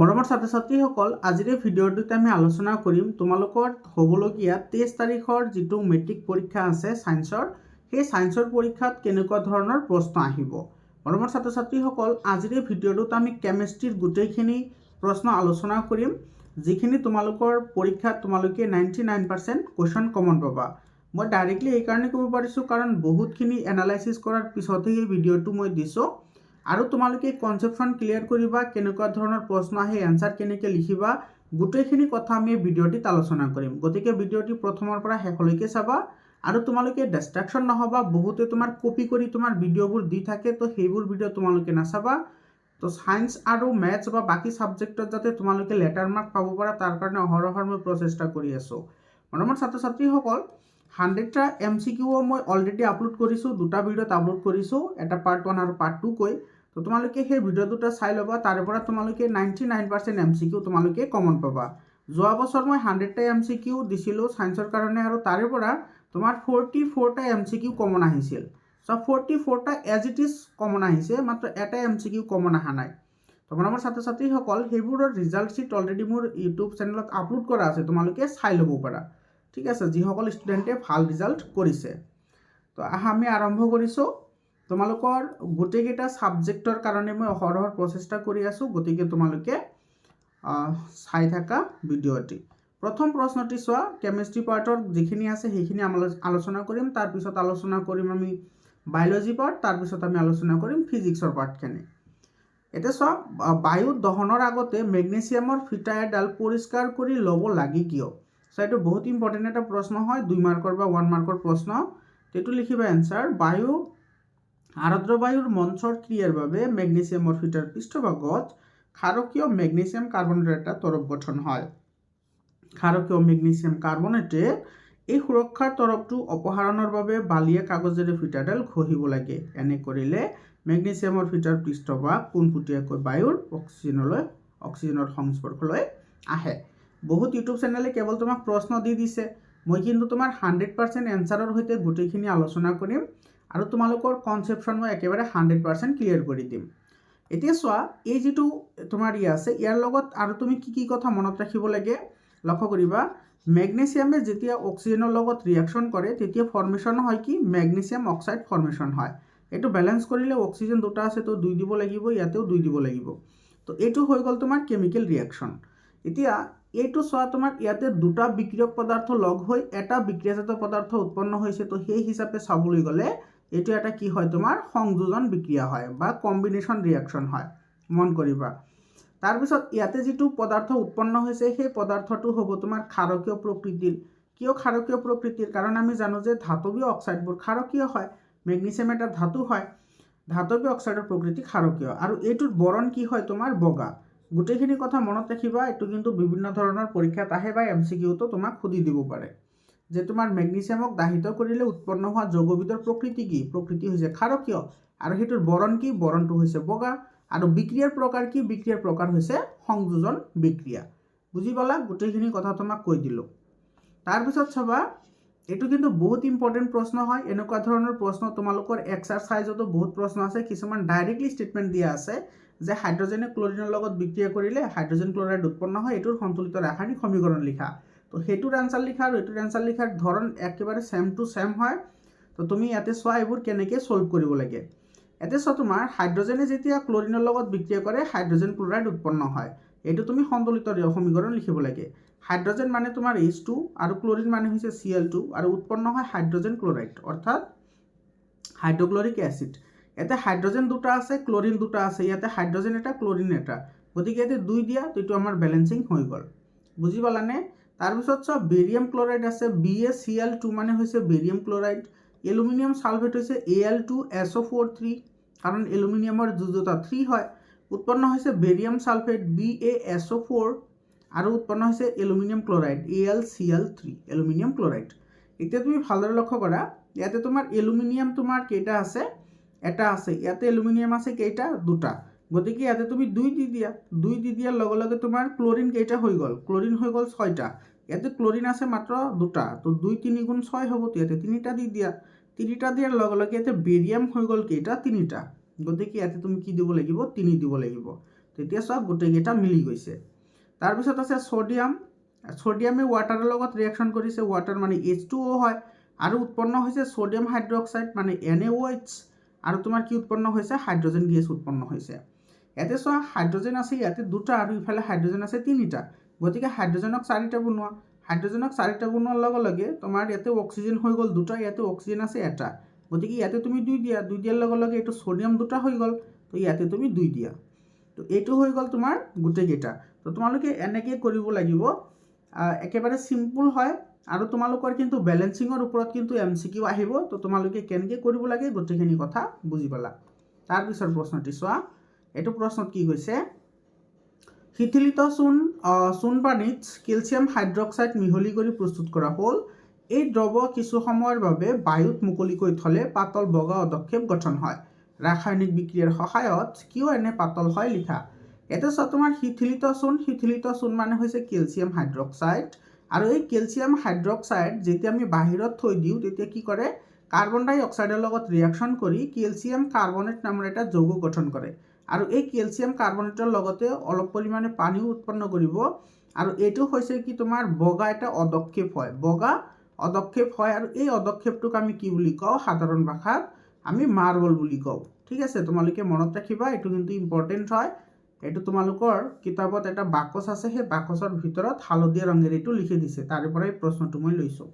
মৰমৰ ছাত্ৰ ছাত্ৰীসকল, আজিৰ এই ভিডিঅ'টোত আমি আলোচনা কৰিম তোমালোকৰ হ'বলগীয়া 23 তাৰিখৰ যিটো মেট্ৰিক পৰীক্ষা আছে ছায়েন্সৰ, সেই ছায়েন্সৰ পৰীক্ষাত কেনেকুৱা ধৰণৰ প্ৰশ্ন আহিব। মৰমৰ ছাত্ৰ ছাত্ৰীসকল, আজিৰ এই ভিডিঅ'টোত আমি কেমিষ্ট্ৰিৰ গোটেইখিনি প্ৰশ্ন আলোচনা কৰিম, যিখিনি তোমালোকৰ পৰীক্ষাত তোমালোকে 99% কুৱেশ্যন কমন পাবা। মই ডাইৰেক্টলি এইকাৰণে ক'ব পাৰিছোঁ কাৰণ বহুতখিনি এনালাইচিছ কৰাৰ পিছতহে এই ভিডিঅ'টো মই দিছোঁ। আৰু তোমালোকে কনচেপ্টখন ক্লিয়াৰ কৰিবা, কেনেকুৱা ধৰণৰ প্ৰশ্ন আহে, এনসাৰ কেনেকৈ লিখিবা, গোটেইখিনি কথা আমি ভিডিঅ'টিত আলোচনা কৰিম। গতিকে ভিডিঅ'টি প্ৰথমৰ পৰা শেষলৈকে চাবা আৰু তোমালোকে ডিষ্ট্ৰাকশ্যন নহবা। বহুতে তোমাৰ কপি কৰি তোমাৰ ভিডিঅ'বোৰ দি থাকে, তো সেইবোৰ ভিডিঅ' তোমালোকে নাচাবা। তো সায়েন্স আৰু মেথছ বা বাকী ছাবজেক্টত যাতে তোমালোকে লেটাৰ মাৰ্ক পাব পাৰা, তাৰ কাৰণে অহৰহৰ মই প্ৰচেষ্টা কৰি আছোঁ। মৰমৰ ছাত্ৰ ছাত্ৰীসকল, 100টা MCQ মই অলৰেডি আপলোড কৰিছোঁ, দুটা ভিডিঅ'ত আপলোড কৰিছোঁ, এটা পাৰ্ট 1 আৰু পাৰ্ট 2 কৈ। তো তোমালোকে সেই ভিডিঅ' দুটা চাই ল'বা, তাৰে পৰা তোমালোকে 99% MCQ তোমালোকে কমন পাবা। যোৱা বছৰ মই 100টা MCQ দিছিলোঁ ছায়েন্সৰ কাৰণে, আৰু তাৰে পৰা তোমাৰ 44টা MCQ কমন আহিছিল। চ' 44টা এজ ইট ইজ কমন আহিছে, মাত্ৰ এটা MCQ কমন অহা নাই। তো মৰমৰ ছাত্ৰ ছাত্ৰীসকল, সেইবোৰৰ ৰিজাল্ট শ্বীট অলৰেডি মোৰ ইউটিউব চেনেলত আপলোড কৰা আছে, তোমালোকে চাই ল'ব পাৰা। ঠিক আছে, যিসকল ষ্টুডেণ্টে ভাল ৰিজাল্ট কৰিছে। তো আমি আৰম্ভ কৰিছোঁ। তোমালোকৰ গোটেইকেইটা ছাবজেক্টৰ কাৰণে মই অহৰহৰ প্ৰচেষ্টা কৰি আছোঁ, গতিকে তোমালোকে চাই থাকা ভিডিঅ'টি। প্ৰথম প্ৰশ্নটি চোৱা, কেমিষ্ট্ৰি পাৰ্টৰ যিখিনি আছে সেইখিনি আলোচনা কৰিম, তাৰপিছত আলোচনা কৰিম আমি বায়'লজি পাৰ্ট, তাৰপিছত আমি আলোচনা কৰিম ফিজিক্সৰ পাৰ্টখিনি। এতিয়া চোৱা, বায়ু দহনৰ আগতে মেগনেছিয়ামৰ ফিটা এডাল পৰিষ্কাৰ কৰি ল'ব লাগে কিয়? চ' এইটো বহুত ইম্পৰ্টেণ্ট এটা প্ৰশ্ন হয়, 2 মাৰ্কৰ বা 1 মাৰ্কৰ প্ৰশ্ন। এইটো লিখিবা এনচাৰ, আৰ্দ্ৰ বায়ুৰ মঞ্চৰ ক্ৰিয়াৰ বাবে মেগনেছিয়ামৰ ফিটাৰ পৃষ্ঠভাগত ক্ষাৰকীয় মেগনেছিয়াম কাৰ্বনেটৰ এটা তৰপ গঠন হয়। ক্ষাৰকীয় মেগনেছিয়াম কাৰ্বনেটে এই সুৰক্ষাৰ তৰপটো অপসাৰণৰ বাবে বালিয়া কাগজেৰে ফিটাডাল ঘঁহিব লাগে। এনে কৰিলে মেগনেছিয়ামৰ ফিটাৰ পৃষ্ঠভাগ পোনপটীয়াকৈ বায়ুৰ অক্সিজেনৰ সংস্পৰ্শলৈ আহে। বহুত ইউটিউব চেনেলে কেৱল তোমাক প্ৰশ্ন দি দিছে, মই কিন্তু তোমাৰ 100% এনচাৰৰ সৈতে গোটেইখিনি আলোচনা কৰিম, আৰু তোমালোকৰ কনচেপ্টখন মই একেবাৰে 100% ক্লিয়াৰ কৰি দিম। এতিয়া চোৱা, এই যিটো তোমাৰ আছে, ইয়াৰ লগত আৰু তুমি কি কথা মনত ৰাখিব লাগে, লক্ষ্য কৰিবা। মেগনেছিয়ামে যেতিয়া অক্সিজেনৰ লগত ৰিয়েকশ্যন কৰে, তেতিয়া ফৰ্মেশ্যন হয় কি, মেগনেছিয়াম অক্সাইড ফৰ্মেশ্যন হয়। এইটো বেলেঞ্চ কৰিলে অক্সিজেন দুটা আছে, তো 2 দিব লাগিব, ইয়াতেও 2 দিব লাগিব। তো এইটো হৈ গ'ল তোমাৰ কেমিকেল ৰিয়েকশ্যন। এতিয়া এইটো চোৱা, তোমাৰ ইয়াতে দুটা বিক্ৰিয়ক পদাৰ্থ লগ হৈ এটা বিক্ৰিয়াজাত পদাৰ্থ উৎপন্ন হৈছে, তো সেই হিচাপে চাবলৈ গ'লে এইটো এটা কি হয়, তোমাৰ সংযোজন বিক্ৰিয়া হয় বা কম্বিনেশ্যন ৰিয়েকশ্যন হয়, মন কৰিবা। তাৰপিছত ইয়াতে যিটো পদাৰ্থ উৎপন্ন হৈছে, সেই পদাৰ্থটো হ'ব তোমাৰ ক্ষাৰকীয় প্ৰকৃতিৰ। কিয় ক্ষাৰকীয় প্ৰকৃতিৰ? কাৰণ আমি জানো যে ধাতৱীয় অক্সাইডবোৰ ক্ষাৰকীয় হয়। মেগনেছিয়াম এটা ধাতু হয়, ধাতৱীয় অক্সাইডৰ প্ৰকৃতি ক্ষাৰকীয়, আৰু এইটোৰ বৰণ কি হয়, তোমাৰ বগা। গোটেইখিনি কথা মনত ৰাখিবা, এইটো কিন্তু বিভিন্ন ধৰণৰ পৰীক্ষাত আহে বা MCQতো তোমাক সুধি দিব পাৰে, যে তোমাৰ মেগনেছিয়ামক দাহিত কৰিলে উৎপন্ন হোৱা যৌগবিধৰ প্ৰকৃতি কি? প্ৰকৃতি হৈছে ক্ষাৰকীয়, আৰু সেইটোৰ বৰণ কি? বৰণটো হৈছে বগা। আৰু বিক্ৰিয়াৰ প্ৰকাৰ কি? বিক্ৰিয়াৰ প্ৰকাৰ হৈছে সংযোজন বিক্ৰিয়া। বুজি পালা? গোটেইখিনি কথা তোমাক কৈ দিলোঁ। তাৰপিছত চাবা, এইটো কিন্তু বহুত ইম্পৰ্টেণ্ট প্ৰশ্ন হয়। এনেকুৱা ধৰণৰ প্ৰশ্ন তোমালোকৰ এক্সাৰচাইজতো বহুত প্ৰশ্ন আছে, কিছুমান ডাইৰেক্টলি ষ্টেটমেণ্ট দিয়া আছে যে হাইড্ৰজেনে ক্লৰিনৰ লগত বিক্ৰিয়া কৰিলে হাইড্ৰজেন ক্লৰাইড উৎপন্ন হয়, এইটোৰ সন্তুলিত ৰাসায়নিক সমীকৰণ লিখা। তো সেইটোৰ এনচাৰ লিখা আৰু এইটোৰ এনচাৰ লিখাৰ ধৰণ একেবাৰে ছেম টু ছেম হয়। তো তুমি ইয়াতে চোৱা, এইবোৰ কেনেকৈ ছল্ভ কৰিব লাগে। ইয়াতে চোৱা, তোমাৰ হাইড্ৰজেনে যেতিয়া ক্লৰিনৰ লগত বিক্ৰিয়া কৰে, হাইড্ৰজেন ক্লৰাইড উৎপন্ন হয়। এইটো তুমি সন্তুলিত সমীকৰণ লিখিব লাগে। হাইড্ৰজেন মানে তোমাৰ H2 আৰু ক্লৰিন মানে হৈছে Cl2, আৰু উৎপন্ন হয় হাইড্ৰজেন ক্লৰাইড, অৰ্থাৎ হাইড্ৰক্লৰিক এচিড। ইয়াতে হাইড্ৰজেন দুটা আছে, ক্লৰিন দুটা আছে, ইয়াতে হাইড্ৰজেন এটা, ক্লৰিন এটা, গতিকে ইয়াতে 2 দিয়া, তো এইটো আমাৰ বেলেঞ্চিং হৈ গ'ল। বুজি পালানে? তাৰপিছত চোৱা, বেৰিয়াম ক্লৰাইড আছে, BaCl2 মানে হৈছে বেৰিয়াম ক্লৰাইড। এলুমিনিয়াম সালফেট হৈছে Al2SO4 3, কাৰণ এলুমিনিয়ামৰ যুজতা 3 হয়। উৎপন্ন হৈছে বেৰিয়াম সালফেট BaSO4, আৰু উৎপন্ন হৈছে aluminium chloride AlCl3, aluminium chloride. এতিয়া তুমি ভালদৰে লক্ষ্য কৰা, ইয়াতে তোমাৰ এলুমিনিয়াম তোমাৰ কেইটা আছে? এটা আছে। ইয়াতে এলুমিনিয়াম আছে কেইটা? দুটা। গতিকে ইয়াতে তুমি 2 দি দিয়া। 2 দি দিয়াৰ লগে লগে তোমাৰ ক্লৰিন কেইটা হৈ গ'ল? ক্লৰিন হৈ গ'ল 6টা। ইয়াতে ক্লৰিন আছে মাত্ৰ 2টা, তো 2 3 গুণ 6 হ'ব, তো ইয়াতে 3টা দি দিয়া। 3টা দিয়াৰ লগে লগে ইয়াতে বেৰিয়াম হৈ গ'ল কেইটা? 3টা। গতিকে ইয়াতে তুমি কি দিব লাগিব? 3 দিব লাগিব। তেতিয়া চোৱা গোটেইকেইটা মিলি গৈছে। তাৰপিছত আছে ছ'ডিয়াম। ছ'ডিয়ামে ৱাটাৰৰ লগত ৰিয়েকশ্যন কৰিছে, ৱাটাৰ মানে H2O হয়, আৰু উৎপন্ন হৈছে ছ'ডিয়াম হাইড্ৰক্সাইড মানে NaOH, আৰু তোমাৰ কি উৎপন্ন হৈছে? হাইড্ৰজেন গেছ উৎপন্ন হৈছে। ইয়াতে চোৱা হাইড্ৰজেন আছে ইয়াতে দুটা আৰু ইফালে হাইড্ৰজেন আছে তিনিটা, গতিকে হাইড্ৰজেনক চাৰিটা বনোৱা। হাইড্ৰজেনক চাৰিটা বনোৱাৰ লগে লগে তোমাৰ ইয়াতে অক্সিজেন হৈ গ'ল দুটা, ইয়াতে অক্সিজেন আছে এটা, গতিকে ইয়াতে তুমি 2 দিয়া, 2 দিয়াৰ লগে লগে এইটো ছ'ডিয়াম দুটা হৈ গ'ল, তো ইয়াতে তুমি 2 দিয়া। তো এইটো হৈ গ'ল তোমাৰ গোটেইকেইটা। তো তোমালোকে এনেকৈ কৰিব লাগিব, একেবাৰে চিম্পুল হয়, আৰু তোমালোকৰ কিন্তু বেলেঞ্চিঙৰ ওপৰত কিন্তু MCQ আহিব। তো তোমালোকে কেনেকৈ কৰিব লাগে গোটেইখিনি কথা বুজি পালা। তাৰপিছৰ প্ৰশ্নটি চোৱা, এইটো প্ৰশ্নত কি কৈছে? শীতলিত চূণ পানীত কেলছিয়াম হাইড্ৰক্সাইড মিহলি কৰি প্ৰস্তুত কৰা হ'ল। এই দ্ৰৱ কিছু সময়ৰ বাবে বায়ুত মুকলিকৈ থ'লে পাতল বগা অধক্ষেপ গঠন হয়। ৰাসায়নিক বিক্ৰিয়াৰ সহায়ত কিয় এনে পাতল হয় লিখা। এটা চোৱা তোমাৰ শীতলিত চূণ মানে হৈছে কেলছিয়াম হাইড্ৰক্সাইড, আৰু এই কেলছিয়াম হাইড্ৰক্সাইড যেতিয়া আমি বাহিৰত থৈ দিওঁ তেতিয়া কি কৰে? কাৰ্বন ডাই অক্সাইডৰ লগত ৰিয়েকশ্যন কৰি কেলছিয়াম কাৰ্বনেট নামৰ এটা যৌগ গঠন কৰে, আৰু এই কেলছিয়াম কাৰ্বনেটৰ লগতে অলপ পৰিমাণে পানীও উৎপন্ন কৰিব, আৰু এইটো হৈছে কি তোমাৰ বগা এটা অধক্ষেপ হয়, বগা অধক্ষেপ হয়। আৰু এই অধক্ষেপটোক আমি কি বুলি কওঁ? সাধাৰণ ভাষাত আমি মাৰ্বল বুলি কওঁ। ঠিক আছে, তোমালোকে মনত ৰাখিবা, এইটো কিন্তু ইম্পৰ্টেণ্ট হয়। এইটো তোমালোকৰ কিতাপত এটা বাকচ আছে, সেই বাকচৰ ভিতৰত হালধীয়া ৰঙেৰে এইটো লিখি দিছে, তাৰে পৰাই প্ৰশ্নটো মই লৈছোঁ।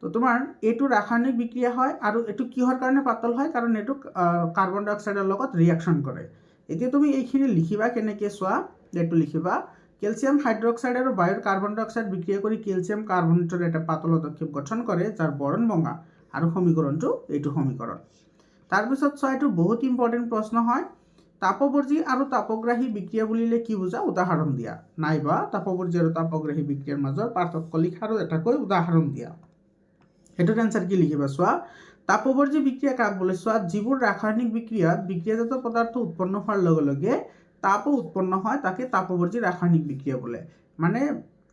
তো তোমাৰ এইটো ৰাসায়নিক বিক্ৰিয়া হয়, আৰু এইটো কিহৰ কাৰণে পাতল হয়? কাৰণ এইটো কাৰ্বন ডাই অক্সাইডৰ লগত ৰিয়েকশ্যন কৰে। এতিয়া তুমি এইখিনি লিখিবা কেনেকৈ চোৱা, এইটো লিখিবা কেলছিয়াম হাইড্ৰক্সাইড আৰু বায়ুৰ কাৰ্বন ডাই অক্সাইড বিক্ৰিয়া কৰি কেলছিয়াম কাৰ্বনেটৰ এটা পাতল অধক্ষেপ গঠন কৰে, যাৰ বৰণ বঙা, আৰু সমীকৰণটো এইটো সমীকৰণ। তাৰপিছত চোৱা, এইটো বহুত ইম্পৰ্টেণ্ট প্ৰশ্ন হয়। তাপবৰ্জী আৰু তাপগ্ৰাহী বিক্ৰিয়া বুলিলে কি বুজা? উদাহৰণ দিয়া, নাইবা তাপবৰ্জী আৰু তাপগ্ৰাহী বিক্ৰিয়াৰ মাজৰ পাৰ্থক্য লিখা আৰু এটাকৈ উদাহৰণ দিয়া। এইটোৰ এনচাৰ কি লিখিবা চোৱা। তাপবৰ্জী বিক্ৰিয়া কাক বোলে? চোৱা, যিবোৰ ৰাসায়নিক বিক্ৰিয়াত বিক্ৰিয়াজাত পদাৰ্থ উৎপন্ন হোৱাৰ লগে লগে তাপো উৎপন্ন হয়, তাকে তাপবৰ্জী ৰাসায়নিক বিক্ৰিয়া বোলে। মানে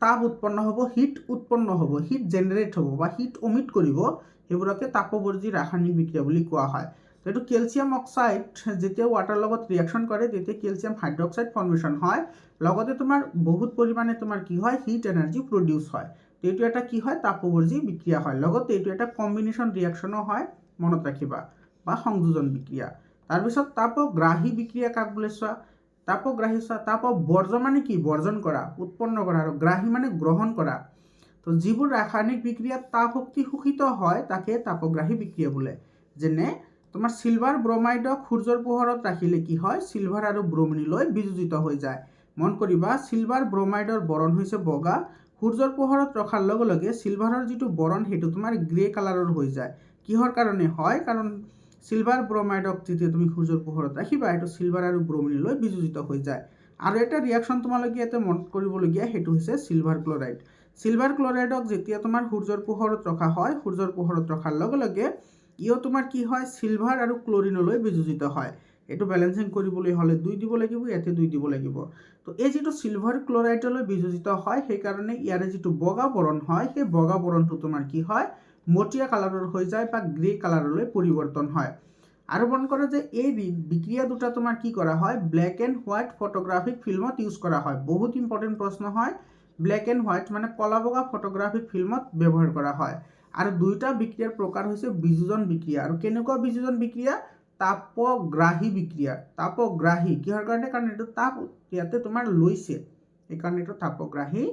তাপ উৎপন্ন হ'ব, হিট উৎপন্ন হ'ব, হিট জেনেৰেট হ'ব বা হিট অমিট কৰিব, সেইবোৰকে তাপবৰ্জী ৰাসায়নিক বিক্ৰিয়া বুলি কোৱা হয়। তো এইটো কেলছিয়াম অক্সাইড যেতিয়া ৱাটাৰৰ লগত ৰিয়েকশ্যন কৰে তেতিয়া কেলছিয়াম হাইড্ৰক্সাইড ফৰ্মেশ্যন হয়, লগতে তোমাৰ বহুত পৰিমাণে তোমাৰ কি হয়? হিট এনাৰ্জি প্ৰডিউচ হয়। তো এইটো এটা কি হয়? তাপবৰ্জী বিক্ৰিয়া হয়। লগতে এইটো এটা কম্বিনেশ্যন ৰিয়েকশ্যনো হয়, মনত ৰাখিবা, বা সংযোজন বিক্ৰিয়া। তাৰপিছত তাপগ্ৰাহী বিক্ৰিয়া কাক বোলে? চোৱা, তাপগ্ৰাহী চোৱা, তাপবৰ্জ মানে কি? বৰ্জন কৰা, উৎপন্ন কৰা, আৰু গ্ৰাহী মানে গ্ৰহণ কৰা। তো যিবোৰ ৰাসায়নিক বিক্ৰিয়াত তাপ শক্তি শোষিত হয় তাকে তাপগ্ৰাহী বিক্ৰিয়া বোলে। যেনে তোমাৰ চিলভাৰ ব্ৰমাইডক সূৰ্যৰ পোহৰত ৰাখিলে কি হয়? চিলভাৰ আৰু ব্ৰমিনলৈ বিযোজিত হৈ যায়। মন কৰিবা, চিলভাৰ ব্ৰমাইডৰ বৰণ হৈছে বগা, সূৰ্যৰ পোহৰত ৰখাৰ লগে লগে চিলভাৰৰ যিটো বৰণ সেইটো তোমাৰ গ্ৰে কালাৰৰ হৈ যায়। কিহৰ কাৰণে হয়? কাৰণ চিলভাৰ ব্ৰমাইডক যেতিয়া তুমি সূৰ্যৰ পোহৰত ৰাখিবা, সেইটো চিলভাৰ আৰু ব্ৰমিনলৈ বিযোজিত হৈ যায়। আৰু এটা ৰিয়েকশ্যন তোমালোকে ইয়াতে মনত কৰিবলগীয়া, সেইটো হৈছে চিলভাৰ ক্লৰাইড। চিলভাৰ ক্লৰাইডক যেতিয়া তোমাৰ সূৰ্যৰ পোহৰত ৰখা হয়, সূৰ্যৰ পোহৰত ৰখাৰ লগে লগে ইও তোমাৰ কি হয়? চিলভাৰ আৰু ক্লৰিনলৈ বিযোজিত হয়। এইটো বেলেঞ্চিং কৰিবলৈ হ'লে 2 দিব লাগিব, ইয়াতে 2 দিব লাগিব। তো এই যিটো চিলভাৰ ক্লৰাইডলৈ বিযোজিত হয়, সেইকাৰণে ইয়াৰে যিটো বগা বৰণ হয়, সেই বগা বৰণটো তোমাৰ কি হয়? মটিয়া কালাৰৰ হৈ যায় বা গ্ৰে কালাৰলৈ পৰিৱৰ্তন হয়। আৰু মন কৰা যে এই বিক্ৰিয়া দুটা তোমাৰ কি কৰা হয়? ব্লেক এণ্ড হোৱাইট ফটোগ্ৰাফিক ফিল্মত ইউজ কৰা হয়। বহুত ইম্পৰ্টেণ্ট প্ৰশ্ন হয়। ব্লেক এণ্ড হোৱাইট মানে কলা বগা ফটোগ্ৰাফিক ফিল্মত ব্যৱহাৰ কৰা হয়। আৰু দুইটা বিক্ৰিয়াৰ প্ৰকাৰ হৈছে বিযোজন বিক্ৰিয়া। আৰু কেনেকুৱা বিযোজন বিক্ৰিয়া? তাপগ্ৰাহী বিক্ৰিয়া। তাপগ্ৰাহী কিহৰ কাৰণে? কাৰণ এইটো তাপ ইয়াতে তোমাৰ লৈছে, সেইকাৰণে এইটো তাপগ্ৰাহী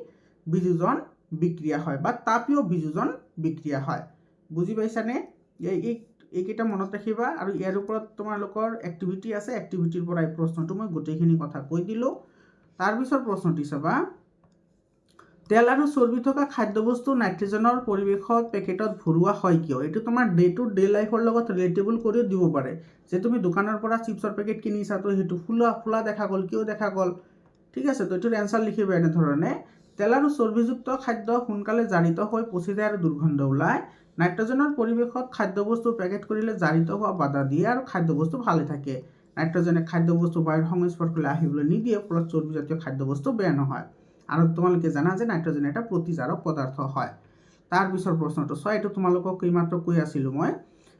বিযোজন বিক্ৰিয়া হয়, বা তাপীয় বিযোজন বিক্ৰিয়া হয়। বুজি পাইছানে? এইকেইটা মনত ৰাখিবা, আৰু ইয়াৰ ওপৰত তোমালোকৰ এক্টিভিটি আছে, এক্টিভিটিৰ পৰা এই প্ৰশ্নটো মই গোটেইখিনি কথা কৈ দিলোঁ। তাৰপিছৰ প্ৰশ্নটি চাবা, তেল আৰু চৰ্বি থকা খাদ্যবস্তু নাইট্ৰজেনৰ পৰিৱেশত পেকেটত ভৰোৱা হয় কিয়? এইটো তোমাৰ ডে টু ডে লাইফৰ লগত ৰিলেটেবল কৰিও দিব পাৰে। যে তুমি দোকানৰ পৰা চিপছৰ পেকেট কিনিছা, তো সেইটো খোলা দেখা গ'ল, কিয় দেখা গ'ল? ঠিক আছে, তো এইটোৰ এনচাৰ লিখিবা এনেধৰণে। তেল আৰু চৰ্বিযুক্ত খাদ্য সোনকালে জাৰিত হৈ পচি যায় আৰু দুৰ্গন্ধ ওলায়। নাইট্ৰজেনৰ পৰিৱেশত খাদ্যবস্তু পেকেট কৰিলে জাৰিত হোৱা বাধা দিয়ে আৰু খাদ্যবস্তু ভালে থাকে। নাইট্ৰজেনে খাদ্যবস্তু বায়ুৰ সংস্পৰ্শলৈ আহিবলৈ নিদিয়ে, ফলত চৰ্বিজাতীয় খাদ্যবস্তু বেয়া নহয়। আৰু তোমালোকে জানা যে নাইট্ৰজেন এটা প্ৰতিজাৰক পদাৰ্থ হয়। তাৰপিছৰ প্ৰশ্নটো চোৱা, এইটো তোমালোকক এইমাত্ৰ কৈ আছিলোঁ মই,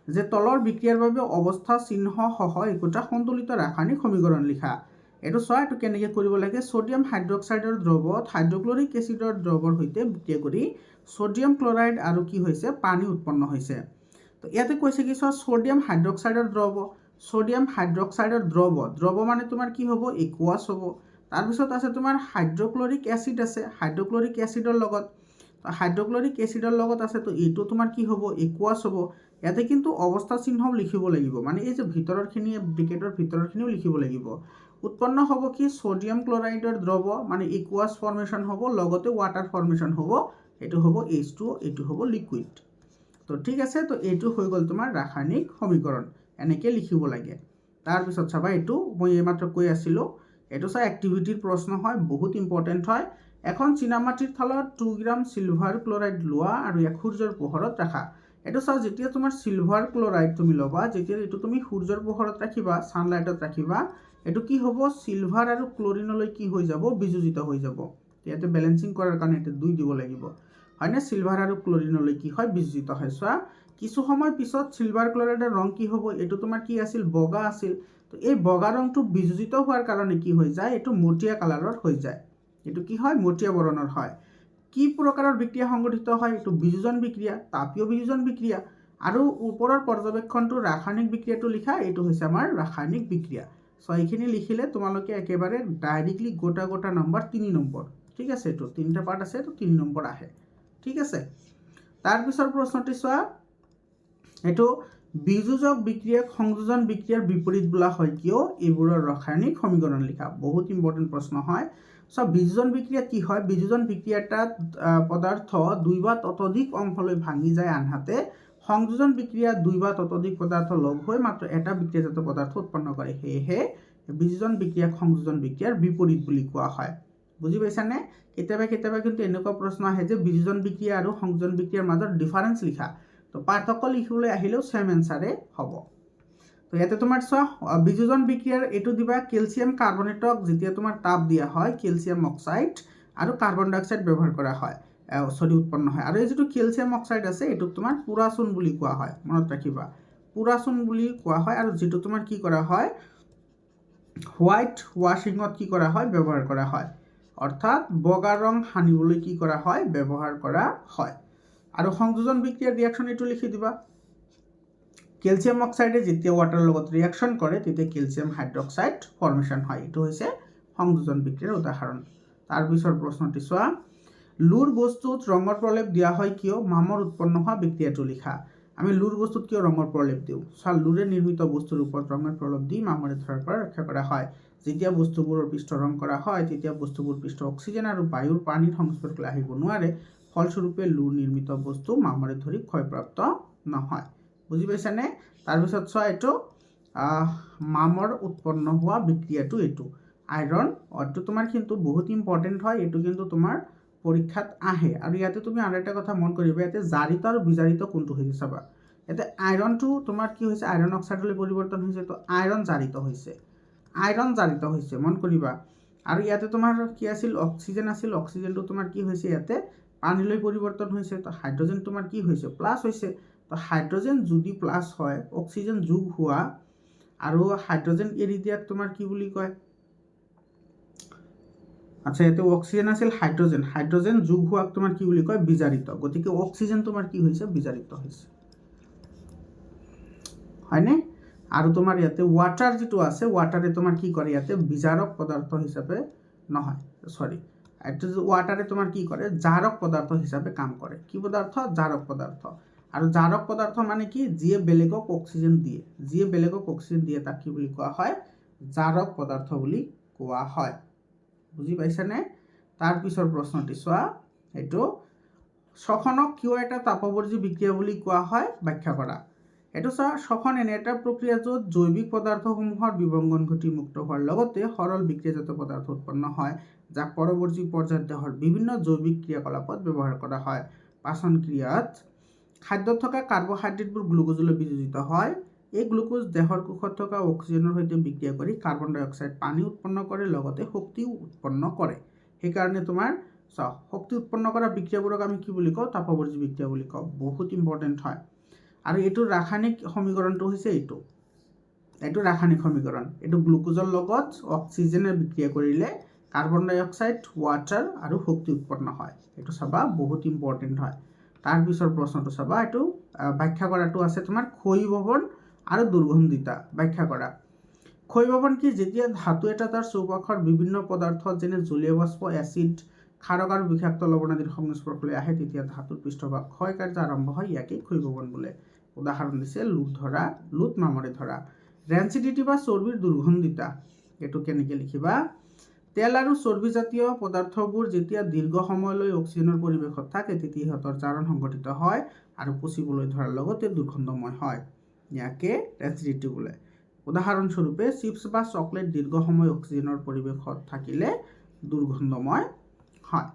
যে তলৰ বিক্ৰিয়াৰ বাবে অৱস্থা চিহ্ন সহ একোটা সন্তুলিত ৰাসায়নিক সমীকৰণ লিখা। এইটো চোৱা এইটো কেনেকৈ কৰিব লাগে ছ'ডিয়াম হাইড্ৰক্সাইডৰ দ্ৰৱত হাইড্ৰক্লৰিক এচিডৰ দ্ৰৱৰ সৈতে বিক্ৰিয়া কৰি ছ'ডিয়াম ক্লৰাইড আৰু কি হৈছে পানী উৎপন্ন হৈছে তো ইয়াতে কৈছে কি চোৱা ছ'ডিয়াম হাইড্ৰক্সাইডৰ দ্ৰৱ মানে তোমাৰ কি হ'ব একুৱাছ হ'ব তাৰপিছত আছে তোমাৰ হাইড্ৰক্লৰিক এচিড আছে হাইড্ৰক্লৰিক এচিডৰ লগত আছে তো এইটো তোমাৰ কি হ'ব একুৱাছ হ'ব ইয়াতে কিন্তু অৱস্থা চিহ্নও লিখিব লাগিব মানে এই যে ভিতৰৰখিনি ব্ৰেকেটৰ ভিতৰৰখিনিও লিখিব লাগিব উৎপন্ন হ'ব কি ছ'ডিয়াম ক্লৰাইডৰ দ্ৰৱ মানে একুৱাছ ফৰ্মেশ্যন হ'ব লগতে ৱাটাৰ ফৰ্মেশ্যন হ'ব এইটো হ'ব H2O এইটো হ'ব লিকুইড তো ঠিক আছে তো এইটো হৈ গ'ল তোমাৰ ৰাসায়নিক সমীকৰণ এনেকৈ লিখিব লাগে তাৰপিছত চাবা এইটো মই এইমাত্ৰ কৈ আছিলোঁ এইটো চা এক্টিভিটিৰ প্ৰশ্ন হয় বহুত ইম্পৰ্টেণ্ট হয় এখন চিনামাটিৰ থালত 2 গ্ৰাম চিলভাৰ ক্লৰাইড লোৱা আৰু এক সূৰ্যৰ পোহৰত ৰাখা এইটো চাওঁ যেতিয়া তোমাৰ চিলভাৰ ক্লৰাইড তুমি ল'বা যেতিয়া এইটো তুমি সূৰ্যৰ পোহৰত ৰাখিবা ছানলাইটত ৰাখিবা এইটো কি হ'ব চিলভাৰ আৰু ক্লৰিনলৈ কি হৈ যাব বিযোজিত হৈ যাব ইয়াতে বেলেঞ্চিং কৰাৰ কাৰণে এটা 2 দিব লাগিব হয়নে চিলভাৰ আৰু ক্লৰিনলৈ কি হয় বিযোজিত হয় চোৱা কিছু সময় পিছত চিলভাৰ ক্লৰাইডৰ ৰং কি হ'ব এইটো তোমাৰ কি আছিল বগা আছিল তো এই বগা ৰংটো বিযোজিত হোৱাৰ কাৰণে কি হৈ যায় এইটো মটিয়া কালাৰৰ হৈ যায় এইটো কি হয় মটিয়া বৰণৰ হয় কি প্ৰকাৰৰ বিক্ৰিয়া সংঘটিত হয় এইটো বিযোজন বিক্ৰিয়া তাপীয় বিযোজন বিক্ৰিয়া আৰু ওপৰৰ পৰ্যবেক্ষণটো ৰাসায়নিক বিক্ৰিয়াটো লিখা এইটো হৈছে আমাৰ ৰাসায়নিক বিক্ৰিয়া সো এইখিনি লিখিলে তোমালোকে একেবাৰে ডাইৰেক্টলি গোটা নম্বৰ 3 নম্বৰ ঠিক আছে এইটো তিনিটা পাৰ্ট আছে তো 3 নম্বৰ আহে ঠিক আছে তাৰপিছৰ প্ৰশ্নটি চোৱা এইটো বিযোজক বিক্ৰিয়াক সংযোজন বিক্ৰিয়াৰ বিপৰীত বোলা হয় কিয় এইবোৰৰ ৰাসায়নিক সমীকৰণ লিখা বহুত ইম্পৰ্টেণ্ট প্ৰশ্ন হয় সো বিযোজন বিক্রিয়া কি হয় বিযোজন বিক্রিয়াটাত পদার্থ 2 বা ততোধিক অংশলৈ ভাঙি যায় আনহাতে সংযোজন বিক্রিয়া 2 বা ততোধিক পদার্থ লগ হৈ মাত্ৰ এটা বিক্ৰিয়াজাত পদাৰ্থ উৎপন্ন কৰে হেহে বিযোজন বিক্ৰিয়াক সংযোজন বিক্ৰিয়াৰ বিপৰীত বুলি কোৱা হয় বুজি পাইছানে কেতিয়াবা কিন্তু এনেকুৱা প্ৰশ্ন আহে যে বিযোজন বিক্ৰিয়া আৰু সংযোজন বিক্ৰিয়াৰ মাজত ডিফাৰেন্স লিখা তো পাৰ্থক্য লিখিবলৈ আহিলেও সেম এনসাৰে হ'ব তো ইয়াতে তোমাৰ চোৱা বিযোজন বিক্ৰিয়াৰ এইটো দিবা ক্যালসিয়াম কাৰ্বনেটক যেতিয়া তোমাৰ তাপ দিয়া হয় ক্যালসিয়াম অক্সাইড আৰু কাৰ্বন ডাই অক্সাইড ব্যৱহাৰ কৰা হয় উৎপন্ন হয় আৰু এই যেটো ক্যালসিয়াম অক্সাইড আছে এইটোক তোমাৰ পুৰাচুন বুলি কোৱা হয় মনত ৰাখিবা পুৰাচুন বুলি কোৱা হয় আৰু যেটো তোমাৰ কি কৰা হয় হোৱাইট ওয়াশিংত কি কৰা হয় ব্যৱহাৰ কৰা হয় অৰ্থাৎ বগা ৰং হানিবলৈ কি কৰা হয় ব্যৱহাৰ কৰা হয় আৰু সংযোজন বিক্ৰিয়াৰ ৰিঅ্যাকশন এইটো লিখি দিবা ক্যালসিয়াম অক্সাইডে যেতিয়া ওয়াটাৰ লগত ৰিঅ্যাকশন কৰে তেতিয়া ক্যালসিয়াম হাইড্ৰক্সাইড ফৰ্মেশন হয় এটো হৈছে সংযোজন বিক্ৰিয়াৰ উদাহৰণ তাৰ পিছৰ প্ৰশ্নটি চোৱা লুৰ বস্তুত ৰঙৰ প্ৰলেপ দিয়া হয় কিয় মামৰ উৎপন্ন হোৱা বিক্ৰিয়াটো লিখা আমি লুৰ বস্তুত কিয় ৰঙৰ প্ৰলেপ দিওঁ চা লুৰে নিৰ্মিত বস্তুৰ ওপৰত ৰঙৰ প্ৰলেপ দি মামৰে ধৰাৰ পৰা ৰক্ষা কৰা হয় যেতিয়া বস্তুবোৰৰ পৃষ্ঠ ৰং কৰা হয় তেতিয়া বস্তুবোৰ পৃষ্ঠ অক্সিজেন আৰু বায়ুৰ পানীৰ সংস্পৰ্শলৈ আহিব নোৱাৰে ফলস্বৰূপে লুৰ নিৰ্মিত বস্তু মামৰে ধৰি ক্ষয়প্ৰাপ্ত নহয় বুজি পাইছানে তাৰপিছত চোৱা এইটো মামৰ উৎপন্ন হোৱা বিক্ৰিয়াটো এইটো আইৰন অটো তোমাৰ কিন্তু বহুত ইম্পৰ্টেন্ট হয় এইটো কিন্তু তোমাৰ পৰীক্ষাত আহে আৰু ইয়াতে তুমি আৰু এটা কথা মন কৰিবা ইয়াতে জাৰিত আৰু বিজাৰিত কোনটো হৈছে চাবা ইয়াতে আইৰনটো তোমাৰ কি হৈছে আইৰন অক্সাইডলৈ পৰিৱৰ্তন হৈছে তো আইৰন জাৰিত হৈছে মন কৰিবা আৰু ইয়াতে তোমাৰ কি আছিল অক্সিজেনটো তোমাৰ কি হৈছে ইয়াতে পানীলৈ পৰিৱৰ্তন হৈছে তো হাইড্ৰজেন তোমাৰ কি হৈছে প্লাস হৈছে তো হাইড্ৰজেন যদি প্লাস হয় অক্সিজেন যোগ হোৱা আৰু হাইড্ৰজেন এৰি দিয়াক তোমাৰ কি বুলি কয় আচ্ছা এতে অক্সিজেন আছিল হাইড্ৰজেন যোগ হোৱাক তোমাৰ কি বুলি কয় বিজাৰিত গতিকে অক্সিজেন তোমাৰ কি হৈছে বিজাৰিত হৈছে হয়নে আৰু তোমাৰ ইয়াতে ওয়াটাৰ যেটো আছে ওয়াটাৰে তোমাৰ কি কৰে ইয়াতে বিজাৰক পদাৰ্থ হিচাপে নহয় সৰি এটো ওয়াটাৰে তোমাৰ কি কৰে জাৰক পদাৰ্থ হিচাপে কাম কৰে কি পদাৰ্থ জাৰক পদাৰ্থ আৰু জাৰক পদাৰ্থ মানে কি যিয়ে বেলেগক অক্সিজেন দিয়ে তাক কি বুলি কোৱা হয় জাৰক পদাৰ্থ বুলি কোৱা হয় বুজি পাইছানে তাৰ পিছৰ প্ৰশ্নটি চোৱা এটো শ্বসনক কিয় এটা তাপবৰ্জী বিক্ৰিয়া বুলি কোৱা হয় ব্যাখ্যা কৰা এটো চোৱা শ্বসন এনে এটা প্ৰক্ৰিয়া য'ত জৈৱিক পদাৰ্থসমূহৰ বিভংগন ঘটি মুক্ত হোৱাৰ লগতে সৰল বিক্ৰিয়াজাত পদাৰ্থ উৎপন্ন হয় যাক পৰৱৰ্তী পৰ্যায়ত দেহৰ বিভিন্ন জৈৱিক ক্ৰিয়াকলাপত ব্যৱহাৰ কৰা হয় পাচন ক্ৰিয়াত খাদ্যত থকা কাৰ্বহাইড্ৰেটবোৰ গ্লুকোজলৈ বিযোজিত হয় এই গ্লুকোজ দেহৰ কোষত থকা অক্সিজেনৰ সৈতে বিক্ৰিয়া কৰি কাৰ্বন ডাই অক্সাইড পানী উৎপন্ন কৰে লগতে শক্তিও উৎপন্ন কৰে সেই কাৰণে তোমাৰ শক্তি উৎপন্ন কৰা বিক্ৰিয়াবোৰক আমি কি বুলি কওঁ তাপবৰ্জী বিক্ৰিয়া বুলি কওঁ বহুত ইম্পৰ্টেন্ট হয় আৰু এটো ৰাসায়নিক সমীকৰণটো হৈছে এইটো এইটো ৰাসায়নিক সমীকৰণ। এইটো গ্লুকোজৰ লগত অক্সিজেনে বিক্ৰিয়া কৰিলে কাৰ্বন ডাই অক্সাইড, ৱাটাৰ আৰু শক্তি উৎপন্ন হয়। এইটো চাবা, বহুত ইম্পৰ্টেণ্ট হয়। তাৰপিছৰ প্ৰশ্নটো চাবা, এইটো ব্যাখ্যা কৰাটো আছে তোমাৰ ক্ষয়ীভৱন আৰু দুৰ্গন্ধিতা ব্যাখ্যা কৰা। ক্ষয়ীভৱন কি? যেতিয়া ধাতু এটা তাৰ চৌপাশৰ বিভিন্ন পদাৰ্থ যেনে জলীয় বাষ্প, এচিড, ক্ষাৰক আৰু বিষাক্ত লৱণ আদিৰ সংস্পৰ্শলৈ আহে, তেতিয়া ধাতুৰ পৃষ্ঠভাগ ক্ষয় কাৰ্য আৰম্ভ হয়। ইয়াকে ক্ষয়ীভৱন বোলে। উদাহৰণ দিছে লুট মামৰে ধৰা। ৰেঞ্চিডিটি বা চৰ্বিৰ দুৰ্গন্ধিতা, এইটো কেনেকৈ লিখিবা? তেল আৰু চৰ্বিজাতীয় পদাৰ্থবোৰ যেতিয়া দীৰ্ঘ সময়লৈ অক্সিজেনৰ পৰিৱেশত থাকে, তেতিয়া সিহঁতৰ জাৰণ সংঘটিত হয় আৰু পচিবলৈ ধৰাৰ লগতে দুৰ্গন্ধময় হয়। ইয়াকে ৰেঞ্চিডিটি বোলে। উদাহৰণস্বৰূপে চিপছ বা চকলেট দীৰ্ঘ সময় অক্সিজেনৰ পৰিৱেশত থাকিলে দুৰ্গন্ধময় হয়।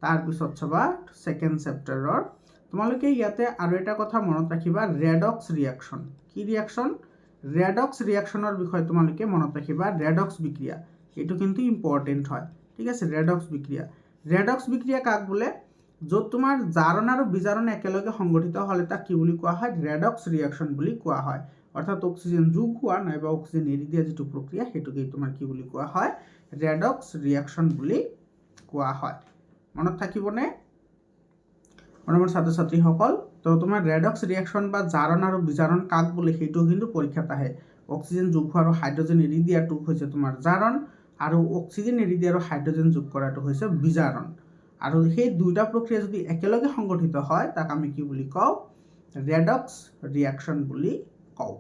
তাৰপিছত চাবা ছেকেণ্ড চেপ্টাৰৰ, তোমালোকে ইয়াতে আৰু এটা কথা মনত ৰাখিবা, ৰেডক্স ৰিয়াকশ্যন। কি ৰিয়াকশ্যন? ৰেডক্স ৰিয়াকশ্যনৰ বিষয়ে তোমালোকে মনত ৰাখিবা, ৰেডক্স বিক্ৰিয়া। এইটো কিন্তু ইম্পৰ্টেণ্ট হয়, ঠিক আছে। ৰেডক্স বিক্ৰিয়া কাক বোলে? য'ত তোমাৰ জাৰণ আৰু বিজাৰণ একেলগে সংঘটিত হ'লে তাক কি বুলি কোৱা হয়? ৰেডক্স ৰিয়াকশ্যন বুলি কোৱা হয়। অৰ্থাৎ অক্সিজেন যোগ হোৱা নাইবা অক্সিজেন এৰি দিয়া যিটো প্ৰক্ৰিয়া, সেইটোকেই তোমাৰ কি বুলি কোৱা হয়? ৰেডক্স ৰিয়াকশ্যন বুলি কোৱা হয়। মনত থাকিবনে মৰমৰ ছাত্ৰ ছাত্ৰীসকল? তো তোমাৰ ৰেডক্স ৰিয়াকশ্যন বা জাৰণ আৰু বিজাৰণ কাক বোলে সেইটো কিন্তু পৰীক্ষাত আহে। অক্সিজেন যোগ হোৱা আৰু হাইড্ৰজেন এৰি দিয়াটো হৈছে তোমাৰ জাৰণ, আৰু অক্সিজেন এৰি দিয়া আৰু হাইড্ৰজেন যোগ কৰাটো হৈছে বিজাৰণ। আৰু সেই দুইটা প্ৰক্ৰিয়া যদি একেলগে সংঘটিত হয়, তাক আমি কি বুলি কওঁ? ৰেডক্স ৰিয়াকশ্যন বুলি কওঁ।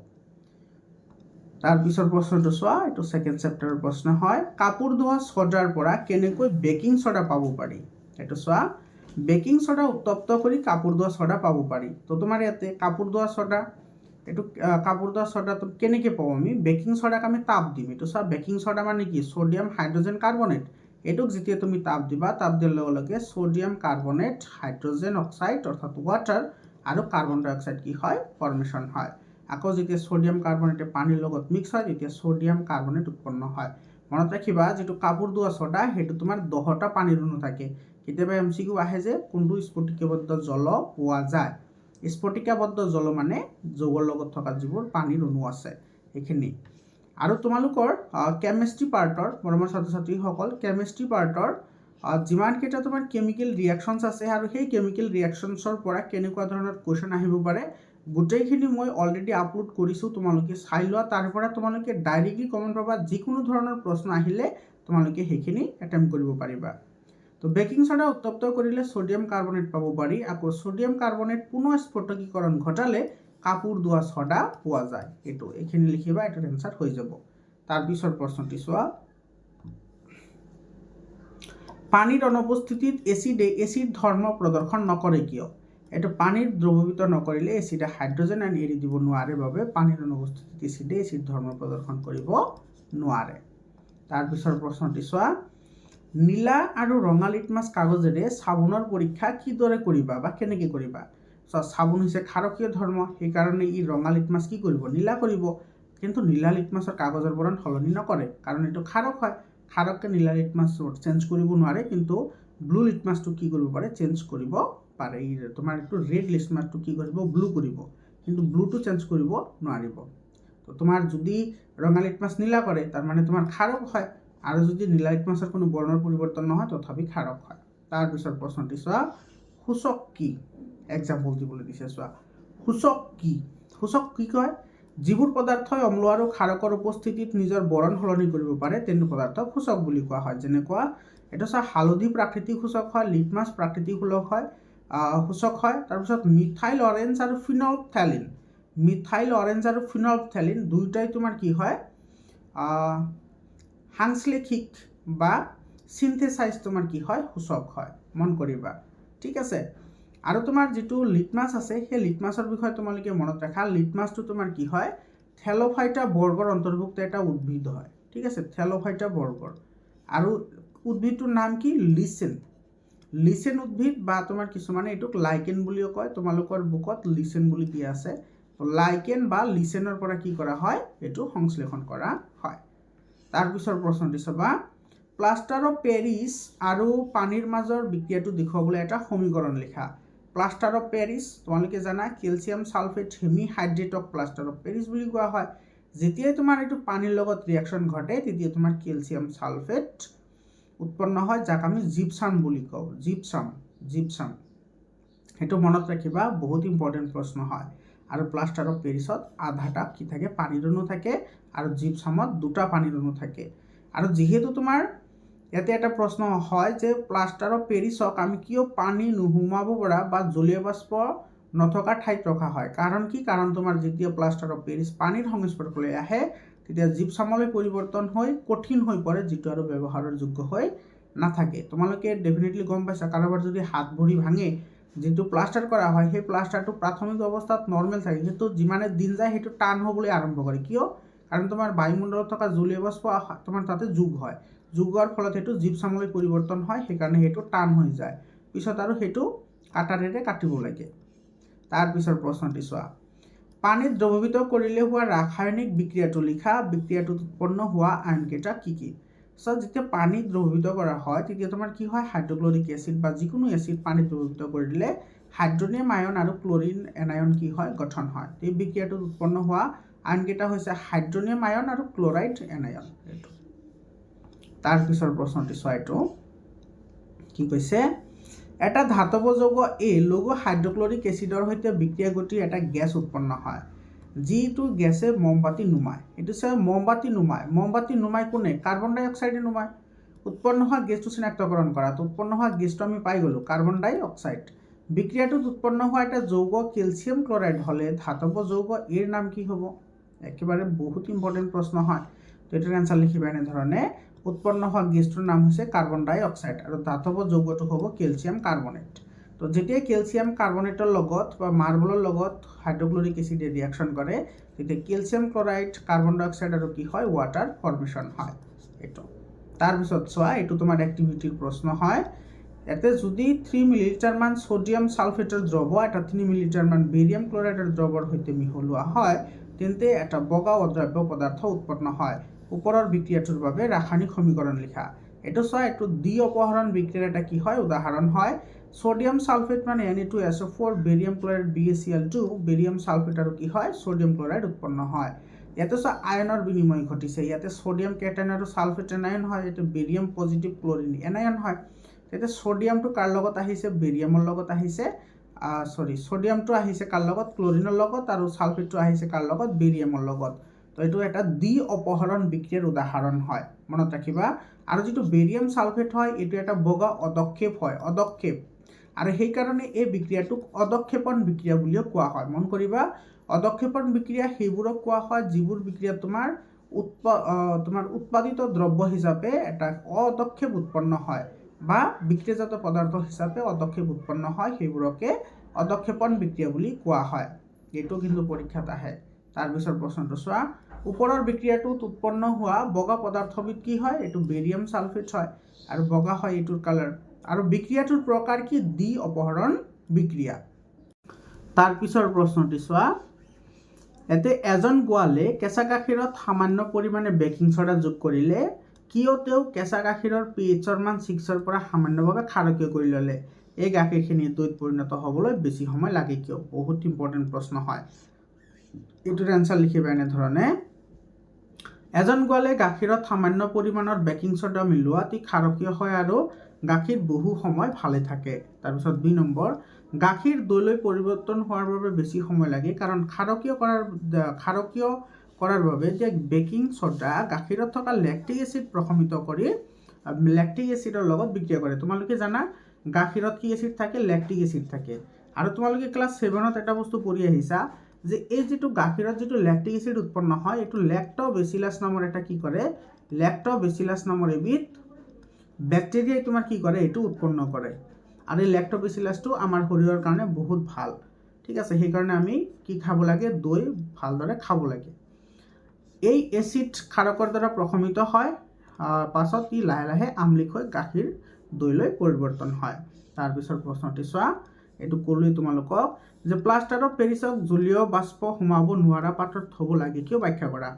তাৰপিছৰ প্ৰশ্নটো চোৱা, এইটো ছেকেণ্ড চেপ্টাৰৰ প্ৰশ্ন হয়। কাপোৰ ধোৱা ছ'ডাৰ পৰা কেনেকৈ বেকিং ছ'ডা পাব পাৰি? এইটো চোৱা, বেকিং ছ'ডা উত্তপ্ত কৰি কাপোৰ ধোৱা ছ'ডা পাব পাৰি। তো তোমাৰ ইয়াতে কাপোৰ ধোৱা ছ'ডা, এইটো কাপোৰ ধোৱা ছ'ডাটো কেনেকৈ পাওঁ আমি? বেকিং ছ'ডাক আমি তাপ দিম। এইটো চোৱা, বেকিং ছ'ডা মানে কি? Sodium hydrogen carbonate. এইটোক যেতিয়া তুমি তাপ দিবা, তাপ দিয়াৰ লগে লগে ছ'ডিয়াম কাৰ্বনেট, হাইড্ৰজেন অক্সাইড অৰ্থাৎ ৱাটাৰ আৰু কাৰ্বন ডাই অক্সাইড কি হয়? ফৰ্মেশ্যন হয়। আকৌ যেতিয়া ছ'ডিয়াম কাৰ্বনেটে পানীৰ লগত মিক্স হয়, তেতিয়া ছ'ডিয়াম কাৰ্বনেট উৎপন্ন হয়। মনত ৰাখিবা, যিটো কাপোৰ ধোৱা ছ'ডা সেইটো তোমাৰ 10টা পানীৰ অণু থাকে। কেতিয়াবা MCQ আহে যে কোনটো স্ফটিকাবদ্ধ জল পোৱা যায়। স্ফটিকাবদ্ধ জল মানে যৌগৰ লগত থকা যিবোৰ পানীৰ অণু আছে সেইখিনি। আৰু তোমালোকৰ কেমিষ্ট্ৰি পাৰ্টৰ, মৰমৰ ছাত্ৰ ছাত্ৰীসকল, কেমিষ্ট্ৰি পাৰ্টৰ যিমানকেইটা তোমাৰ কেমিকেল ৰিয়েকশ্যনছ আছে আৰু সেই কেমিকেল ৰিয়েকশ্যনছৰ পৰা কেনেকুৱা ধৰণৰ কুৱেশ্যন আহিব পাৰে, গোটেইখিনি মই অলৰেডি আপলোড কৰিছোঁ। তোমালোকে চাই লোৱা, তাৰ পৰা তোমালোকে ডাইৰেক্টলি কমেণ্ট পাবা। যিকোনো ধৰণৰ প্ৰশ্ন আহিলে তোমালোকে সেইখিনি এটেম্প কৰিব পাৰিবা। তো বেকিং ছ'ডা উত্তপ্ত কৰিলে ছ'ডিয়াম কাৰ্বনেট পাব পাৰি। আকৌ ছ'ডিয়াম কাৰ্বনেট পুনৰ স্ফটিকীকৰণ ঘটালে কাপোৰ ধোৱা ছ'ডা পোৱা যায়। এইখিনি লিখিবা, এইটোৰ এনচাৰ হৈ যাব। তাৰপিছৰ প্ৰশ্নটি চোৱা, পানীৰ অনুপস্থিতিত এচিড ধৰ্ম প্ৰদৰ্শন নকৰে কিয়? এইটো পানীৰ দ্ৰৱীভূত নকৰিলে এচিডে হাইড্ৰজেন আনি এৰি দিব নোৱাৰে বাবে পানীৰ অনুপস্থিতিত এচিড ধৰ্ম প্ৰদৰ্শন কৰিব নোৱাৰে। তাৰপিছৰ প্ৰশ্নটি চোৱা, নীলা আৰু ৰঙা লিটমাছ কাগজেৰে চাবোনৰ পৰীক্ষা কিদৰে কৰিবা বা কেনেকৈ কৰিবা? চাবোন হৈছে ক্ষাৰকীয় ধৰ্ম, সেইকাৰণে ই ৰঙা লিটমাছ কি কৰিব? নীলা কৰিব। কিন্তু নীলা লিটমাছৰ কাগজৰ বৰণ সলনি নকৰে, কাৰণ এইটো ক্ষাৰক হয়। ক্ষাৰককে নীলা লিটমাছ চেঞ্জ কৰিব নোৱাৰে, কিন্তু ব্লু লিটমাছটো কি কৰিব পাৰে? চেঞ্জ কৰিব পাৰে। তোমাৰ এইটো ৰেড লিটমাছটো কি কৰিব? ব্লু কৰিব, কিন্তু ব্লুটো চেঞ্জ কৰিব নোৱাৰিব। তো তোমাৰ যদি ৰঙা লিটমাছ নীলা কৰে, তাৰমানে তোমাৰ ক্ষাৰক হয়, আৰু যদি নীলা লিটমাছৰ কোনো বৰ্ণৰ পৰিৱৰ্তন নহয়, তথাপি ক্ষাৰক হয়। তাৰপিছৰ প্ৰশ্নটি চোৱা, সূচক কি? এক্সাম্পল দিবলৈ দিছে, চোৱা। সূচক কি? সূচক কি কয়? যিবোৰ পদাৰ্থই অম্ল আৰু ক্ষাৰকৰ উপস্থিতিত নিজৰ বৰণ সলনি কৰিব পাৰে, তেনে পদাৰ্থক সূচক বুলি কোৱা হয়। যেনেকুৱা এইটো চোৱা, হালধি প্ৰাকৃতিক সূচক হয়, লিটমাছ প্ৰাকৃতিক সূচক হয়। তাৰপিছত মিথাইল অৰেঞ্জ আৰু ফিনলফথেলিন দুয়োটাই তোমাৰ কি হয়? সাংশ্লেষিক বা চিন্থেচাইজ তোমাৰ কি হয়? সূচক হয়। মন কৰিবা, ঠিক আছে। আৰু তোমাৰ যিটো লিটমাছ আছে, সেই লিটমাছৰ বিষয়ে তোমালোকে মনত ৰাখা। লিটমাছটো তোমাৰ কি হয়? থেল'ফাইটা বৰ্গৰ অন্তৰ্ভুক্ত এটা উদ্ভিদ হয়, ঠিক আছে। থেল'ফাইটা বৰ্গৰ, আৰু উদ্ভিদটোৰ নাম কি? লিচেন উদ্ভিদ, বা তোমাৰ কিছুমানে এইটোক লাইকেন বুলিও কয়। তোমালোকৰ বুকত লিচেন বুলি দিয়া আছে। লাইকেন বা লিচেনৰ পৰা কি কৰা হয়? এইটো সংশ্লেষণ কৰা হয়। তাৰপিছৰ প্ৰশ্নটি চাবা, প্লাষ্টাৰ অফ পেৰিছ আৰু পানীৰ মাজৰ বিক্ৰিয়াটো দেখুৱাবলৈ এটা সমীকৰণ লিখা। প্লাষ্টাৰ অফ পেৰিছ তোমালোকে জানা, কেলছিয়াম ছালফেট হেমিহাইড্ৰেটক প্লাষ্টাৰ অফ পেৰিছ বুলি কোৱা হয়। যেতিয়াই তোমাৰ এইটো পানীৰ লগত ৰিয়েকশ্যন ঘটে তেতিয়া তোমাৰ কেলছিয়াম সালফেট উৎপন্ন হয়, যাক আমি জিপসাম বুলি কওঁ। জিপসাম সেইটো মনত ৰাখিবা, বহুত ইম্পৰ্টেণ্ট প্ৰশ্ন হয়। আৰু প্লাষ্টাৰ অফ পেৰিছত আধাটা কি থাকে, পানীৰ অণু থাকে, আৰু জিপসামত দুটা পানীৰ অণু থাকে। আৰু যিহেতু তোমাৰ ইয়াতে এটা প্ৰশ্ন হয় যে প্লাষ্টাৰ অফ পেৰিছক আমি কিয় পানী নোসোমাব পৰা বা জলীয় বাষ্প নথকা ঠাইত ৰখা হয়? কাৰণ কি? কাৰণ তোমাৰ যেতিয়া প্লাষ্টাৰ অফ পেৰিছ পানীৰ সংস্পৰ্শলৈ আহে তেতিয়া জিপসামলৈ পৰিৱৰ্তন হৈ কঠিন হৈ পৰে, যিটো আৰু ব্যৱহাৰৰ যোগ্য হৈ নাথাকে। তোমালোকে ডেফিনেটলি গম পাইছা, কাৰোবাৰ যদি হাত ভৰি ভাঙে যিটো প্লাষ্টাৰ কৰা হয় সেই প্লাষ্টাৰটো প্ৰাথমিক অৱস্থাত নৰ্মেল থাকে, কিন্তু যিমানে দিন যায় সেইটো টান হ'বলৈ আৰম্ভ কৰে। কিয়? কাৰণ তোমাৰ বায়ুমণ্ডলত থকা জলীয় বাষ্প তোমাৰ তাতে যোগ হয়, যোগ হোৱাৰ ফলত সেইটো জিপসামলৈ পৰিৱৰ্তন হয়, সেইকাৰণে সেইটো টান হৈ যায়। পিছত আৰু সেইটো কাটাৰেৰে কাটিব লাগে। তাৰপিছৰ প্ৰশ্নটি চোৱা, পানীত দ্ৰৱীভূত কৰিলে হোৱা ৰাসায়নিক বিক্ৰিয়াটো লিখা, বিক্ৰিয়াটোত উৎপন্ন হোৱা আয়নকেইটা কি কি? যেতিয়া পানীত দ্ৰৱীভূত কৰা হয় তেতিয়া তোমাৰ কি হয়, হাইড্ৰক্লৰিক এচিড বা যিকোনো এচিড পানীত দ্ৰৱীভূত কৰি দিলে হাইড্ৰনিয়াম আয়ন আৰু ক্লৰিন এনায়ন কি হয়, গঠন হয়। এই বিক্ৰিয়াটোত উৎপন্ন হোৱা আয়নকেইটা হৈছে হাইড্ৰনিয়াম আয়ন আৰু ক্লৰাইড এনায়ন। এইটো তাৰপিছৰ প্ৰশ্নটি চোৱা, এইটো কি কৈছে, এটা ধাতৱ যৌগ এ লঘু হাইড্ৰক্লৰিক এচিডৰ সৈতে বিক্ৰিয়া ঘটি এটা গেছ উৎপন্ন হয়, যিটো গেছে মমবাতি নুমায়। এইটো চাই মমবাতি নুমায় কোনে? কাৰ্বন ডাই অক্সাইডে নুমায়। উৎপন্ন হোৱা গেছটো চিনাক্তকৰণ কৰা, উৎপন্ন হোৱা গেছটো আমি পাই গ'লোঁ, কাৰ্বন ডাই অক্সাইড। বিক্ৰিয়াটোত উৎপন্ন হোৱা এটা যৌগ কেলছিয়াম ক্লৰাইড হ'লে ধাতৱ যৌগ এৰ নাম কি হ'ব? একেবাৰে বহুত ইম্পৰ্টেণ্ট প্ৰশ্ন হয়। তো এটাৰ এনচাৰ লিখিবা এনেধৰণে, উৎপন্ন হোৱা গেছটোৰ নাম হৈছে কাৰ্বন ডাই অক্সাইড আৰু ধাতৱ যৌগটো হ'ব কেলছিয়াম কাৰ্বনেট। তো যেতিয়া কেলছিয়াম কাৰ্বনেটৰ লগত বা মাৰ্বলৰ লগত হাইড্ৰক্লৰিক এচিডে ৰিয়েকশ্যন কৰে তেতিয়া কেলছিয়াম ক্লৰাইড, কাৰ্বন ডাই অক্সাইড আৰু কি হয়, ৱাটাৰ ফৰ্মেশ্যন হয়। এইটো তাৰপিছত চোৱা, এইটো তোমাৰ এক্টিভিটিৰ প্ৰশ্ন হয়। ইয়াতে যদি 3 মিলিলিটাৰ মান সোডিয়াম সালফেটৰ দ্ৰৱ এটা 3 মিলিলিটাৰ মান বেৰিয়াম ক্লৰাইডৰ দ্ৰৱৰ সৈতে মিহলোৱা হয় তেন্তে এটা বগা অদ্ৰাব্য পদাৰ্থ উৎপন্ন হয়। ওপৰৰ বিক্ৰিয়াটোৰ বাবে ৰাসায়নিক সমীকৰণ লিখা। এইটো চোৱা, এইটো দ্বি অপহৰণ বিক্ৰিয়াৰ এটা কি হয়, উদাহৰণ হয়। সোডিয়াম সালফেট মানে Na2SO4, barium chloride BaCl2, barium sulphate আৰু কি হয়, সোডিয়াম ক্লৰাইড উৎপন্ন হয়। ইয়াতে চোৱা আয়নৰ বিনিময় ঘটিছে, ইয়াতে সোডিয়াম কেটায়ন আৰু সালফেট এনায়ন হয়, ইয়াতে বেৰিয়াম পজিটিভ ক্লৰিন এনায়ন হয়। তেতিয়া সোডিয়ামটো কাৰ লগত আহিছে, বেৰিয়ামৰ লগত আহিছে, সোডিয়ামটো আহিছে কাৰ লগত, ক্লৰিনৰ লগত, আৰু সালফেটটো আহিছে কাৰ লগত, বেৰিয়ামৰ লগত। তো এইটো এটা দ্বি অপহৰণ বিক্ৰিয়াৰ উদাহৰণ হয়, মনত ৰাখিবা। আৰু যিটো বেৰিয়াম সালফেট হয় এইটো এটা বগা অদক্ষেপ হয়, অদক্ষেপ, আৰু সেইকাৰণে এই বিক্ৰিয়াটোক অদক্ষেপণ বিক্ৰিয়া বুলিও কোৱা হয়। মন কৰিবা, অদক্ষেপণ বিক্ৰিয়া সেইবোৰক কোৱা হয় যিবোৰ বিক্ৰিয়া তোমাৰ উৎপাদিত দ্ৰব্য হিচাপে এটা অদক্ষেপ উৎপন্ন হয় বা বিক্ৰিয়াজাত পদাৰ্থ হিচাপে অদক্ষেপ উৎপন্ন হয়, সেইবোৰকে অদক্ষেপণ বিক্ৰিয়া বুলি কোৱা হয়। এইটো কিন্তু পৰীক্ষাত আহে। তাৰপিছৰ প্ৰশ্নটো চোৱা, ওপৰৰ বিক্ৰিয়াটোত উৎপন্ন হোৱা বগা পদাৰ্থবিধ কি হয়? এইটো বেৰিয়াম সালফেট হয় আৰু বগা হয় এইটোৰ কালাৰ। আৰু বিক্ৰিয়াটোৰ প্ৰকাৰ কি? দ্বি অপহৰণ বিক্ৰিয়া। তাৰপিছৰ প্ৰশ্নটি চোৱা, ইয়াতে এজন গোৱালে কেঁচা গাখীৰত সামান্য পৰিমাণে বেকিং ছ'ডা যোগ কৰিলে কিয় তেওঁ কেঁচা গাখীৰৰ pHৰ মান 6ৰ পৰা সামান্যভাৱে ক্ষাৰকীয় কৰি ল'লে? এই গাখীৰখিনি দৈত পৰিণত হ'বলৈ বেছি সময় লাগে কিয়? বহুত ইম্পৰ্টেণ্ট প্ৰশ্ন হয়। এইটোৰ এনচাৰ লিখিবা এনেধৰণে, এজন গোৱালে গাখীৰত সামান্য পৰিমাণৰ বেকিং ছ'ডা মিলোৱাত ই ক্ষাৰকীয় হয় আৰু গাখীৰ বহু সময় ভালে থাকে। তাৰপিছত 2 নম্বৰ, গাখীৰ দৈলৈ পৰিৱৰ্তন হোৱাৰ বাবে বেছি সময় লাগে কাৰণ ক্ষাৰকীয় কৰাৰ বাবে যে বেকিং ছ'ডা গাখীৰত থকা লেক্টিক এচিড প্ৰশমিত কৰি লেক্টিক এচিডৰ লগত বিক্ৰিয়া কৰে। তোমালোকে জানা গাখীৰত কি এচিড থাকে? লেক্টিক এচিড থাকে। আৰু তোমালোকে ক্লাছ 7ত এটা বস্তু পঢ়ি আহিছা যে এই যিটো গাখীৰত যিটো লেক্টিক এচিড উৎপন্ন হয় এইটো লেক্টোবেচিলাছ নামৰ এটা কি কৰে, লেক্টোবেচিলাছ নামৰ এবিধ বেক্টেৰিয়াই তোমাৰ কি কৰে, এইটো উৎপন্ন কৰে। আৰু এই লেক্টোবেচিলাছটো আমাৰ শৰীৰৰ কাৰণে বহুত ভাল, ঠিক আছে। সেইকাৰণে আমি কি খাব লাগে? দৈ ভালদৰে খাব লাগে। এই এচিড ক্ষাৰকৰ দ্বাৰা প্ৰশমিত হয়, পাছত ই লাহে লাহে আম্লিক হৈ গাখীৰ দৈলৈ পৰিৱৰ্তন হয়। তাৰপিছৰ প্ৰশ্নটি চোৱা, এইটো ক'লোৱেই তোমালোকক যে প্লাষ্টাৰ অফ পেৰিছক জলীয় বাষ্প সোমাব নোৱাৰা পাত্ৰত থ'ব লাগে, কিয়? ব্যাখ্যা কৰা।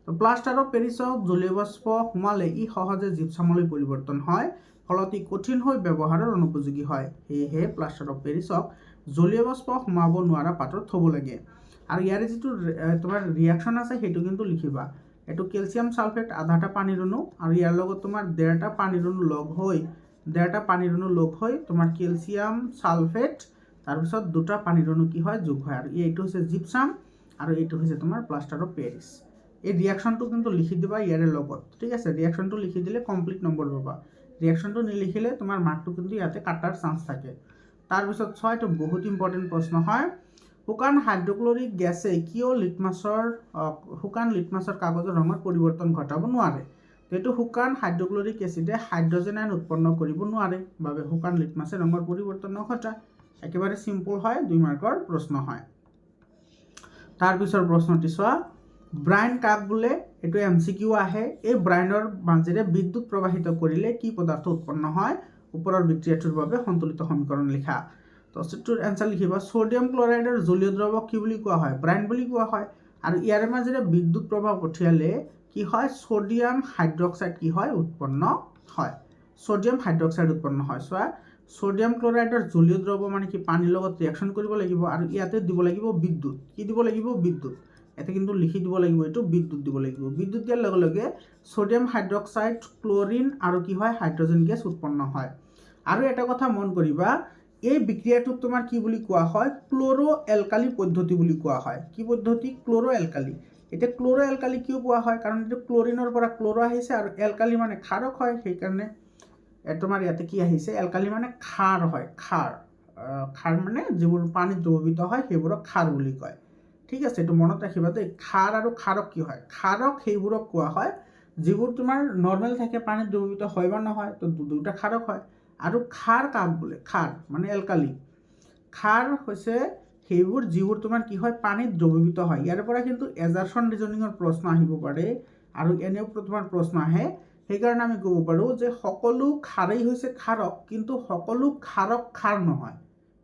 তো প্লাষ্টাৰ অফ পেৰিছক জলীয় বাষ্প সোমালে ই সহজে জিপসামলৈ পৰিৱৰ্তন হয়, ফলত ই কঠিন হৈ ব্যৱহাৰৰ অনুপযোগী হয়। সেয়েহে প্লাষ্টাৰ অফ পেৰিছক জলীয় বাষ্প সোমাব নোৱাৰা পাত্ৰত থ'ব লাগে। আৰু ইয়াৰে যিটো তোমাৰ ৰিয়াকশ্যন আছে সেইটো কিন্তু লিখিবা। এইটো কেলছিয়াম সালফেট আধাটা পানীৰ অণু আৰু ইয়াৰ লগত তোমাৰ ডেৰটা পানীৰ অণু লগ হৈ তোমাৰ কেলছিয়াম সালফেট তাৰপিছত দুটা পানীৰ অণু কি হয় যোগ হয়, আৰু এইটো হৈছে জিপসাম আৰু এইটো হৈছে তোমাৰ প্লাষ্টাৰ অফ পেৰিছ। এই ৰিয়াকশ্যনটো কিন্তু লিখি দিবা ইয়াৰে লগত, ঠিক আছে। ৰিয়াকশ্যনটো লিখি দিলে কমপ্লিট নম্বৰ পাবা। ৰিয়াকশ্যনটো নিলিখিলে তোমাৰ মাৰ্কটো কিন্তু ইয়াতে কাটাৰ চান্স থাকে। তাৰপিছত এইটো বহুত ইম্পৰ্টেণ্ট প্ৰশ্ন হয়, শুকান হাইড্ৰক্লৰিক গেছে কিয় শুকান লিটমাছৰ কাগজৰ ৰঙৰ পৰিৱৰ্তন ঘটাব নোৱাৰে? এইটো শুকান হাইড্ৰক্লৰিক এচিডে হাইড্ৰজেন আয়ন উৎপন্ন কৰিব নোৱাৰে বাবে শুকান লিটমাছে ৰঙৰ পৰিৱৰ্তন নঘটায়। একেবাৰে চিম্পল হয়, 2 মাৰ্কৰ প্ৰশ্ন হয়। তাৰপিছৰ প্ৰশ্নটি চোৱা, ব্ৰাইন কাক বোলে? এইটো MCQ আহে। এই ব্ৰাইনৰ মাজেৰে বিদ্যুৎ প্ৰবাহিত কৰিলে কি পদাৰ্থ উৎপন্ন হয়? ওপৰৰ বিক্ৰিয়াটোৰ বাবে সন্তুলিত সমীকৰণ লিখা। তো সেটোৰ এনসাৰ লিখিবা, সোডিয়াম ক্লোৰাইডৰ জলীয় দ্ৰৱক কি বুলি কোৱা হয়? ব্ৰাইন বুলি কোৱা হয়। আৰু ইয়াৰ মাজেৰে বিদ্যুৎ প্ৰবাহ পঠিয়ালে কি হয়? সোডিয়াম হাইড্ৰক্সাইড কি হয়? উৎপন্ন হয়। সোডিয়াম হাইড্ৰক্সাইড উৎপন্ন হয়। চোৱা, সোডিয়াম ক্লোৰাইডৰ জলীয় দ্ৰৱ মানে কি পানীৰ লগত ৰিয়াকশ্যন কৰিব লাগিব আৰু ইয়াতে দিব লাগিব বিদ্যুৎ। কি দিব লাগিব? বিদ্যুৎ। এতে কিন্তু লিখি দিব লাগিব, এইটো বিদ্যুৎ দিব লাগিব। বিদ্যুৎ দিয়াৰ লগে লগে সোডিয়াম হাইড্ৰক্সাইড, ক্লোৰিন আৰু কি হয়? হাইড্ৰজেন গেছ উৎপন্ন হয়। আৰু এটা কথা মন কৰিবা, এই বিক্ৰিয়াটোক তোমাৰ কি বুলি কোৱা হয়? ক্লোৰো এলকালি পদ্ধতি বুলি কোৱা হয়। কি পদ্ধতি? ক্লোৰো এলকালি। এতিয়া ক্লোৰো এলকালি কিয় কোৱা হয়? কাৰণ এইটো ক্লোৰিনৰ পৰা ক্লোৰো আহিছে আৰু এলকালি মানে ক্ষাৰক হয়, সেইকাৰণে তোমাৰ ইয়াতে কি আহিছে? এলকালি মানে ক্ষাৰ হয়। ক্ষাৰ মানে যিবোৰ পানীত দ্ৰৱীভূত হয় সেইবোৰক ক্ষাৰ বুলি কয়, ঠিক আছে। এইটো মনত ৰাখিবা দেই। ক্ষাৰ আৰু ক্ষাৰক কি হয়? ক্ষাৰক সেইবোৰক কোৱা হয় যিবোৰ তোমাৰ নৰ্মেল থাকে, পানীত দ্ৰৱীভূত হয় বা নহয়, তো দুটা ক্ষাৰক হয়। আৰু ক্ষাৰ কাক বোলে? ক্ষাৰ মানে এলকালি। ক্ষাৰ হৈছে সেইবোৰ যিবোৰ তোমাৰ কি হয়? পানীত দ্ৰৱীভূত হয়। ইয়াৰ পৰা কিন্তু এজাৰছন ৰিজনিঙৰ প্ৰশ্ন আহিব পাৰে আৰু এনেও তোমাৰ প্ৰশ্ন আহে। সেইকাৰণে আমি ক'ব পাৰোঁ যে সকলো ক্ষাৰেই হৈছে ক্ষাৰক, কিন্তু সকলো ক্ষাৰক ক্ষাৰ নহয়।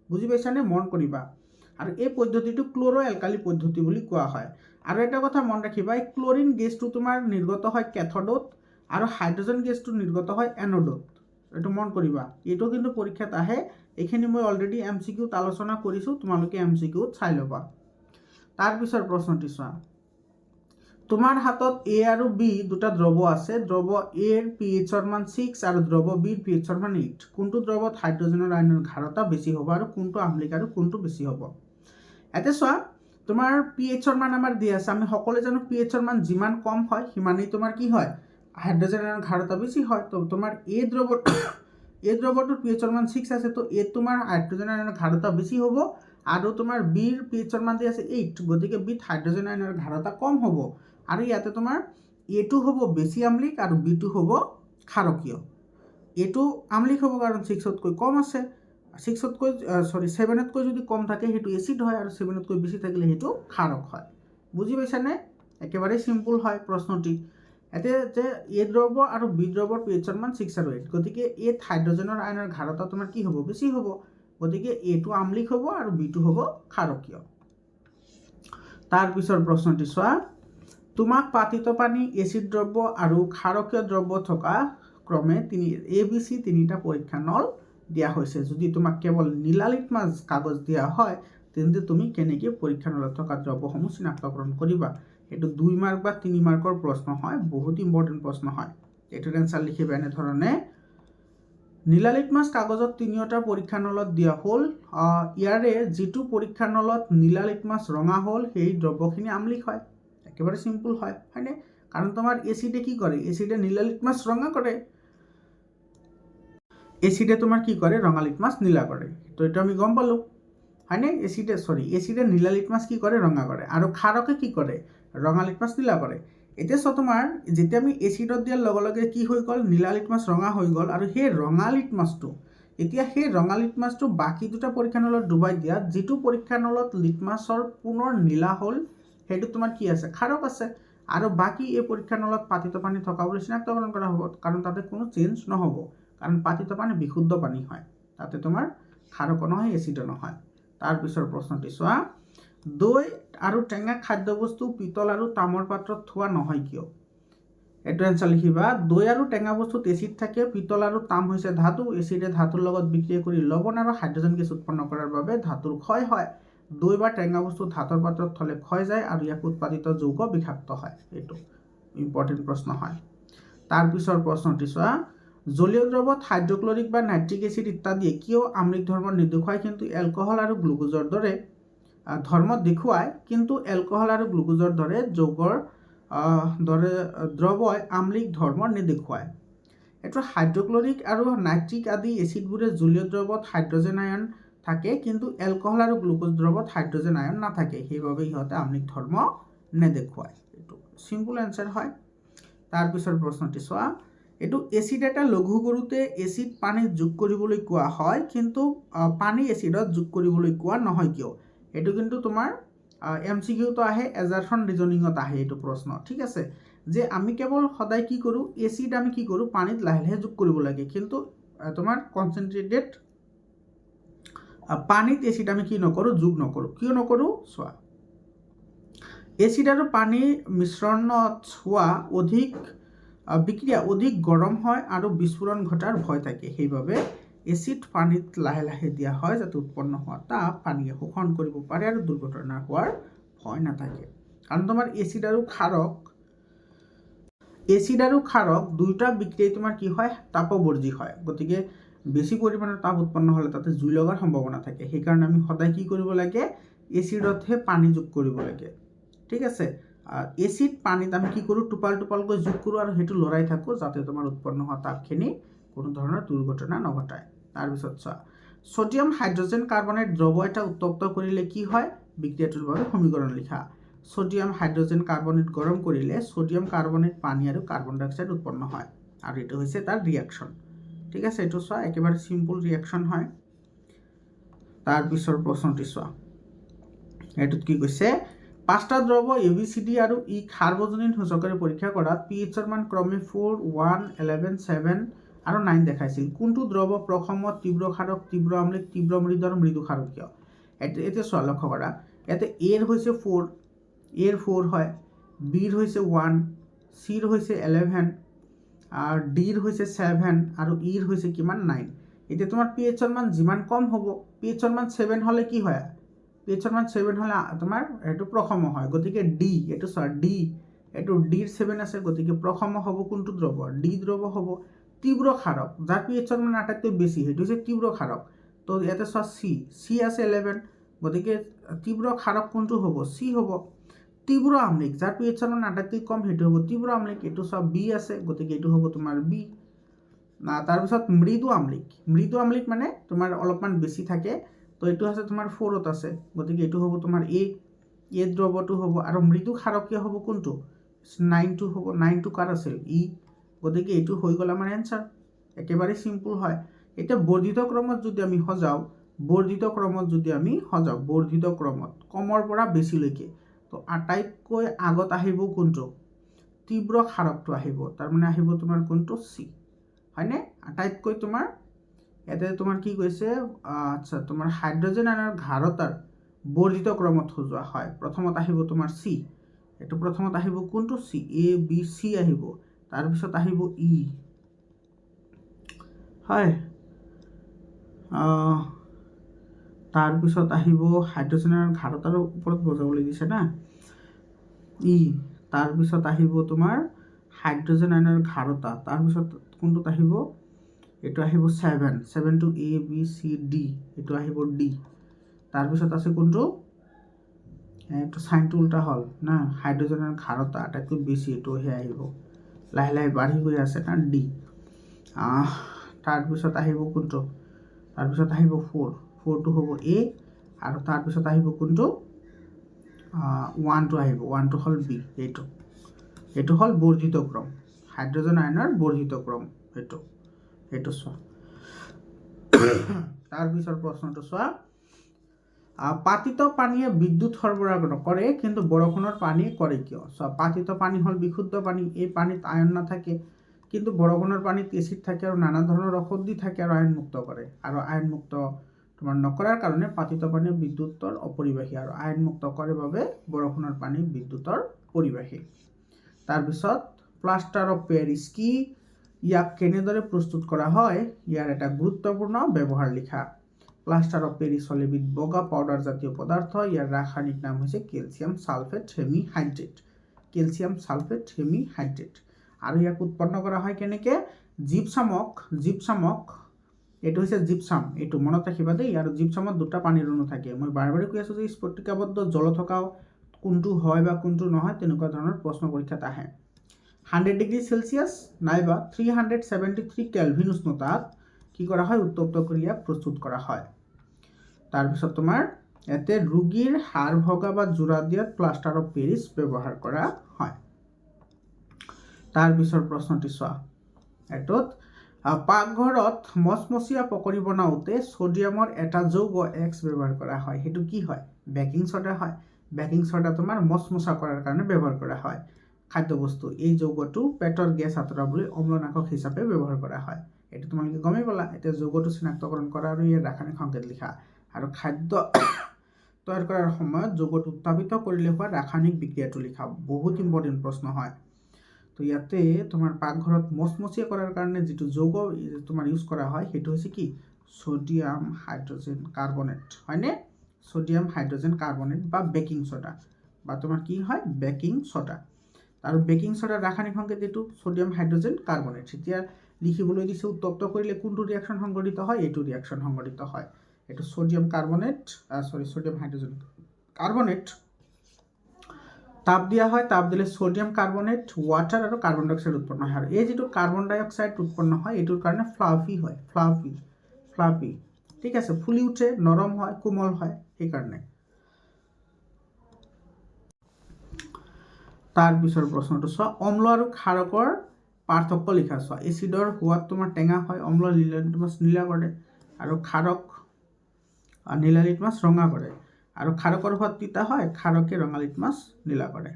বুজি পাইছানে? মন কৰিবা। আৰু এই পদ্ধতিটো ক্লোৰো এলকালি পদ্ধতি বুলি কোৱা হয়। আৰু এটা কথা মন ৰাখিবা, এই ক্লোৰিন গেছটো তোমাৰ নিৰ্গত হয় কেথডত আৰু হাইড্ৰজেন গেছটো নিৰ্গত হয় এনোডত। এইটো মন কৰিবা, এইটো কিন্তু পৰীক্ষাত আহে। এইখিনি মই অলৰেডি MCQত আলোচনা কৰিছোঁ, তোমালোকে MCQত চাই ল'বা। তাৰপিছৰ প্ৰশ্নটি চোৱা, তোমাৰ হাতত A আৰু B দুটা দ্ৰৱ আছে। দ্ৰৱ A ৰ pH-ৰ মান 6 আৰু দ্ৰৱ B ৰ pH-ৰ মান 8। কোনটো দ্ৰৱত হাইড্ৰজেনৰ আয়নৰ ঘনতা বেছি হ'ব আৰু কোনটো আম্লিক আৰু কোনটো বেছি হ'ব? ইয়াতে চোৱা, তোমাৰ pH-ৰ মান আমাৰ দিয়া আছে। আমি সকলোৱে জানো pH-ৰ মান যিমান কম হয় সিমানেই তোমাৰ কি হয়? হাইড্ৰজেনৰ আয়নৰ ঘনতা বেছি হয়। তো তোমাৰ এই দ্ৰৱটোৰ pH-ৰ মান 6 আছে, তো এ তোমাৰ হাইড্ৰজেন আয়নৰ ঘনতা বেছি হ'ব আৰু তোমাৰ B ৰ pH-ৰ মান দিয়া আছে 8, গতিকে B ত হাইড্ৰজেন আয়নৰ ঘনতা কম হ'ব। আৰু ইয়াতে তোমাৰ A2 হ'ব বেছি আম্লিক আৰু B2 হ'ব ক্ষাৰকীয়। A2 আম্লিক হ'ব কাৰণ 6তকৈ কম আছে, 7তকৈ যদি কম থাকে সেইটো এচিড হয় আৰু 7তকৈ বেছি থাকিলে সেইটো ক্ষাৰক হয়। বুজি পাইছানে? একেবাৰে চিম্পল হয় প্ৰশ্নটি। এতিয়া যে A দ্ৰৱ আৰু B দ্ৰৱৰ pH-ৰ মান 6 আৰু 8, গতিকে এত হাইড্ৰজেনৰ আয়নৰ ঘনতা তোমাৰ কি হ'ব? বেছি হ'ব। গতিকে A2 আম্লিক হ'ব আৰু B2 হ'ব ক্ষাৰকীয়। তাৰপিছৰ প্ৰশ্নটি চোৱা, তোমাক পাতিত পানী, এচিড দ্ৰব্য আৰু ক্ষাৰকীয় দ্ৰব্য থকা ক্ৰমে ABC তিনিটা পৰীক্ষা নল দিয়া হৈছে। যদি তোমাক কেৱল নীলা লিটমাছ কাগজ দিয়া হয় তেন্তে তুমি কেনেকৈ পৰীক্ষা নলত থকা দ্ৰব্যসমূহ চিনাক্তকৰণ কৰিবা? এইটো 2 মাৰ্ক বা 3 মাৰ্কৰ প্ৰশ্ন হয়, বহুত ইম্পৰ্টেণ্ট প্ৰশ্ন হয়। এইটোৰ এনসাৰ লিখিবা এনেধৰণে, নীলা লিটমাছ কাগজত 3টা পৰীক্ষা নলত দিয়া হ'ল। ইয়াৰে যিটো পৰীক্ষা নলত নীলা লিটমাছ ৰঙা হ'ল সেই দ্ৰব্যখিনি আম্লিক হয়। একেবাৰে চিম্পল হয়, হয়নে? কাৰণ তোমাৰ এচিডে কি কৰে? এচিডে নীলা লিটমাছ ৰঙা কৰে। এচিডে তোমাৰ কি কৰে? ৰঙা লিটমাছ নীলা কৰে। তো এইটো আমি গম পালোঁ, হয়নে? এচিডে নীলা লিটমাছ কি কৰে? ৰঙা কৰে। আৰু ক্ষাৰকে কি কৰে? ৰঙা লিটমাছ নীলা কৰে। এতিয়া চোৱা, তোমাৰ যেতিয়া আমি এচিডত দিয়াৰ লগে লগে কি হৈ গ'ল? নীলা লিটমাছ ৰঙা হৈ গ'ল। আৰু সেই ৰঙা লিটমাছটো বাকী দুটা পৰীক্ষা নলত ডুবাই দিয়াত যিটো পৰীক্ষা নলত লিটমাছৰ পুনৰ নীলা হ'ল সেইটো তোমাৰ কি আছে? ক্ষাৰক আছে। আৰু বাকী এই পৰীক্ষা নলত পাতিত পানী থকা বুলি চিনাক্তকৰণ কৰা হ'ব, কাৰণ তাতে কোনো চেঞ্জ নহ'ব। কাৰণ পাতিত পানী বিশুদ্ধ পানী হয়, তাতে তোমাৰ ক্ষাৰকো নহয়, এচিডো নহয়। তাৰপিছৰ প্ৰশ্নটি চোৱা, দৈ আৰু টেঙা খাদ্যবস্তু পিতল আৰু তামৰ পাত্ৰত থোৱা নহয় কিয়? এইটো এনসাৰ লিখিবা, দৈ আৰু টেঙা বস্তুত এচিড থাকে, পিতল আৰু তাম হৈছে ধাতু। এচিডে ধাতুৰ লগত বিক্ৰিয়া কৰি লৱণ আৰু হাইড্ৰজেন গেছ উৎপন্ন কৰাৰ বাবে ধাতুৰ ক্ষয় হয়। দৈ বা টেঙা বস্তু ধাতৰ পাত্ৰত থলে ক্ষয় যায় আৰু ইয়াক উৎপাদিত যৌগ বিষাক্ত হয়। এইটো ইম্পৰ্টেণ্ট প্ৰশ্ন হয়। তাৰপিছৰ প্ৰশ্নটি চোৱা, জলীয় দ্ৰৱত হাইড্ৰক্লৰিক বা নাইট্ৰিক এচিড ইত্যাদিয়ে কিয় আম্লিক ধৰ্ম নেদেখুৱায় কিন্তু এলকহল আৰু গ্লুকোজৰ দৰে ধৰ্ম দেখুৱায়, কিন্তু এলকহল আৰু গ্লুকোজৰ দৰে যৌগৰ দ্ৰৱই আম্লিক ধৰ্ম নেদেখুৱায়। এইটো হাইড্ৰক্লৰিক আৰু নাইট্ৰিক আদি এচিডবোৰে জলীয় দ্ৰৱত হাইড্ৰজেন আয়ন থাকে, কিন্তু এলকহল আৰু গ্লুকোজ দ্ৰৱত হাইড্ৰজেন আয়ন নাথাকে, সেইবাবে ইহঁতে আম্লিক ধৰ্ম নেদেখুৱায়। এইটো চিম্পল এনচাৰ হয়। তাৰপিছৰ প্ৰশ্নটি চোৱা, এইটো এচিড এটা লঘু কৰোঁতে এচিড পানীত যোগ কৰিবলৈ কোৱা হয়, কিন্তু পানী এচিডত যোগ কৰিবলৈ কোৱা নহয় কিয়? এইটো কিন্তু তোমাৰ MCQটো আহে, এজাৰখন ৰিজনিঙত আহে এইটো প্ৰশ্ন। ঠিক আছে, যে আমি কেৱল সদায় কি কৰোঁ, এচিড আমি কি কৰোঁ পানীত লাহে লাহে যোগ কৰিব লাগে, কিন্তু তোমাৰ কনচেনট্ৰেটেড পানীত এচিড আমি কি নকৰোঁ, যোগ নকৰোঁ। কিয় নকৰোঁ চোৱা, এচিড আৰু পানীৰ মিশ্ৰণত হোৱা বিক্ৰিয়া অধিক গৰম হয় আৰু বিস্ফোৰণ ঘটাৰ ভয় থাকে, সেইবাবে এচিড পানীত লাহে লাহে দিয়া হয় যাতে উৎপন্ন হোৱা তাপ পানীয়ে শোষণ কৰিব পাৰে আৰু দুৰ্ঘটনা হোৱাৰ ভয় নাথাকে। কাৰণ তোমাৰ এচিড আৰু ক্ষাৰক দুয়োটা বিক্ৰিয়াই তোমাৰ কি হয়, তাপবৰ্জী হয়। গতিকে বেছি পৰিমাণৰ তাপ উৎপন্ন হ'লে তাতে জুই লগাৰ সম্ভাৱনা থাকে, সেইকাৰণে আমি সদায় কি কৰিব লাগে, এচিডতহে পানী যোগ কৰিব লাগে। ঠিক আছে, এচিড পানীত আমি কি কৰোঁ, টোপাল টোপালকৈ যোগ কৰোঁ আৰু সেইটো লৰাই থাকোঁ যাতে তোমাৰ উৎপন্ন হোৱা তাপখিনি কোনো ধৰণৰ দুৰ্ঘটনা নঘটায়। তাৰপিছত চোৱা, ছডিয়াম হাইড্ৰজেন কাৰ্বনেট দ্ৰৱ এটা উত্তপ্ত কৰিলে কি হয়, বিক্ৰিয়াটোৰ বাবে সমীকৰণ লিখা। ছডিয়াম হাইড্ৰজেন কাৰ্বনেট গৰম কৰিলে ছডিয়াম কাৰ্বনেট পানী আৰু কাৰ্বন ডাই অক্সাইড উৎপন্ন হয়, আৰু এইটো হৈছে তাৰ ৰিয়াকশ্যন। ঠিক আছে, এইটো চোৱা একেবাৰে চিম্পল ৰিয়াকশ্যন হয়। তাৰপিছৰ প্ৰশ্নটি চোৱা, এইটোত কি কৈছে, 5টা দ্ৰৱ ABCD আৰু ই সাৰ্বজনীন সূচকেৰে পৰীক্ষা কৰাত pHৰ মান ক্ৰমে 4, 1, 11, 7 আৰু 9 দেখাইছিল। কোনটো দ্ৰৱ প্ৰথমত তীব্ৰ ক্ষাৰক, তীব্ৰ আম্লিক, তীব্ৰ মৃদু আৰু মৃদু ক্ষাৰকীয়? এতিয়া চোৱা, লক্ষ্য কৰা, ইয়াতে এৰ হৈছে 4, এৰ 4 হয়, বিৰ হৈছে 1, চিৰ হৈছে 11, আৰু ডিৰ হৈছে 7 আৰু ইৰ হৈছে কিমান 9। এতিয়া তোমাৰ pHৰ মান যিমান কম হ'ব, pHৰ মান 7 হ'লে কি হয়, pHৰ মান 7 হ'লে তোমাৰ এইটো প্ৰথম হয়, গতিকে ডি, এইটো চোৱা ডি, এইটো ডিৰ 7 আছে, গতিকে প্ৰথম হ'ব কোনটো দ্ৰৱ, ডি দ্ৰৱ হ'ব। তীব্ৰ ক্ষাৰক যাৰ pHৰ মান আটাইতকৈ বেছি, সেইটো হৈছে তীব্ৰ ক্ষাৰক। তো ইয়াতে চোৱা চি আছে 11, গতিকে তীব্ৰ ক্ষাৰক কোনটো হ'ব, চি হ'ব। তীব্ৰ আম্লিক যাৰ pHৰ মান আটাইতকৈ কম, সেইটো হ'ব তীব্ৰ আম্লিক, এইটো চোৱা বি আছে, গতিকে এইটো হ'ব তোমাৰ বি। তাৰপিছত মৃদু আম্লিক মানে তোমাৰ অলপমান বেছি থাকে, তো এইটো আছে তোমাৰ 4ত আছে, গতিকে এইটো হ'ব তোমাৰ এ দ্ৰৱটো হ'ব। আৰু মৃদু ক্ষাৰকীয় হ'ব কোনটো, 9টো হ'ব, 9টো কাৰ আছিল, ই, গতিকে এইটো হৈ গ'ল আমাৰ এনচাৰ। একেবাৰে চিম্পল হয়। এতিয়া বৰ্ধিত ক্ৰমত যদি আমি সজাওঁ, বৰ্ধিত ক্ৰমত কমৰ পৰা বেছিলৈকে, তো আটাইতকৈ আগত আহিব কোনটো, তীব্ৰ ক্ষাৰকটো আহিব, তাৰমানে আহিব তোমাৰ কোনটো, চি, হয়নে? আটাইতকৈ তোমাৰ ইয়াতে তোমাৰ কি কৈছে, আচ্ছা, তোমাৰ হাইড্ৰজেন আয়নৰ ক্ষাৰতাৰ বৰ্ধিত ক্ৰমত সজোৱা হয়, প্ৰথমত আহিব তোমাৰ চি, এইটো প্ৰথমত আহিব কোনটো, চি, এ বি চি আহিব, তাৰপিছত আহিব ই, হয়, তাৰপিছত আহিব হাইড্ৰজেনৰ ক্ষাৰতাৰ ওপৰত বজাবলৈ দিছে না, ই, তাৰপিছত আহিব তোমাৰ হাইড্ৰজেন আয়নৰ ক্ষাৰতা, তাৰপিছত কোনটোত আহিব, এইটো আহিব 7 two A B C D, এইটো আহিব ডি, তাৰপিছত আছে কোনটো, এইটো চাইনটো উল্টা হ'ল না, হাইড্ৰজেনৰ ক্ষাৰতা আটাইতকৈ বেছি, এইটোহে আহিব, লাহে লাহে বাঢ়ি গৈ আছে না, ডি। তাৰপিছত আহিব কোনটো, তাৰপিছত আহিব 4টো হ'ব এ, আৰু তাৰপিছত আহিব কোনটো, 1টো আহিব, 1টো হ'ল বি, এইটো হ'ল বৰ্ধিত ক্ৰম, হাইড্ৰজেন আয়নৰ বৰ্ধিত ক্ৰম, এইটো চোৱা। তাৰপিছৰ প্ৰশ্নটো চোৱা, পাতিত পানীয়ে বিদ্যুৎ সৰবৰাহ নকৰে কিন্তু বৰষুণৰ পানী কৰে কিয়? চোৱা, পাতিত পানী হ'ল বিশুদ্ধ পানী, এই পানীত আয়ন নাথাকে, কিন্তু বৰষুণৰ পানীত এচিড থাকে আৰু নানা ধৰণৰ ঔষধি থাকে আৰু আয়নমুক্ত কৰে, আৰু আয়নমুক্ত তোমাৰ নকৰাৰ কাৰণে পাতিত পানী বিদ্যুতৰ অপৰিবাহী, আৰু আয়নমুক্ত কৰে বাবে বৰষুণৰ পানী বিদ্যুতৰ পৰিবাহী। তাৰপিছত প্লাষ্টাৰ অফ পেৰিছ কি, ইয়াক কেনেদৰে প্ৰস্তুত কৰা হয়, ইয়াৰ এটা গুৰুত্বপূৰ্ণ ব্যৱহাৰ লিখা। প্লাষ্টাৰ অফ পেৰিছ হ'ল এবিধ বগা পাউডাৰ জাতীয় পদাৰ্থ। ইয়াৰ ৰাসায়নিক নাম হৈছে calcium sulphate hemihydrate. Calcium sulphate hemihydrate. আৰু ইয়াক উৎপন্ন কৰা হয় কেনেকৈ? জিপচামক এইটো হৈছে জিপচাম, এইটো মনত ৰাখিবা দেই। আৰু জিপচামত দুটা পানীৰ অণু থাকে। মই বাৰে বাৰে কৈ আছোঁ যে স্ফটিকাবদ্ধ জল থকা কোনটো হয় বা কোনটো নহয়, তেনেকুৱা ধৰণৰ প্ৰশ্ন পৰীক্ষাত আহে। 100 ডিগ্ৰী চেলচিয়াছ নাইবা 373 কেলভিন উষ্ণতাত কি কৰা হয়? উত্তপ্ত কৰি ইয়াক প্ৰস্তুত কৰা হয়। তাৰপিছত তোমাৰ ইয়াতে ৰোগীৰ হাড় ভগা বা জোৰা দিয়াত প্লাষ্টাৰ অফ পেৰিছ ব্যৱহাৰ কৰা হয়। তাৰপিছৰ প্ৰশ্নটি চোৱা, এইটোত পাকঘৰত মচমচীয়া পকৰি বনাওঁতে ছডিয়ামৰ এটা যৌগ এক্স ব্যৱহাৰ কৰা হয়। সেইটো কি হয়? বেকিং ছ'ডা হয়। বেকিং ছ'ডা তোমাৰ মচমচা কৰাৰ কাৰণে ব্যৱহাৰ কৰা হয়। খাদ্যবস্তু এই যৌগটো পেটৰ গেছ আঁতৰাবলৈ অম্লনাশক হিচাপে ব্যৱহাৰ কৰা হয়। এইটো তোমালোকে গমেই পালা। এতিয়া যৌগটো চিনাক্তকৰণ কৰা আৰু ইয়াৰ ৰাসায়নিক সংকেত লিখা। আৰু খাদ্য তৈয়াৰ কৰাৰ সময়ত যৌগটো উত্থাপিত কৰিলে হোৱা ৰাসায়নিক বিক্ৰিয়াটো লিখা। বহুত ইম্পৰ্টেণ্ট প্ৰশ্ন হয়। তো ইয়াতে তোমাৰ পাকঘৰত মচমচীয়া কৰাৰ কাৰণে যিটো যৌগ তোমাৰ ইউজ কৰা হয় সেইটো হৈছে কি? ছডিয়াম হাইড্ৰজেন কাৰ্বনেট, হয়নে? ছডিয়াম হাইড্ৰজেন কাৰ্বনেট বা বেকিং ছ'ডা, বা তোমাৰ কি হয়? Baking soda. আৰু বেকিং ছ'ডাৰ ৰাসায়নিক সংকেত এইটো ছডিয়াম হাইড্ৰজেন কাৰ্বনেট। এতিয়া লিখিবলৈ দিছে উত্তপ্ত কৰিলে কোনটো ৰিয়েকশ্যন সংঘটিত হয়? এইটো ৰিয়েকশ্যন সংঘটিত হয়। এইটো ছডিয়াম হাইড্ৰজেন কাৰ্বনেট তাপ দিয়া হয়। তাপ দিলে ছডিয়াম কাৰ্বনেট, ৱাটাৰ আৰু কাৰ্বন ডাই অক্সাইড উৎপন্ন হয়। আৰু এই যিটো কাৰ্বন ডাই অক্সাইড উৎপন্ন হয় এইটোৰ কাৰণে ফ্লাফি হয়। ফ্লাফি ঠিক আছে, ফুলি উঠে, নৰম হয়, কোমল হয়, সেইকাৰণে। তাৰপিছৰ প্ৰশ্নটো চোৱা, অম্ল আৰু ক্ষাৰকৰ পাৰ্থক্য লিখা। চোৱা, এচিডৰ সোৱাদ তোমাৰ টেঙা হয়, অম্ল নীলা লিটমাছ নীলা কৰে, আৰু ক্ষাৰক নীলা লিটমাছ ৰঙা কৰে। আৰু ক্ষাৰকৰ সোৱাদ তিতা হয়, ক্ষাৰকে ৰঙা লিটমাছ নীলা কৰে।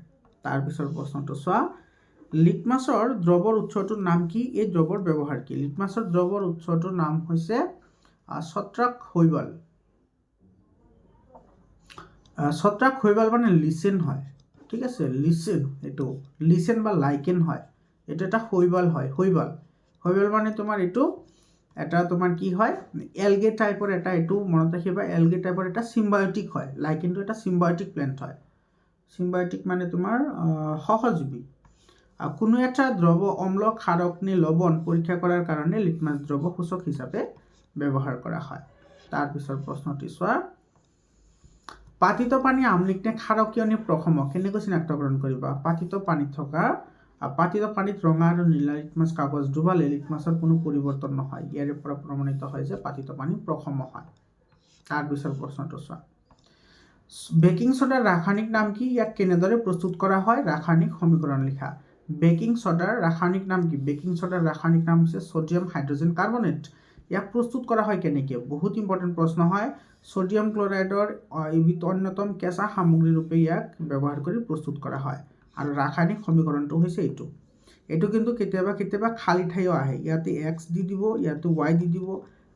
তাৰপিছৰ প্ৰশ্নটো চোৱা, লিটমাছৰ দ্ৰৱৰ উৎসটোৰ নাম কি? এই দ্ৰৱৰ ব্যৱহাৰ কি? লিটমাছৰ দ্ৰৱৰ উৎসটোৰ নাম হৈছে ছত্ৰাক শৈবাল। ছত্ৰাক শৈবাল মানে লিচেন হয়, ঠিক আছে, লিচেন। এইটো লিচেন বা লাইকেন হয়। এইটো এটা শৈবাল হয়। শৈবাল মানে তোমাৰ এইটো এটা তোমাৰ কি হয়? এলগে টাইপৰ এটা, এইটো মনত ৰাখিবা, এলগে টাইপৰ এটা চিম্বায়টিক হয়। লাইকেনটো এটা চিম্বায়টিক প্লেণ্ট হয়। চিম্বায়টিক মানে তোমাৰ সহজীৱী। কোনো এটা দ্ৰৱ অম্ল, ক্ষাৰক নে লৱণ পৰীক্ষা কৰাৰ কাৰণে লিটমাছ দ্ৰৱ সূচক হিচাপে ব্যৱহাৰ কৰা হয়। তাৰপিছৰ প্ৰশ্নটি চোৱা, পাতিত পানী আম্লিক নে ক্ষাৰকীয় নে প্ৰশমক? কেনেকৈ চিনাক্তকৰণ কৰিবা? পাতিত পানীত ৰঙা আৰু নীলা লিটমাছ কাগজ ডুবালে লিটমাছৰ কোনো পৰিৱৰ্তন নহয়। ইয়াৰে পৰা প্ৰমাণিত হয় যে পাতিত পানী প্ৰশম হয়। তাৰপিছৰ প্ৰশ্নটো চোৱা, বেকিং ছ'ডাৰ ৰাসায়নিক নাম কি? ইয়াক কেনেদৰে প্ৰস্তুত কৰা হয়? ৰাসায়নিক সমীকৰণ লিখা। বেকিং ছ'ডাৰ ৰাসায়নিক নাম কি? বেকিং ছ'ডাৰ ৰাসায়নিক নাম হৈছে ছডিয়াম হাইড্ৰজেন কাৰ্বনেট। ইয়াক প্ৰস্তুত কৰা হয় কেনেকৈ? বহুত ইম্পৰ্টেণ্ট প্ৰশ্ন হয়। ছডিয়াম ক্লৰাইডৰ এবিধ অন্যতম কেঁচা সামগ্ৰী ৰূপে ইয়াক ব্যৱহাৰ কৰি প্ৰস্তুত কৰা হয়। আৰু ৰাসায়নিক সমীকৰণটো হৈছে এইটো। এইটো কিন্তু কেতিয়াবা কেতিয়াবা খালী ঠাইও আহে। ইয়াতে এক্স দি দিব, ইয়াতে ৱাই দি দিব,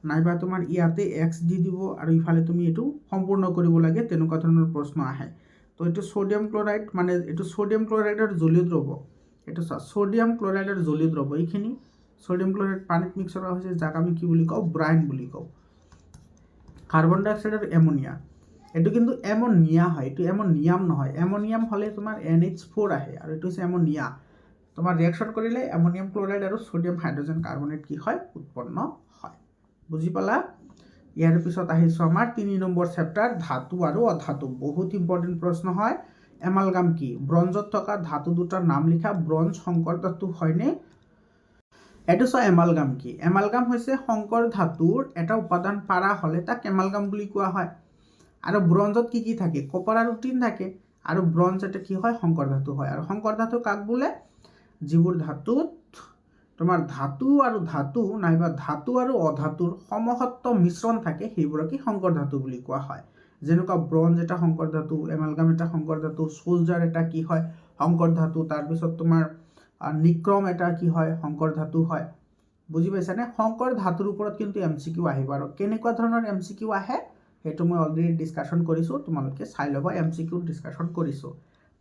নাইবা তোমাৰ ইয়াতে এক্স দি দিব, আৰু ইফালে তুমি এইটো সম্পূৰ্ণ কৰিব লাগে, তেনেকুৱা ধৰণৰ প্ৰশ্ন আহে। তো এইটো ছডিয়াম ক্লৰাইড, মানে এইটো ছডিয়াম ক্লৰাইডৰ জলীয় দ্ৰৱ। এইটো ছডিয়াম ক্লৰাইডৰ জলীয় দ্ৰৱ। এইখিনি ছডিয়াম ক্লৰাইড পানীত মিক্স কৰা হৈছে, যাক আমি কি বুলি কওঁ? ব্ৰাইন বুলি কওঁ। কাৰ্বন ডাই অক্সাইড আৰু এমনিয়া, এইটো কিন্তু এমনিয়া হয়, এইটো এমনিয়াম নহয়। এমনিয়াম হ'লে তোমাৰ NH4 আহে, আৰু এইটো হৈছে এমনিয়া। তোমাৰ ৰিয়েকশ্যন কৰিলে এমনিয়াম ক্লৰাইড আৰু ছডিয়াম হাইড্ৰজেন কাৰ্বনেট কি হয়? উৎপন্ন হয়। বুজি পালা? ইয়াৰ পিছত আহিছোঁ আমাৰ 3 নম্বৰ চেপ্টাৰ, ধাতু আৰু অধাতু। বহুত ইম্পৰ্টেণ্ট প্ৰশ্ন হয়। এমালগাম কি? ব্ৰঞ্জত থকা ধাতু দুটাৰ নাম লিখা। ব্ৰঞ্জ সংকৰ ধাতু হয়নে? এইটো চোৱা, এমালগাম কি? এমালগাম হৈছে সংকৰ ধাতুৰ এটা উপাদান পাৰা হ'লে তাক এমালগাম বুলি কোৱা হয়। আৰু ব্ৰঞ্জত কি কি থাকে? কপাৰ আৰু টিন থাকে। আৰু ব্ৰঞ্জ এটা কি হয়? সংকৰ ধাতু হয়। আৰু সংকৰ ধাতু কাক বোলে? যিবোৰ ধাতুত তোমাৰ ধাতু নাইবা ধাতু আৰু অধাতুৰ সমসত্ব মিশ্ৰণ থাকে, সেইবোৰকে সংকৰ ধাতু বুলি কোৱা হয়। যেনেকুৱা ব্ৰঞ্জ এটা সংকৰ ধাতু, এমালগাম এটা সংকৰ ধাতু, সোলজাৰ এটা কি হয়? সংকৰ ধাতু। তাৰপিছত তোমাৰ নিক্ৰম এটা কি হয়? সংকৰ ধাতু হয়। বুজি পাইছানে? সংকৰ ধাতুৰ ওপৰত কিন্তু MCQ আহিব। আৰু কেনেকুৱা ধৰণৰ MCQ আহে সেইটো মই অলৰেডি ডিছকাশ্যন কৰিছোঁ, তোমালোকে চাই ল'বা, MCQ ডিছকাশ্যন কৰিছোঁ।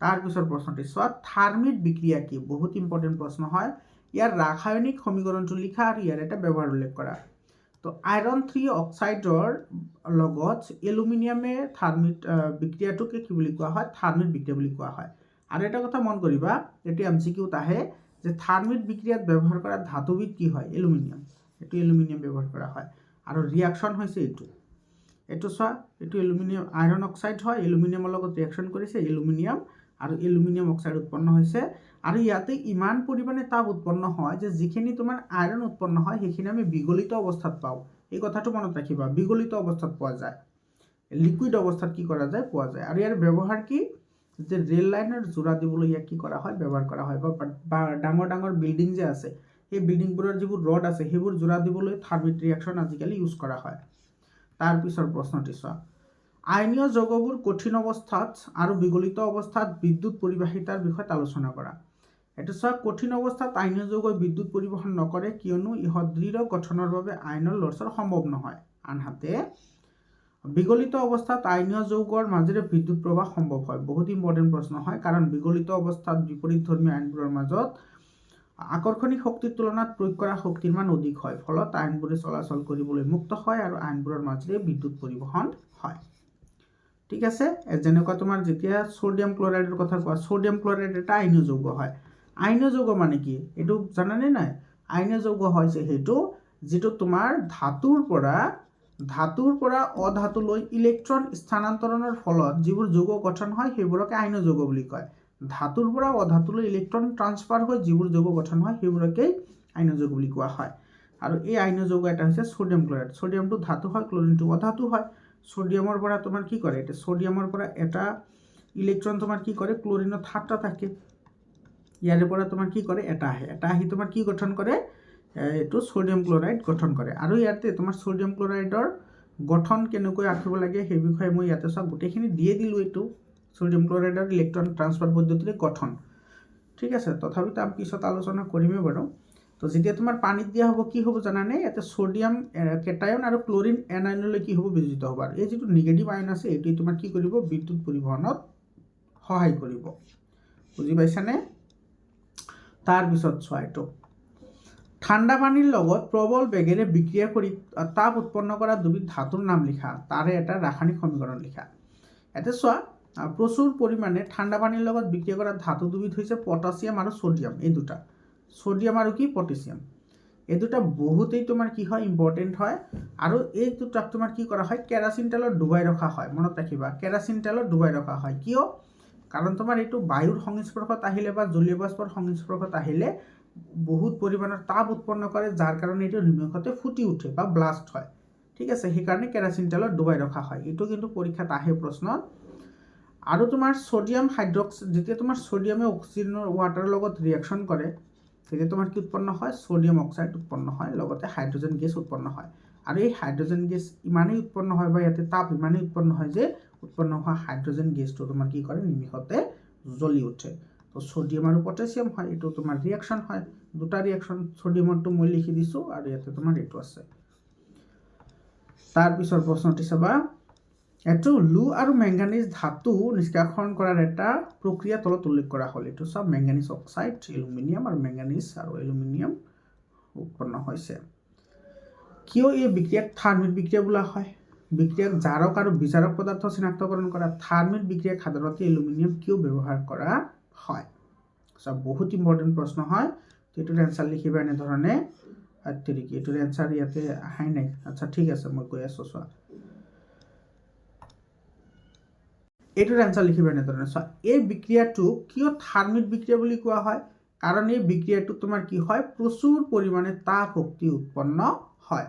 তাৰপিছৰ প্ৰশ্নটি চোৱা, থাৰ্মিট বিক্ৰিয়া কি? বহুত ইম্পৰ্টেণ্ট প্ৰশ্ন হয়। ইয়াৰ ৰাসায়নিক সমীকৰণটো লিখা আৰু ইয়াৰ এটা ব্যৱহাৰ উল্লেখ কৰা। তো আইৰণ 3 অক্সাইডৰ লগত এলুমিনিয়ামে থাৰ্মিট বিক্ৰিয়াটোকে কি বুলি কোৱা হয় থাৰ্মিট বিক্ৰিয়া বুলি কোৱা হয় আৰু এটা কথা মন কৰিবা এটি এমসিকিউত আহে যে থাৰ্মিট বিক্ৰিয়াত ব্যৱহাৰ কৰা ধাতুবিধ কি হয় এলুমিনিয়াম এটো এলুমিনিয়াম ব্যৱহাৰ কৰা হয় আৰু ৰিঅ্যাকশন হৈছে এটো চোৱা এটো এলুমিনিয়াম আইৰণ অক্সাইড হয় এলুমিনিয়ামৰ লগত ৰিঅ্যাকশন কৰিছে এলুমিনিয়াম আৰু এলুমিনিয়াম অক্সাইড উৎপন্ন হৈছে আৰু ইয়াতে ইমান পৰিমাণে তাপ উৎপন্ন হয় যে যিখিনি তোমাৰ আইৰণ উৎপন্ন হয় সেইখিনি আমি বিগলিত অৱস্থাত পাওঁ এই কথাটো মনত ৰাখিবা বিগলিত অৱস্থাত পোৱা যায় লিকুইড অৱস্থাত কি কৰা যায় পোৱা যায় আৰু ইয়াৰ ব্যৱহাৰ কি যে ৰেল লাইনৰ জোৰা দিবলৈ ইয়াক কি কৰা হয় ব্যৱহাৰ কৰা হয় বা ডাঙৰ ডাঙৰ বিল্ডিং যে আছে এই বিল্ডিংবোৰৰ যিবোৰ ৰড আছে সেইবোৰ জোৰা দিবলৈ থাৰ্মিট ৰিঅ্যাকশন আজিকালি ইউজ কৰা হয় তাৰ পিছৰ প্ৰশ্নটি চোৱা আইনীয় যৌগবোৰ কঠিন অৱস্থাত আৰু বিগলিত অৱস্থাত বিদ্যুৎ পৰিবাহিতাৰ বিষয়ত আলোচনা কৰা এটা চোৱা কঠিন অৱস্থাত আইনীয় যৌগই বিদ্যুৎ পৰিবহন নকৰে কিয়নো ইহত দৃঢ় গঠনৰ বাবে আইনৰ লৰচৰ সম্ভৱ নহয় আনহাতে বিগলিত অৱস্থাত আইনীয় যৌগৰ মাজেৰে বিদ্যুৎ প্ৰবাহ সম্ভৱ হয় বহুত ইম্পৰ্টেন্ট প্ৰশ্ন হয় কাৰণ বিগলিত অৱস্থাত বিপৰীতধৰ্মী আইনবোৰৰ মাজত আকৰ্ষণিক শক্তিৰ তুলনাত প্ৰয়োগ কৰা শক্তিৰ মান অধিক হয় ফলত আইনবোৰে চলাচল কৰিবলৈ মুক্ত হয় আৰু আইনবোৰৰ মাজেৰে বিদ্যুৎ পৰিবহন হয় ঠিক আছে যেনেকুৱা তোমাৰ যেতিয়া সোডিয়াম ক্লোৰাইডৰ কথা কোৱা সোডিয়াম ক্লোৰাইড এটা আইনীয় যৌগ হয় আইনীয় যৌগ মানে কি এটো জানানে নাই আইনীয় যৌগ হৈছে হেতু যেটো তোমাৰ ধাতুৰ পৰা অধাতুলৈ ইলেক্ট্ৰন স্থানান্তৰণৰ ফলত যিবোৰ যৌগ গঠন হয় সেইবোৰকে আইনীয় যৌগ বুলি কয় ধাতুৰ পৰা অধাতুলৈ ইলেক্ট্ৰন ট্ৰান্সফাৰ হৈ যিবোৰ যৌগ গঠন হয় সেইবোৰকে আইনীয় যৌগ বুলি কোৱা হয় আৰু এই আইনীয় যৌগ এটা হৈছে সোডিয়াম ক্লোৰাইড সোডিয়ামটো ধাতু হয় ক্লোৰিনটো অধাতু হয় সোডিয়ামৰ পৰা তোমাৰ কি কৰে এটা সোডিয়ামৰ পৰা এটা ইলেক্ট্ৰন তোমাৰ কি কৰে ক্লোৰিনত 7টা থাকে ইয়াৰে পৰা তোমাৰ কি কৰে এটা আহি তোমাৰ কি গঠন কৰে এটো সোডিয়াম ক্লোৰাইড গঠন কৰে আৰু ইয়াতে তোমাৰ সোডিয়াম ক্লোৰাইডৰ গঠন কেনেকৈ আঁকিব লাগে সেই বিষয়ে মই ইয়াতে সব গোটেইখিনি দিয়ে দিলো এটো সোডিয়াম ক্লোৰাইডৰ ইলেক্ট্ৰন ট্ৰান্সফাৰ পদ্ধতিৰে গঠন ঠিক আছে তথাপিতো আমি পিছত আলোচনা কৰিমেই বাৰু তো যেতিয়া তোমাৰ পানীত দিয়া হ'ব কি হ'ব জানানে ইয়াতে সোডিয়াম কেটায়ন আৰু ক্লোৰিন এনায়নলৈ কি হ'ব বিযোজিত হ'ব আৰু এই যেটো নেগেটিভ আয়ন আছে এটো তোমাৰ কি কৰিব বিদ্যুৎ পৰিবহনত সহায় কৰিব বুজি পাইছানে তাৰ পিছত চোৱা এটো ঠাণ্ডা পানীৰ লগত প্ৰবল বেগেৰে বিক্ৰিয়া কৰি তাপ উৎপন্ন কৰা দুবিধ ধাতুৰ নাম লিখা তাৰে এটা ৰাসায়নিক সমীকৰণ লিখা এতে চোৱা প্ৰচুৰ পৰিমাণে ঠাণ্ডা পানীৰ লগত বিক্ৰিয়া কৰা ধাতু দুবিধ হৈছে পটাছিয়াম আৰু সোডিয়াম এই দুটা সোডিয়াম আৰু কি পটাছিয়াম এই দুটা বহুতেই তোমাৰ কি হয় ইম্পৰ্টেন্ট হয় আৰু এই দুটাক তোমাৰ কি কৰা হয় কেৰাচিন তেলত ডুবাই ৰখা হয় মনত ৰাখিবা কেৰাচিন তেলত ডুবাই ৰখা হয় কিয় কাৰণ তোমাৰ এইটো বায়ুৰ সংস্পৰ্শত আহিলে বা জলীয় বাষ্পৰ সংস্পৰ্শত আহিলে বহুত পৰিমাণৰ তাপ উৎপন্ন কৰে যাৰ কাৰণে এইটো নিমিষতে ফুটি উঠে বা ব্লাষ্ট হয় ঠিক আছে সেই কাৰণে কেৰাচিন তেলত ডুবাই ৰখা হয় এইটো কিন্তু পৰীক্ষাত আহে প্ৰশ্ন আৰু তোমাৰ সোডিয়াম হাইড্ৰক্সাইড যেতিয়া তোমাৰ সোডিয়ামে অক্সিজেনৰ ওয়াটাৰৰ লগত ৰিঅ্যাকশন কৰে তেতিয়া তোমাৰ কি উৎপন্ন হয় সোডিয়াম অক্সাইড উৎপন্ন হয় লগতে হাইড্ৰোজেন গেছ উৎপন্ন হয় আৰু এই হাইড্ৰোজেন গেছ ইমানেই উৎপন্ন হয় বা ইয়াতে তাপ ইমানেই উৎপন্ন হয় যে উৎপন্ন হোৱা হাইড্ৰোজেন গেছটো তোমাৰ কি কৰে নিমিষতে জ্বলি উঠে তো সোডিয়াম আৰু পটাছিয়াম হয় এটো তোমাৰ ৰিঅ্যাকশন হয় দুটা ৰিঅ্যাকশন সোডিয়ামটো মই লিখি দিছো আৰু ইয়াতে তোমাৰ এটো আছে তাৰ পিছৰ প্ৰশ্নটি চাবা এটো লু আৰু ম্যাঙ্গানিজ ধাতু নিষ্কাশন কৰাৰ এটা প্ৰক্ৰিয়া তলত উল্লেখ কৰা হ'ল এটো সব ম্যাঙ্গানিজ অক্সাইড এলুমিনিয়াম আৰু ম্যাঙ্গানিজ আৰু এলুমিনিয়াম উৎপন্ন হৈছে কিয় এই বিক্ৰিয়াক থাৰ্মিট বিক্ৰিয়া বোলা হয় বিক্রিয়াক জারক और বিজারক পদার্থ চিনাক্তকরণ করা থার্মিট বিক্রিয়া সাধারণত এলুমিনিয়াম কিউ ব্যবহার করা হয় সব বহুত ইম্পর্টেন্ট প্রশ্ন হয় তো এটার অ্যান্সার লিখিবা এনে ধরনে আত্তরিকি এটার অ্যান্সার ইয়াতে আহাই নাই আচ্ছা ঠিক আছে মই কৈ আছো চোৱা এটাৰ অ্যান্সাৰ লিখিবা এনে ধৰনে চোৱা এই বিক্ৰিয়াটো কিয় থাৰ্মিট বিক্ৰিয়া বুলি কোৱা হয় কাৰণ এই বিক্ৰিয়াটো তোমাৰ কি হয় প্ৰচুৰ পৰিমাণে তাপ শক্তি উৎপন্ন হয়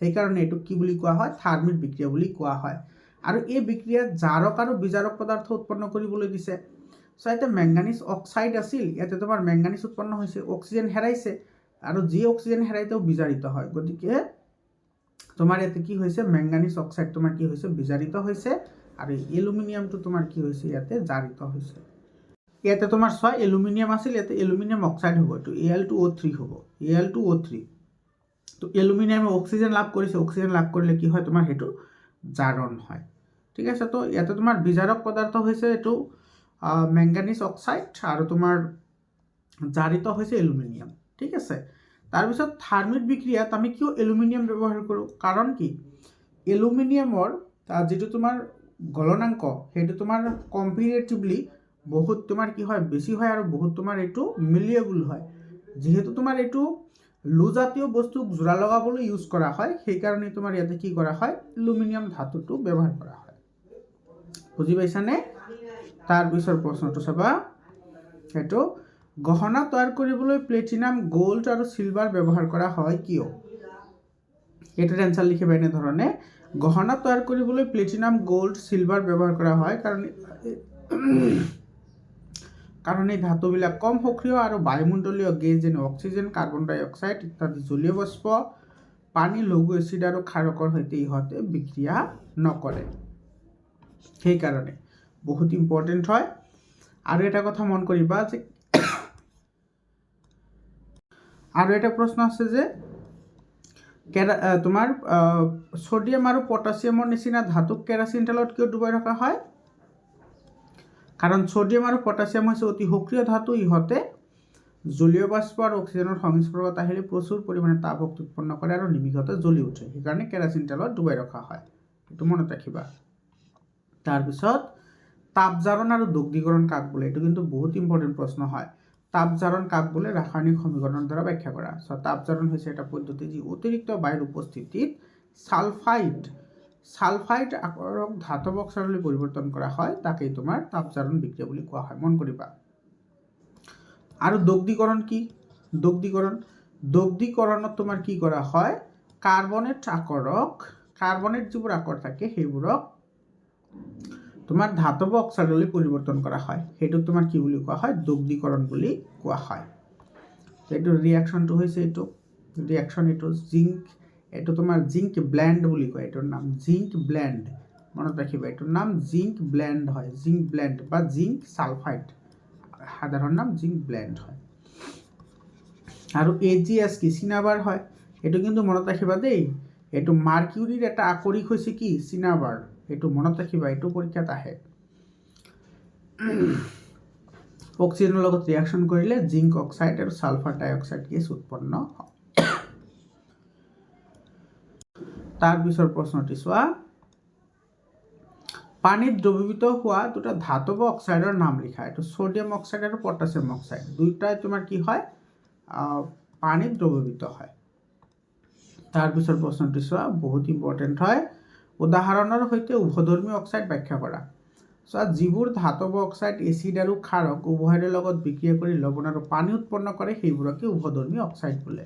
এই কাৰণে এটো কি বুলি কোৱা হয় থাৰ্মিট বিক্ৰিয়া বুলি কোৱা হয় আৰু এই বিক্ৰিয়াত জাৰক আৰু বিজাৰক পদাৰ্থ উৎপন্ন কৰিবলৈ দিছে সো এটা ম্যাঙ্গানিজ অক্সাইড আছিল ইয়াতে তোমাৰ ম্যাঙ্গানিজ উৎপন্ন হৈছে অক্সিজেন হেৰাইছে আৰু যি অক্সিজেন হেৰাইতেও বিজাৰিত হয় গতিকে তোমাৰ ইয়াতে কি হৈছে ম্যাঙ্গানিজ অক্সাইড তোমাৰ কি হৈছে বিজাৰিত হৈছে আৰু এলুমিনিয়ামটো তোমাৰ কি হৈছে ইয়াতে জাৰিত হৈছে ইয়াতে তোমাৰ চোৱা এলুমিনিয়াম আছিল ইয়াতে এলুমিনিয়াম অক্সাইড হ'ব তো Al2O3 হ'ব Al2O3 তো এলুমিনিয়ামে অক্সিজেন লাভ কৰিছে অক্সিজেন লাভ কৰিলে কি হয় তোমাৰ হেতু জাৰণ হয় ঠিক আছে তো ইয়াতে তোমাৰ বিজাৰক পদাৰ্থ হৈছে এটো ম্যাঙ্গানিজ অক্সাইড আৰু তোমাৰ জাৰিত হৈছে এলুমিনিয়াম ঠিক আছে তাৰপিছত থাৰ্মিট বিক্ৰিয়াত আমি কিয় এলুমিনিয়াম ব্যৱহাৰ কৰোঁ? কাৰণ কি এলুমিনিয়ামৰ যিটো তোমাৰ গলনাংক সেইটো তোমাৰ কম্পেৰেটিভলি বহুত তোমাৰ কি হয় বেছি হয় আৰু বহুত তোমাৰ এইটো মিলিয়েবল হয়। যিহেতু তোমাৰ এইটো লোজাতীয় বস্তুক জোৰা লগাবলৈ ইউজ কৰা হয়, সেইকাৰণে তোমাৰ ইয়াতে কি কৰা হয় এলুমিনিয়াম ধাতুটো ব্যৱহাৰ কৰা হয়। বুজি পাইছানে? তাৰপিছৰ প্ৰশ্নটো চাবা, সেইটো গহনা তৈয়াৰ কৰিবলৈ প্লেটিনাম, গোল্ড আৰু চিলভাৰ ব্যৱহাৰ কৰা হয় কিয়? এটাৰ এনসাৰ লিখিবা এনেধৰণে, গহনা তৈয়াৰ কৰিবলৈ প্লেটিনাম, গোল্ড, চিলভাৰ ব্যৱহাৰ কৰা হয় কাৰণ এই ধাতুবিলাক কম সক্ৰিয় আৰু বায়ুমণ্ডলীয় গেছ যেনে অক্সিজেন, কাৰ্বন ডাই অক্সাইড ইত্যাদি জলীয় বাষ্প, পানী, লঘু এচিড আৰু ক্ষাৰকৰ সৈতে ইহঁতে বিক্ৰিয়া নকৰে। সেইকাৰণে বহুত ইম্পৰ্টেণ্ট হয়। আৰু এটা কথা মন কৰিবা যে আৰু এটা প্ৰশ্ন আছে যে তোমাৰ সোডিয়াম আৰু পটাছিয়ামৰ নিচিনা ধাতুক কেৰাচিন তেলত কিয় ডুবাই ৰখা হয়? কাৰণ সোডিয়াম আৰু পটাছিয়াম হৈছে অতি সক্ৰিয় ধাতু, ইহঁতে জলীয় বাষ্প আৰু অক্সিজেনৰ সংস্পৰ্শত আহিলে প্ৰচুৰ পৰিমাণে তাপ শক্তি উৎপন্ন কৰে আৰু নিমিষতে জ্বলি উঠে। সেইকাৰণে কেৰাচিন তেলত ডুবাই ৰখা হয়, এইটো মনত ৰাখিবা। তাৰপিছত তাপজাৰণ আৰু দগ্ধীকৰণ কাক বোলে? এইটো কিন্তু বহুত ইম্পৰ্টেণ্ট প্ৰশ্ন হয়। তাপজাৰণ কাক বোলে? ৰাসায়নিক সমীকৰণৰ দ্বাৰা ব্যাখ্যা কৰা। তাপজাৰণ হৈছে এটা পদ্ধতি যি অতিৰিক্ত বায়ুৰ উপস্থিতিত ছালফাইড আকৰক ধাতৱ অক্সাইডলৈ পৰিৱৰ্তন কৰা হয়, তাকেই তোমাৰ তাপজাৰণ বিক্ৰিয়া বুলি কোৱা হয়, মন কৰিবা। আৰু দগ্ধীকৰণ কি? দগ্ধীকৰণত তোমাৰ কি কৰা হয়, কাৰ্বনেট যিবোৰ আকৰ থাকে সেইবোৰক তোমাৰ ধাতৱ অক্সাইডলৈ পৰিৱৰ্তন কৰা হয়, সেইটোক তোমাৰ কি বুলি কোৱা হয়? দগ্ধীকৰণ বুলি কোৱা হয়। এইটো ৰিয়াকশ্যনটো হৈছে এইটো জিংক, এইটো তোমাৰ জিংক ব্লেণ্ড বুলি কয়, এইটোৰ নাম জিংক ব্লেণ্ড, মনত ৰাখিবা। এইটোৰ নাম জিংক ব্লেণ্ড হয়, জিংক ব্লেণ্ড বা জিংক সালফাইড, সাধাৰণ নাম জিংক ব্লেণ্ড হয়। আৰু AgS কি? চিনাবাৰ হয়। এইটো কিন্তু মনত ৰাখিবা দেই, এইটো মাৰ্কিউৰিৰ এটা আকৰিক হৈছে কি? চিনাবাৰ, এইটো মনত ৰাখিবা, এইটো পৰীক্ষাত আহে। অক্সিজেনৰ লগত ৰিয়াকশ্যন কৰিলে জিংক অক্সাইড আৰু সালফাৰ ডাই অক্সাইড গেছ উৎপন্ন হয়। তাৰপিছৰ প্ৰশ্নটি চোৱা, পানীত দ্ৰৱীভূত হোৱা দুটা ধাতৱ অক্সাইডৰ নাম লিখা। এইটো সোডিয়াম অক্সাইড আৰু পটাছিয়াম অক্সাইড, দুয়োটাই তোমাৰ কি হয় পানীত দ্ৰৱীভূত হয়। তাৰপিছৰ প্ৰশ্নটি চোৱা, বহুত ইম্পৰ্টেণ্ট হয়। উদাহৰণৰ সৈতে উভধৰ্মী অক্সাইড ব্যাখ্যা কৰা। চোৱা, যিবোৰ ধাতৱ অক্সাইড এচিড আৰু ক্ষাৰক উভয়ৰে লগত বিক্ৰিয়া কৰি লৱণ আৰু পানী উৎপন্ন কৰে সেইবোৰকে উভধৰ্মী অক্সাইড বোলে।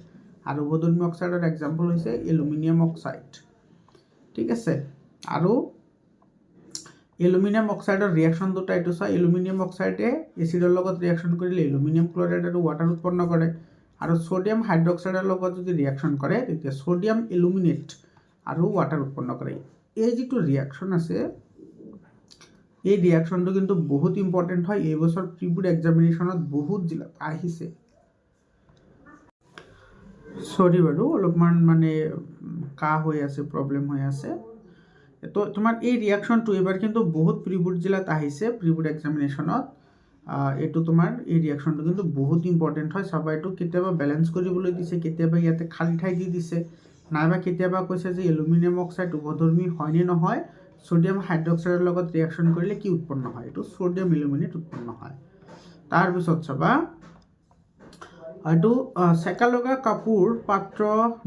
আৰু উভধৰ্মী অক্সাইডৰ এক্সাম্পল হৈছে এলুমিনিয়াম অক্সাইড, ঠিক আছে। আৰু এলুমিনিয়াম অক্সাইডৰ ৰিয়াকশ্যন দুটা, এইটো চোৱা, এলুমিনিয়াম অক্সাইডে এচিডৰ লগত ৰিয়াকশ্যন কৰিলে এলুমিনিয়াম ক্লৰাইড আৰু ৱাটাৰ উৎপন্ন কৰে, আৰু সোডিয়াম হাইড্ৰক্সাইডৰ লগত যদি ৰিয়াকশ্যন কৰে তেতিয়া সোডিয়াম এলুমিনেট আৰু ৱাটাৰ উৎপন্ন কৰে। এই যিটো ৰিয়াকশ্যন আছে, এই ৰিয়াকশ্যনটো কিন্তু বহুত ইম্পৰ্টেণ্ট হয়। এইবছৰ প্ৰি-বোৰ্ড এক্সামিনেশ্যনত বহুত জিলাত আহিছে। সৰি বাৰু, অলপমান মানে কাহ হৈ আছে, প্ৰব্লেম হৈ আছে। তো তোমাৰ এই ৰিয়াকশ্যনটো এইবাৰ কিন্তু বহুত প্ৰি-বোৰ্ড জিলাত আহিছে, প্ৰি-বোৰ্ড এক্সামিনেশ্যনত। এইটো তোমাৰ এই ৰিয়াকশ্যনটো কিন্তু বহুত ইম্পৰ্টেণ্ট হয়। চাবা, এইটো কেতিয়াবা বেলেঞ্চ কৰিবলৈ দিছে, কেতিয়াবা ইয়াতে খালী ঠাই দি দিছে, নাইবা কেতিয়াবা কৈছে যে এলুমিনিয়াম অক্সাইড উভধৰ্মী হয়নে নহয়, সোডিয়াম হাইড্ৰক্সাইডৰ লগত ৰিয়াকশ্যন কৰিলে কি উৎপন্ন হয়, এইটো সোডিয়াম এলুমিনেট উৎপন্ন হয়। তাৰপিছত চাবা, এইটো চেকা লগা কাপোৰ, পাত্ৰ,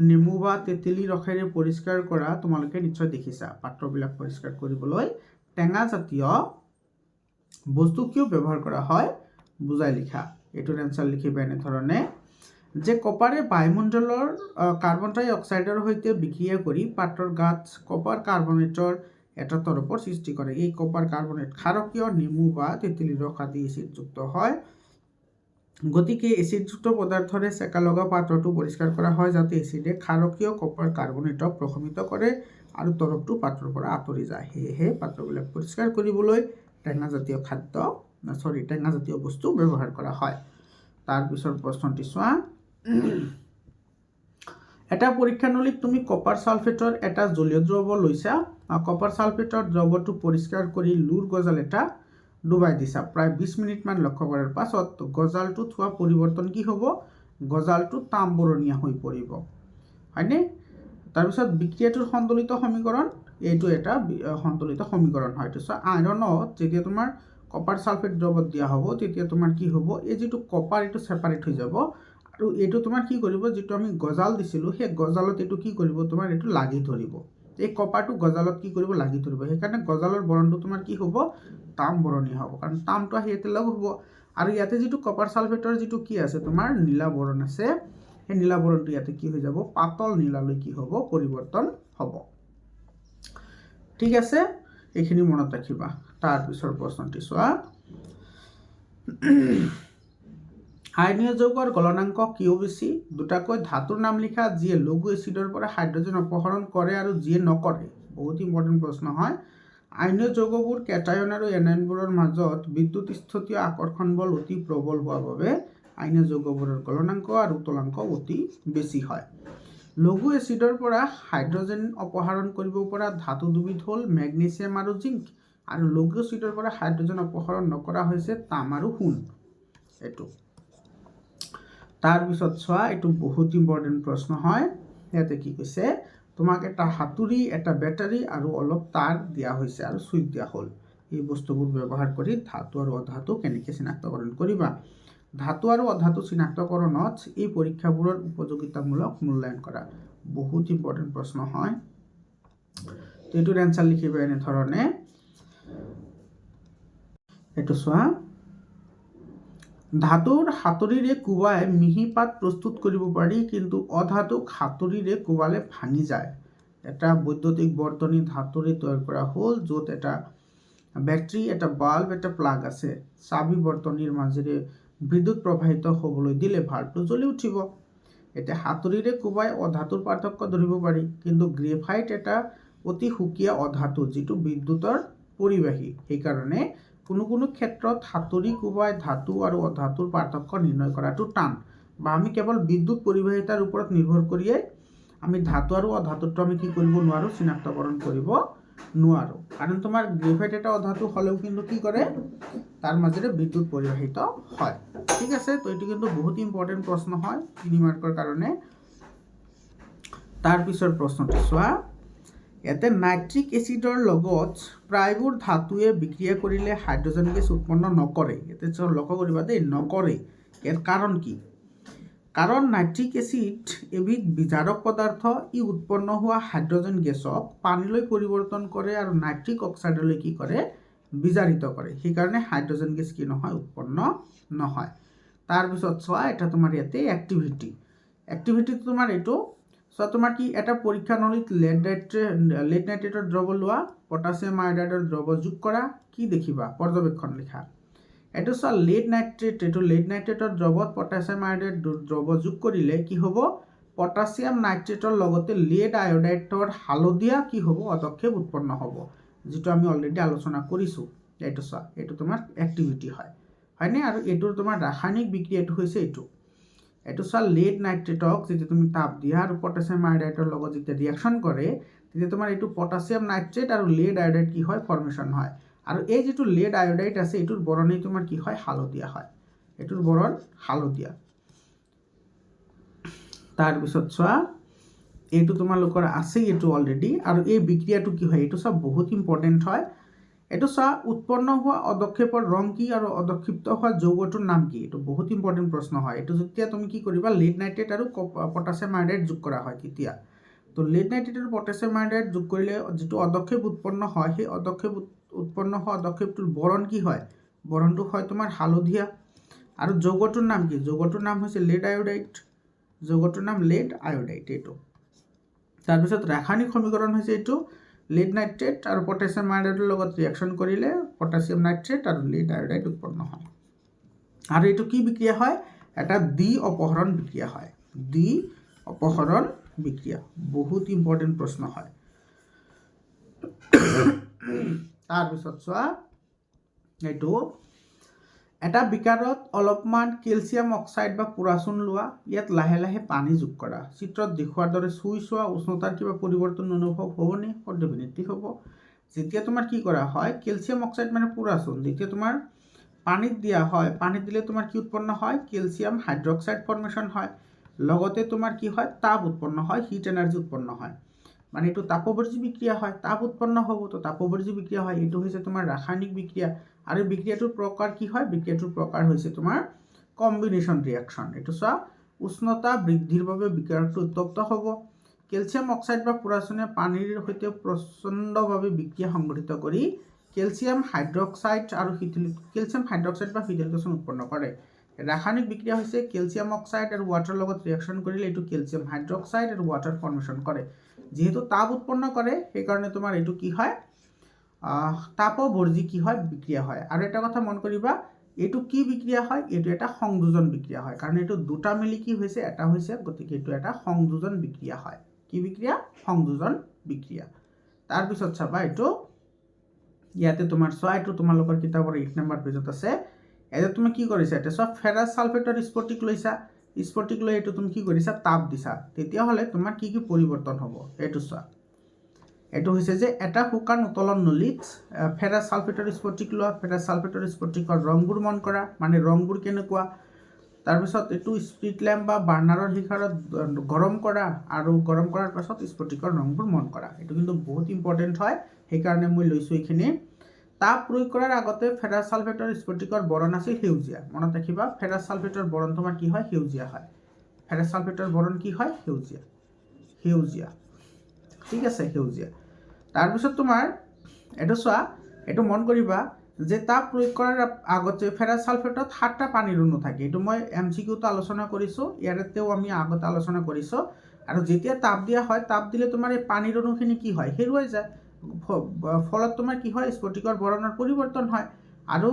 নেমু বা তেঁতেলী ৰসেৰে পৰিষ্কাৰ কৰা তোমালোকে নিশ্চয় দেখিছা। পাত্ৰবিলাক পৰিষ্কাৰ কৰিবলৈ টেঙা জাতীয় বস্তু কিয় ব্যৱহাৰ কৰা হয় বুজাই লিখা। এইটোৰ এনসাৰ লিখিবা এনেধৰণে, যে কপাৰে বায়ুমণ্ডলৰ কাৰ্বন ডাই অক্সাইডৰ সৈতে বিক্ৰিয়া কৰি পাত্ৰৰ গাত কপাৰ কাৰ্বনেটৰ এটা তৰপৰ সৃষ্টি কৰে। এই কপাৰ কাৰ্বনেট ক্ষাৰকীয়, নেমু বা তেঁতেলীৰ ৰস আদি এচিডযুক্ত হয়। গতিকে এচিডযুক্ত পদাৰ্থৰে চেকা লগা পাত্ৰটো পৰিষ্কাৰ কৰা হয়, যাতে এচিডে ক্ষাৰকীয় কপাৰ কাৰ্বনেটক প্ৰশমিত কৰে আৰু তৰপটো পাত্ৰৰ পৰা আঁতৰি যায়। সেয়েহে পাত্ৰবিলাক পৰিষ্কাৰ কৰিবলৈ টেঙা জাতীয় বস্তু ব্যৱহাৰ কৰা হয়। তাৰপিছৰ প্ৰশ্নটি চোৱা, এটা পৰীক্ষানলীত তুমি কপাৰ ছালফেটৰ এটা জলীয় দ্ৰৱ লৈছা। কপাৰ ছালফেটৰ দ্ৰৱটো পৰিষ্কাৰ কৰি লুৰ গজাল এটা ডুবাই দিছা। প্ৰায় 20 মিনিটমান লক্ষ্য কৰাৰ পাছত গজালটোত হোৱা পৰিৱৰ্তন কি হ'ব? গজালটো তাম্বৰণীয়া হৈ পৰিব হয়নে তাৰপিছত বিক্ৰিয়াটোৰ সন্তুলিত সমীকৰণ এইটো এটা সন্তুলিত সমীকৰণ হয় তো আইৰণত যেতিয়া তোমাৰ কপাৰ সালফেট দ্ৰৱত দিয়া হ'ব তেতিয়া তোমাৰ কি হ'ব এই যেটো কপাৰ এটো সেপাৰেট হৈ যাব আৰু এইটো তোমাৰ কি কৰিব যেটো আমি গজাল দিছিলো সেই গজালত এটো কি কৰিব তোমাৰ এটো লাগি ধৰিব এই কপাৰটো গজালত কি কৰিব লাগি ধৰিব সেইকাৰণে গজালৰ বৰণটো তোমাৰ কি হ'ব তাম বৰণীয় হ'ব কাৰণ তামটো আহি ইয়াতে লগ হ'ব আৰু ইয়াতে যেটো কপাৰ সালফেটৰ যেটো কি আছে তোমাৰ নীলা বৰণ আছে এই নীলা বৰণটো ইয়াতে কি হৈ যাব পাতল নীলালৈ কি হ'ব পৰিৱৰ্তন হ'ব ঠিক আছে এইখিনি মনত ৰাখিবা তাৰ পিছৰ প্ৰশ্নটি চোৱা আয়নীয় যৌগৰ গলনাঙ্ক কিয় বেছি দুটাকৈ ধাতুৰ নাম লিখা যিয়ে লঘু এচিডৰ পৰা হাইড্ৰোজেন অপহৰণ কৰে আৰু যিয়ে নকৰে বহুত ইম্পৰ্টেন্ট প্ৰশ্ন হয় আয়নীয় যৌগবোৰ কেটায়ন আৰু এনায়নবোৰৰ মাজত বিদ্যুৎস্থিতীয় আকৰ্ষণ বল অতি প্ৰবল হোৱাৰ বাবে আয়নীয় যৌগবোৰৰ গলনাঙ্ক আৰু উতলাঙ্ক অতি বেছি হয় লঘু এচিডৰ পৰা হাইড্ৰোজেন অপহৰণ কৰিব পৰা ধাতু দুবিধ হ'ল মেগনেছিয়াম আৰু জিংক আৰু লঘু এচিডৰ পৰা হাইড্ৰোজেন অপহৰণ নকৰা হৈছে তাম আৰু সোণ এটো তাৰ পিছত চোৱা এটো বহুত ইম্পৰ্টেন্ট প্ৰশ্ন হয় ইয়াতে কি কৈছে তোমাক এটা হাতুৰি এটা ব্যাটাৰী আৰু অলপ তাৰ দিয়া হৈছে আৰু সুইচ দিয়া হ'ল এই বস্তুবোৰ ব্যৱহাৰ কৰি ধাতু আৰু অধাতু কেনেকৈ চিনাক্তকৰণ কৰিবা ধাতু আৰু অধাতু চিনাক্তকৰণত এই পৰীক্ষাবোৰৰ উপযোগিতামূলক মূল্যায়ন কৰা বহুত ইম্পৰ্টেন্ট প্ৰশ্ন হয় তো এটোৰ এনসাৰ লিখিবা এনে ধৰণে এটো চোৱা ধাতুৰ হাতুৰিৰে কোবাই মিহি পাত প্ৰস্তুত কৰিব পাৰি কিন্তু অধাতুক হাতুৰিৰে কোবালে ভাঙি যায় এটা বৈদ্যুতিক বৰ্তনী ধাতুৰে তৈয়াৰ কৰা হ'ল য'ত এটা ব্যাটাৰী এটা বাল্ব এটা প্লাগ আছে চাবি বৰ্তনীৰ মাজেৰে বিদ্যুৎ প্ৰবাহিত হ'বলৈ দিলে ভাল্বটো জ্বলি উঠিব এটা হাতুৰিৰে কোবাই অধাতুৰ পাৰ্থক্য ধৰিব পাৰি কিন্তু গ্ৰেফাইট এটা অতি সুকীয়া অধাতু যেটো বিদ্যুতৰ পৰিবাহী এই কাৰণে কোনো ক্ষেত্ৰত হাতুৰি কোবাই ধাতু আৰু অধাতুৰ পাৰ্থক্য নিৰ্ণয় কৰাটো টান বা আমি কেৱল বিদ্যুৎ পৰিবাহিতাৰ ওপৰত নিৰ্ভৰ কৰিয়ে আমি ধাতু আৰু অধাতুটো আমি কি কৰিব নোৱাৰো চিনাক্তকৰণ কৰিব নোৱাৰো কাৰণ তোমাৰ গ্ৰেফাইট এটা অধাতু হলেও কিন্তু কি কৰে তাৰ মাজেৰে বিদ্যুৎ পৰিবাহিত হয় ঠিক আছে তো এটো কিন্তু বহুত ইম্পৰ্টেন্ট প্ৰশ্ন হয় 3 মাৰ্কৰ কাৰণে তাৰ পিছৰ প্ৰশ্নটো চোৱা এতে নাইট্ৰিক এচিডৰ লগত প্ৰায়বোৰ ধাতুৱে বিক্ৰিয়া কৰিলে হাইড্ৰোজেন গেছ উৎপন্ন নকৰে এতে লক্ষ্য কৰিবা দেই নকৰে এৰ কাৰণ কি কাৰণ নাইট্ৰিক এচিড এবিধ বিজাৰক পদাৰ্থ ই উৎপন্ন হোৱা হাইড্ৰোজেন গেছক পানীলৈ পৰিৱৰ্তন কৰে আৰু নাইট্ৰিক অক্সাইডলৈ কি কৰে বিজাৰিত কৰে সেই কাৰণে হাইড্ৰোজেন গেছ কি নহয় উৎপন্ন নহয় তাৰ পিছত চোৱা এটা তোমাৰ ইয়াতে এক্টিভিটি তোমাৰ এটো সো তোমাৰ কি এটা পৰীক্ষা নলীত লেড নাইট্ৰেটৰ দ্ৰৱ লোৱা পটাছিয়াম আয়োডাইডৰ দ্ৰৱ যোগ কৰা কি দেখিবা পৰ্যবেক্ষণ লিখা এটো সো লেড নাইট্ৰেটৰ দ্ৰৱত পটাছিয়াম আয়োডাইড দ্ৰৱ যোগ কৰিলে কি হ'ব পটাছিয়াম নাইট্ৰেটৰ লগতে লেড আয়োডাইডৰ হালদিয়া কি হ'ব অদক্ষেপ উৎপন্ন হ'ব যেটো আমি অলৰেডি আলোচনা কৰিছো এটো সো এটো তোমাৰ এক্টিভিটি হয়নে আৰু এটোৰ তোমাৰ ৰাসায়নিক বিক্ৰিয়াটো হৈছে এটো সো লেড নাইট্ৰেটক যেতিয়া তুমি তাপ দিয়া আৰু পটাছিয়াম আয়োডাইডৰ লগত যেতিয়া ৰিঅ্যাকশন কৰে তেতিয়া তোমাৰ এটো পটাছিয়াম নাইট্ৰেট আৰু লেড আয়োডাইড কি হয় ফৰ্মেশন হয় আৰু এই যেটো লেড আয়োডাইড আছে এটোৰ বৰণে তোমাৰ কি হয় হালদিয়া হয় এটোৰ বৰণ হালদিয়া তাৰ পিছত চোৱা এটো তোমালোকৰ আছে এটো অলৰেডি আৰু এই বিক্ৰিয়াটো কি হয় এটো সব বহুত ইম্পৰ্টেন্ট হয় এটো চা উৎপন্ন হোৱা অদক্ষেপৰ ৰং কি আৰু অদক্ষিপ্ত হোৱা যৌগটোৰ নাম কি এটো বহুত ইম্পৰ্টেন্ট প্ৰশ্ন হয় এটো যেতিয়া তুমি কি কৰিবা লেড নাইট্ৰেট আৰু পটাছিয়াম আয়োডাইড যোগ কৰা হয় তেতিয়া তো লেড নাইট্ৰেট আৰু পটাছিয়াম আয়োডাইড যোগ কৰিলে যেটো অদক্ষেপ উৎপন্ন হয় সেই অদক্ষেপ উৎপন্ন হোৱা অদক্ষেপটোৰ বৰণ কি হয় বৰণটো হয় তোমাৰ হালদিয়া আৰু যৌগটোৰ নাম কি যৌগটোৰ নাম হৈছে লেড আয়োডাইড যৌগটোৰ নাম লেড আয়োডাইড এটো তাৰ পিছত ৰাসায়নিক সমীকৰণ হৈছে এটো লেড নাইট্ৰেট আৰু পটাছিয়াম আয়োডাইডৰ লগত ৰিঅ্যাকশন কৰিলে পটাছিয়াম নাইট্ৰেট আৰু লেড আয়োডাইড উৎপন্ন হয় আৰু এটো কি বিক্ৰিয়া হয় এটা দ্বি অপহৰণ বিক্ৰিয়া হয় দ্বি অপহৰণ বিক্ৰিয়া বহুত ইম্পৰ্টেন্ট প্ৰশ্ন হয় তাৰপিছত চোৱা এইটো এটা বিকাৰত অলপমান ক্যালসিয়াম অক্সাইড বা পুৰাচুন লোৱা ইয়াত লাহে লাহে পানী যোগ কৰা চিত্ৰত দেখুৱাৰ দৰে চুই চোৱা উষ্ণতাৰ কিবা পৰিৱৰ্তন অনুভৱ হ'বনে ডেফিনেটলি হ'ব যেতিয়া তোমাৰ কি কৰা হয় ক্যালসিয়াম অক্সাইড মানে পুৰাচুন যেতিয়া তোমাৰ পানীত দিয়া হয়, পানীত দিলে তোমাৰ কি উৎপন্ন হয়, ক্যালসিয়াম হাইড্ৰক্সাইড ফৰ্মেশন হয়, লগতে তোমাৰ কি হয়, তাপ উৎপন্ন হয়, হিট এনাৰ্জি উৎপন্ন হয়। মানে এইটো তাপবৰ্জী বিক্ৰিয়া হয়, তাপ উৎপন্ন হ'ব, তো তাপবৰ্জী বিক্ৰিয়া হয়। এইটো হৈছে তোমাৰ ৰাসায়নিক বিক্ৰিয়া। আৰু বিক্ৰিয়াটোৰ প্ৰকাৰ কি হয়, বিক্ৰিয়াটোৰ প্ৰকাৰ হৈছে তোমাৰ কম্বিনেশন ৰিয়াকশন। এইটো চোৱা, উষ্ণতা বৃদ্ধিৰ বাবে বিক্ৰিয়াটো উত্তপ্ত হ'ব। ক্যালসিয়াম অক্সাইড বা পোৰাছনে পানীৰ সৈতে প্ৰচণ্ডভাৱে বিক্ৰিয়া সংঘটিত কৰি ক্যালসিয়াম হাইড্ৰক্সাইড আৰু ক্যালসিয়াম হাইড্ৰক্সাইড বা ফিটেলকেশন উৎপন্ন কৰে। ৰাসায়নিক বিক্ৰিয়া হৈছে ক্যালসিয়াম অক্সাইড আৰু ওয়াটাৰ লগত ৰিয়াকশন কৰিলে এইটো ক্যালসিয়াম হাইড্ৰক্সাইড আৰু ওয়াটাৰ ফৰ্মেশন কৰে। যেহেতু তাপ উৎপন্ন কৰে সেইকাৰণে তোমাৰ এইটো কি হয়, তাপবৰ্জী কি হয়, বিক্ৰিয়া হয়। আৰু এটা কথা মন কৰিবা, এইটো কি বিক্ৰিয়া হয়, এইটো এটা সংযোজন বিক্ৰিয়া হয়, কাৰণ এইটো দুটা মিলি কি হৈছে, এটা হৈছে, গতিকে এইটো এটা সংযোজন বিক্রিয়া হয়। কি বিক্রিয়া, সংযোজন বিক্রিয়া। তাৰপিছত চাবা এইটো ইয়াতে তোমাৰ চোৱা, এইটো তোমালোকৰ কিতাপৰ 8 নম্বৰ পেজত আছে। এতিয়া তুমি কি কৰিছা, এতিয়া চোৱা ফেৰাছ সালফেটৰ স্ফটিক লৈছা, স্ফটিক লৈ এইটো তুমি কি কৰিছা, তাপ দিছা, তেতিয়াহ'লে তোমাৰ কি কি পৰিৱৰ্তন হ'ব, এইটো চোৱা। এইটো হৈছে যে এটা শুকান উতলন নলীত ফেৰাছ সালফেটৰ স্ফটিক লোৱা, ফেৰাছ সালফেটৰ স্ফটিকৰ ৰংবোৰ মন কৰা, মানে ৰংবোৰ কেনেকুৱা। তাৰপিছত এইটো স্পিৰিট লেম্প বা বাৰ্ণাৰৰ শিখাৰত গৰম কৰা, আৰু গৰম কৰাৰ পাছত স্ফটিকৰ ৰংবোৰ মন কৰা। এইটো কিন্তু বহুত ইম্পৰ্টেণ্ট হয়, সেইকাৰণে মই লৈছোঁ এইখিনি। তাপ প্ৰয়োগ কৰাৰ আগতে ফেৰাছ সালফেটৰ স্ফটিকৰ বৰণ আছিল সেউজীয়া। মনত ৰাখিবা, ফেৰাছ সালফেটৰ বৰণ তোমাৰ কি হয়, সেউজীয়া হয়। ফেৰাছ সালফেটৰ বৰণ কি হয়, সেউজীয়া, সেউজীয়া, ঠিক আছে, সেউজীয়া। তাৰপিছত তোমাৰ এইটো চোৱা, এইটো মন কৰিবা যে তাপ প্ৰয়োগ কৰাৰ আগতে ফেৰাছ সালফেটত 7টা পানীৰ অণু থাকে। এইটো মই MCQটো আলোচনা কৰিছোঁ, ইয়াতেও আমি আগতে আলোচনা কৰিছোঁ। আৰু যেতিয়া তাপ দিয়া হয়, তাপ দিলে তোমাৰ এই পানীৰ অণুখিনি কি হয়, হেৰুৱাই যায়। ফলত তোমাৰ কি হয়, স্ফটিকৰ বৰণৰ পৰিৱৰ্তন হয়, আৰু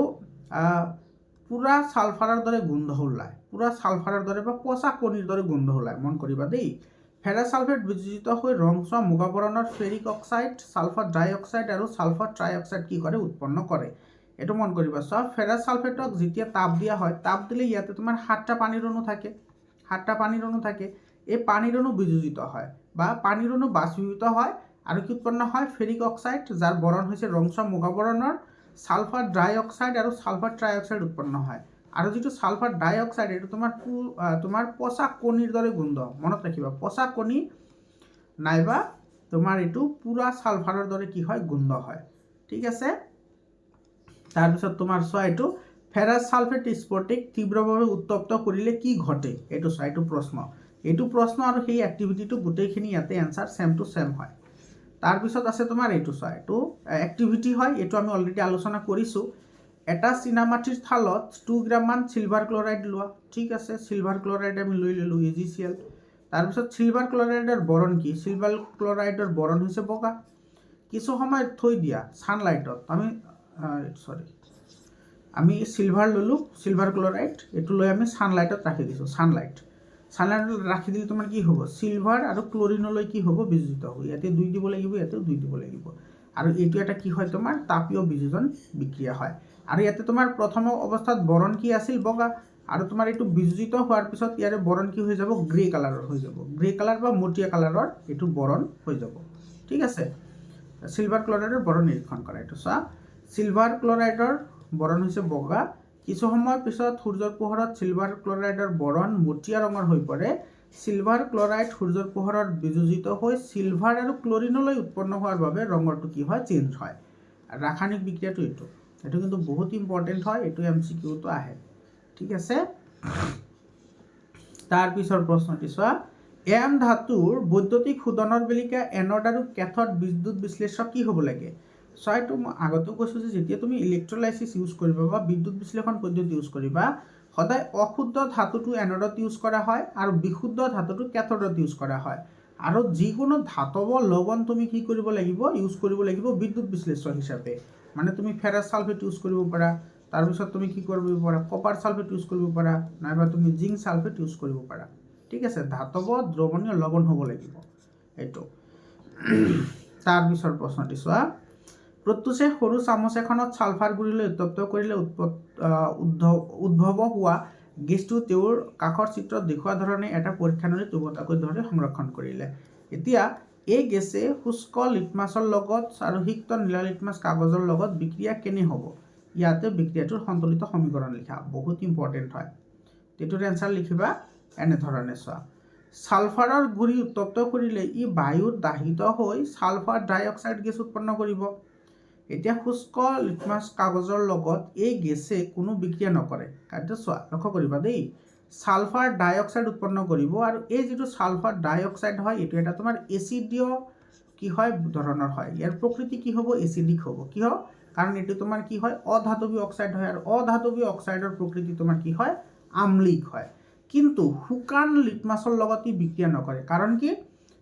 পুৰা সালফাৰৰ দৰে গোন্ধ ওলায়, পুৰা সালফাৰৰ দৰে বা পচা কণীৰ দৰে গোন্ধ ওলায়। মন কৰিবা দেই। ফেৰাছ সালফেট বিযোজিত হৈ ৰংচোৱা মুগা বৰণৰ ফেৰিক অক্সাইড, সালফাৰ ডাই অক্সাইড আৰু সালফাৰ ট্ৰাই অক্সাইড কি কৰে, উৎপন্ন কৰে। এইটো মন কৰিবা। চোৱা, ফেৰাছ সালফেটক যেতিয়া তাপ দিয়া হয়, তাপ দিলে ইয়াতে তোমাৰ 7টা পানীৰ অণু থাকে, 7টা পানীৰ অণু থাকে। এই পানীৰ অণু বিযোজিত হয় বা পানীৰ অণু বাষ্পীভূত হয়, আৰু কি উৎপন্ন হয়, ফেৰিক অক্সাইড, যাৰ বৰণ হৈছে ৰংচোৱা মুগা বৰণৰ, সালফাৰ ডাই অক্সাইড আৰু সালফাৰ ট্ৰাই অক্সাইড উৎপন্ন হয়। আৰু যিটো সালফাৰ ডাই অক্সাইড, এইটো তোমাৰ পচা কণীৰ দৰে গোন্ধ। মনত ৰাখিবা, পচা কণী নাইবা তোমাৰ এইটো পুৰা সালফাৰৰ দৰে কি হয়, গোন্ধ হয়, ঠিক আছে। তাৰপিছত তোমাৰ চোৱা, এইটো ফেৰাছ সালফেট স্ফটিক তীব্ৰভাৱে উত্তপ্ত কৰিলে কি ঘটে, এইটো চোৱা, এইটো প্ৰশ্ন। এইটো প্ৰশ্ন আৰু সেই এক্টিভিটিটো গোটেইখিনি ইয়াতে এনসাৰ সেম টু সেম হয়। তাৰপিছত আছে তোমাৰ এইটো চোৱা, এইটো এক্টিভিটি হয়, এইটো আমি অলৰেডি আলোচনা কৰিছোঁ। এটা চিনামাটিৰ থালত 2 গ্ৰামমান চিলভাৰ ক্লৰাইড লোৱা, ঠিক আছে, চিলভাৰ ক্লৰাইড আমি লৈ ল'লোঁ, AgCl। তাৰপিছত চিলভাৰ ক্লৰাইডৰ বৰণ কি, চিলভাৰ ক্লৰাইডৰ বৰণ হৈছে বগা। কিছু সময় থৈ দিয়া ছানলাইটত, আমি চিলভাৰ ল'লোঁ, চিলভাৰ ক্লৰাইড, এইটো লৈ আমি ছানলাইটত ৰাখি দিছোঁ, ছানলাইটত ৰাখি দিলে তোমাৰ কি হ'ব, চিলভাৰ আৰু ক্লৰিনলৈ কি হ'ব, বিযোজিত হ'ব। ইয়াতে 2 দিব লাগিব, ইয়াতেও 2 দিব লাগিব। আৰু এইটো এটা কি হয়, তোমাৰ তাপীয় বিযোজন বিক্ৰিয়া হয়। আৰু ইয়াতে তোমাৰ প্ৰথম অৱস্থাত বৰণ কি আছিল, বগা, আৰু তোমাৰ এইটো বিযোজিত হোৱাৰ পিছত ইয়াৰে বৰণ কি হৈ যাব, গ্ৰে কালাৰৰ হৈ যাব, গ্ৰে কালাৰ বা মটিয়া কালাৰৰ এইটো বৰণ হৈ যাব, ঠিক আছে। চিলভাৰ ক্লৰাইডৰ বৰণ নিৰীক্ষণ কৰা। এইটো চোৱা, চিলভাৰ ক্লৰাইডৰ বৰণ হৈছে বগা। কিছু সময়ৰ পিছত সূৰ্যৰ পোহৰত চিলভাৰ ক্লৰাইডৰ বৰণ মটিয়া ৰঙৰ হৈ পৰে। চিলভাৰ ক্লৰাইড সূৰ্যৰ পোহৰত বিযোজিত হৈ চিলভাৰ আৰু ক্লৰিনলৈ উৎপন্ন হোৱাৰ বাবে ৰঙৰটো কি হয়, চেঞ্জ হয়। ৰাসায়নিক বিক্ৰিয়াটো এইটো কিন্তু বহুত ইম্পৰ্টেণ্ট হয়, এইটো MCQটো আহে, ঠিক আছে। তাৰপিছৰ প্ৰশ্নটি চোৱা, এম ধাতুৰ বৈদ্যুতিক শোধনৰ বেলিকা এনড আৰু কেথড বিদ্যুৎ বিশ্লেষক কি হ'ব লাগে। চোৱা, এইটো মই আগতেও কৈছোঁ যে যেতিয়া তুমি ইলেক্ট্ৰলাইচিছ ইউজ কৰিবা বা বিদ্যুৎ বিশ্লেষণ পদ্ধতি ইউজ কৰিবা, সদায় অশুদ্ধ ধাতুটো এনডত ইউজ কৰা হয় আৰু বিশুদ্ধ ধাতুটো কেথডত ইউজ কৰা হয়। আৰু যিকোনো ধাতৱ লৱণ তুমি কি কৰিব লাগিব, ইউজ কৰিব লাগিব বিদ্যুৎ বিশ্লেষক হিচাপে। মানে তুমি ফেৰাছ সালফেট ইউজ কৰিব পাৰা, তাৰপিছত তুমি কি কৰিব পাৰা, কপাৰ সালফেট ইউজ কৰিব পাৰা, নাইবা তুমি জিংক সালফেট ইউজ কৰিব পাৰা, ঠিক আছে। ধাতৱ দ্ৰৱণীয় লৱণ হ'ব লাগিব এইটো। তাৰপিছৰ প্ৰশ্নটি চোৱা, প্ৰত্যুষে সৰু চামুচ এখনত ছালফাৰ গুড়িলৈ উত্তপ্ত কৰিলে উদ্ভৱ হোৱা গেছটো তেওঁৰ কাষৰ চিত্ৰত দেখুওৱা ধৰণে এটা পৰীক্ষানলীত ওভতাকৈ ধৰি সংৰক্ষণ কৰিলে। এতিয়া এই গেছে শুষ্ক লিটমাছৰ লগত আৰু সিক্ত নীলা লিটমাছ কাগজৰ লগত বিক্ৰিয়া কেনে হ'ব, ইয়াতে বিক্ৰিয়াটোৰ সন্তুলিত সমীকৰণ লিখা বহুত ইম্পৰ্টেণ্ট হয় এইটোৰ এনসাৰ লিখিবা এনেধৰণে চোৱা সালফাৰৰ গুড়ি উত্তপ্ত কৰিলে ই বায়ুত দাহিত হৈ সালফাৰ ডাই অক্সাইড গেছ উৎপন্ন কৰিব এতিয়া শুষ্ক লিটমাছ কাগজৰ লগত এই গেছে কোনো বিক্ৰিয়া নকৰে কাৰ্য চোৱা লক্ষ্য কৰিবা দেই সালফাৰ ডাই অক্সাইড উৎপন্ন কৰিব আৰু এই যেটো সালফাৰ ডাই অক্সাইড হয় এটো এটা তোমাৰ এসিডীয় কি হয় ধৰণৰ হয় ইয়াৰ প্ৰকৃতি কি হ'ব এসিডিক হ'ব কিয় কাৰণ এটো তোমাৰ কি হয় অধাতৱী অক্সাইড হয় আৰু অধাতৱী অক্সাইডৰ প্ৰকৃতি তোমাৰ কি হয় আম্লিক হয় কিন্তু শুকান লিটমাছৰ লগত ই বিক্ৰিয়া নকৰে কাৰণ কি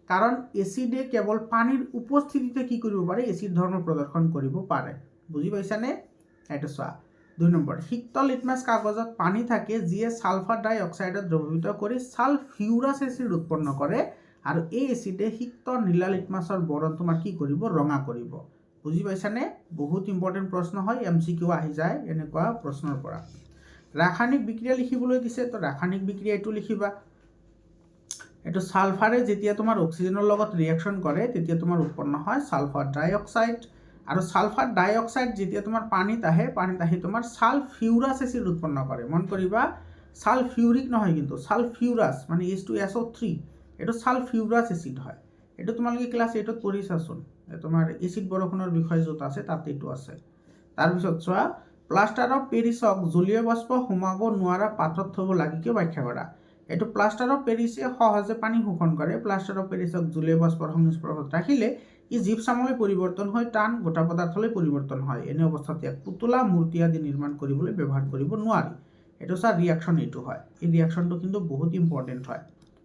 কাৰণ এসিডে কেৱল পানীৰ উপস্থিতিতে কি কৰিব পাৰে এসিড ধৰ্ম প্ৰদৰ্শন কৰিব পাৰে বুজি পাইছানে এটা চোৱা 2 নম্বৰ সিক্ত লিটমাছ কাগজত পানী থাকে যিয়ে সালফাৰ ডাই অক্সাইডত দ্ৰৱীভূত কৰি সালফিউৰাছ এসিড উৎপন্ন কৰে আৰু এই এসিডে সিক্ত নীলা লিটমাছৰ বৰণ তোমাৰ কি কৰিব ৰঙা কৰিব বুজি পাইছানে বহুত ইম্পৰ্টেন্ট প্ৰশ্ন হয় এমসিকিউ আহি যায় এনেকুৱা প্ৰশ্নৰ পৰা ৰাসায়নিক বিক্ৰিয়া লিখিবলৈ দিছে তো ৰাসায়নিক বিক্ৰিয়া এটো লিখিবা এটো সালফাৰে যেতিয়া তোমাৰ অক্সিজেনৰ লগত ৰিঅ্যাকশন কৰে তেতিয়া তোমাৰ উৎপন্ন হয় সালফাৰ ডাই অক্সাইড আৰু সালফাৰ ডাই অক্সাইড যেতিয়া তোমাৰ পানীত আহি তোমাৰ সালফিউৰাছ এসিড উৎপন্ন কৰে মন কৰিবা সালফিউৰিক নহয় কিন্তু সালফিউৰাছ মানে H2SO3 এটো সালফিউৰাছ এসিড হয় এটো তোমালোকে ক্লাস 8 ত পঢ়িছাচোন তোমাৰ এসিড বৰষুণৰ বিষয় যত আছে তাতে এটো আছে তাৰ পিছত চোৱা প্লাষ্টাৰ অফ পেৰিছক জলীয় বাষ্প সোমাব নোৱাৰা পাত্ৰত থব লাগে কি ব্যাখ্যা কৰা এটো প্লাষ্টাৰ অফ পেৰিছে সহজে পানী শোষণ কৰে প্লাষ্টাৰ অফ পেৰিছক জলীয় বাষ্পৰ সংস্পৰ্শত ৰাখিলে ই জিপসামলৈ পৰিৱৰ্তন হয় টান গোটা পদাৰ্থলৈ পৰিৱৰ্তন হয় এনে অৱস্থাত এক পুতলা মূৰ্তি আদি নিৰ্মাণ কৰিবলৈ ব্যৱহাৰ কৰিব নোৱাৰি এটো সা ৰিঅ্যাকশন এটো হয় এই ৰিঅ্যাকশনটো কিন্তু বহুত ইম্পৰ্টেন্ট হয়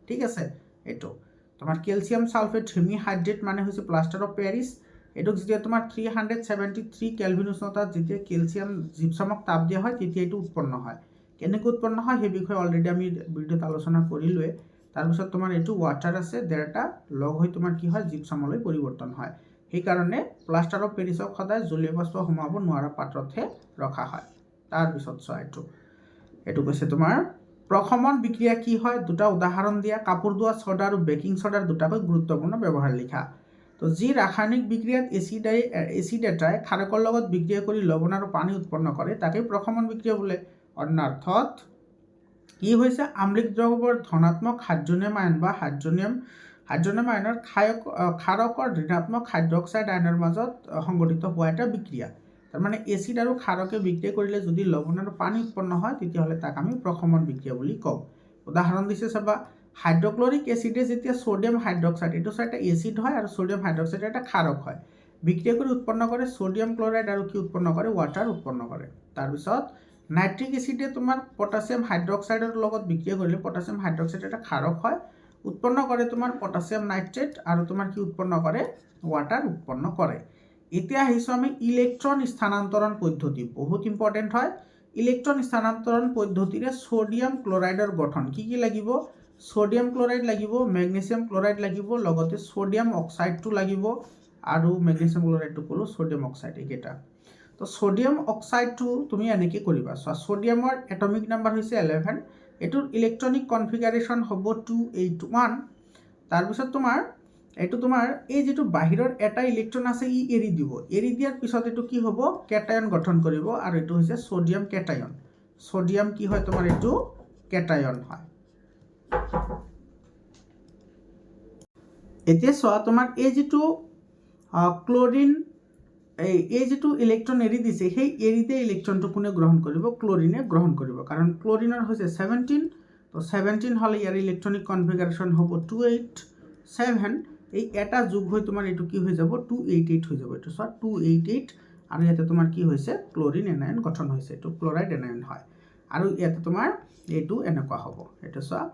ঠিক আছে এটো তোমাৰ ক্যালসিয়াম সালফেট হেমিহাইড্ৰেট মানে হৈছে প্লাষ্টাৰ অফ পেৰিছ এটো যেতিয়া তোমাৰ 373 কেলভিন উষ্ণতাত যেতিয়া ক্যালসিয়াম জিপসামক তাপ দিয়া হয় তেতিয়া এটো উৎপন্ন হয় কেনেকৈ উৎপন্ন হয় সেই বিষয়ে অলৰেডি আমি ভিডিওত আলোচনা কৰিলোৱে তাৰ পিছত তোমাৰ এটো ওয়াটাৰ আছে দেৰটা লগ হৈ তোমাৰ কি হয় জিপসামলৈ পৰিৱৰ্তন হয় সেই কাৰণে প্লাষ্টাৰ অফ পেৰিছক সদায় জলীয় বাষ্প সোমাব নোৱাৰা পাত্ৰতহে ৰখা হয় তাৰ পিছত চোৱা এটো কৈছে তোমাৰ প্ৰশমন বিক্ৰিয়া কি হয় দুটা উদাহৰণ দিয়া কাপোৰ ধোৱা সোডা আৰু বেকিং সোডাৰ দুটাকৈ গুৰুত্বপূৰ্ণ ব্যৱহাৰ লিখা তো যি ৰাসায়নিক বিক্ৰিয়াত এসিড এটাই ক্ষাৰকৰ লগত বিক্ৰিয়া কৰি লৱণ আৰু পানী উৎপন্ন কৰে তাকে প্ৰশমন বিক্ৰিয়া বোলে অন্যৰ্থত কি হৈছে আম্লিক দ্ৰৱৰ ধনাত্মক হাইড্ৰোনিয়াম আয়ন বা হাইড্ৰোনিয়াম আয়নৰ ক্ষাৰকৰ ঋণাত্মক হাইড্ৰক্সাইড আয়নৰ মাজত সংঘটিত হোৱা এটা বিক্ৰিয়া তাৰ মানে এসিড আৰু ক্ষাৰকে বিক্ৰিয়া কৰিলে যদি লৱণ আৰু পানী উৎপন্ন হয় তেতিয়া হলে তাক আমি প্ৰশমন বিক্ৰিয়া বুলি কওঁ উদাহৰণ দিছে চাবা হাইড্ৰক্লৰিক এসিডে যেতিয়া সোডিয়াম হাইড্ৰক্সাইড এটো এটা এসিড হয় আৰু সোডিয়াম হাইড্ৰক্সাইড এটা ক্ষাৰক হয় বিক্ৰিয়া কৰি উৎপন্ন কৰে সোডিয়াম ক্লোৰাইড আৰু কি উৎপন্ন কৰে ওয়াটাৰ উৎপন্ন কৰে তাৰ পিছত নাইট্ৰিক এসিডে তোমাৰ পটাছিয়াম হাইড্ৰক্সাইডৰ লগত বিক্ৰিয়া কৰিলে পটাছিয়াম হাইড্ৰক্সাইড এটা ক্ষাৰক হয় উৎপন্ন কৰে তোমাৰ পটাছিয়াম নাইট্ৰেট আৰু তোমাৰ কি উৎপন্ন কৰে ওয়াটাৰ উৎপন্ন কৰে এতিয়া আহিছো আমি ইলেক্ট্ৰন স্থানান্তৰণ পদ্ধতি বহুত ইম্পৰ্টেন্ট হয় ইলেক্ট্ৰন স্থানান্তৰণ পদ্ধতিৰে সোডিয়াম ক্লোৰাইডৰ গঠন কি লাগিব সোডিয়াম ক্লোৰাইড লাগিব মেগনেছিয়াম ক্লোৰাইড লাগিব লগতে সোডিয়াম অক্সাইডটো লাগিব আৰু মেগনেছিয়াম ক্লোৰাইডটো কলো সোডিয়াম অক্সাইড একেটা তো সোডিয়াম অক্সাইডটো তুমি এনেকৈ কৰিবা সো সোডিয়ামৰ এটমিক নাম্বাৰ হৈছে 11 এটোৰ ইলেক্ট্ৰনিক কনফিগাৰেশন হ'ব 281 তাৰ পিছত তোমাৰ এটো তোমাৰ এই যেটো বাহিৰৰ এটা ইলেক্ট্ৰন আছে ই এৰি দিব এৰি দিয়াৰ পিছত এটো কি হ'ব কেটায়ন গঠন কৰিব আৰু এটো হৈছে সোডিয়াম কেটায়ন সোডিয়াম কি হয় তোমাৰ এটো কেটায়ন হয় এতিয়া সোয়া তোমাৰ এই যেটো ক্লোৰিন এই যেটো ইলেক্ট্ৰন এৰি দিছে সেই এৰিতে ইলেক্ট্ৰনটো কোনে গ্ৰহণ কৰিব ক্লোৰিনে গ্ৰহণ কৰিব কাৰণ ক্লোৰিনৰ হৈছে 17 তো 17 হলে ইয়াৰ ইলেক্ট্ৰনিক কনফিগাৰেশন হ'ব 287 এই এটা যোগ হৈ তোমাৰ এটো কি হৈ যাব 288 হৈ যাব এটো সব 288 আৰু ইয়াতে তোমাৰ কি হৈছে ক্লোৰিন এনায়ন গঠন হৈছে এটো ক্লোৰাইড এনায়ন হয় আৰু ইয়াতে তোমাৰ এটো এনেকুৱা হ'ব এটো সব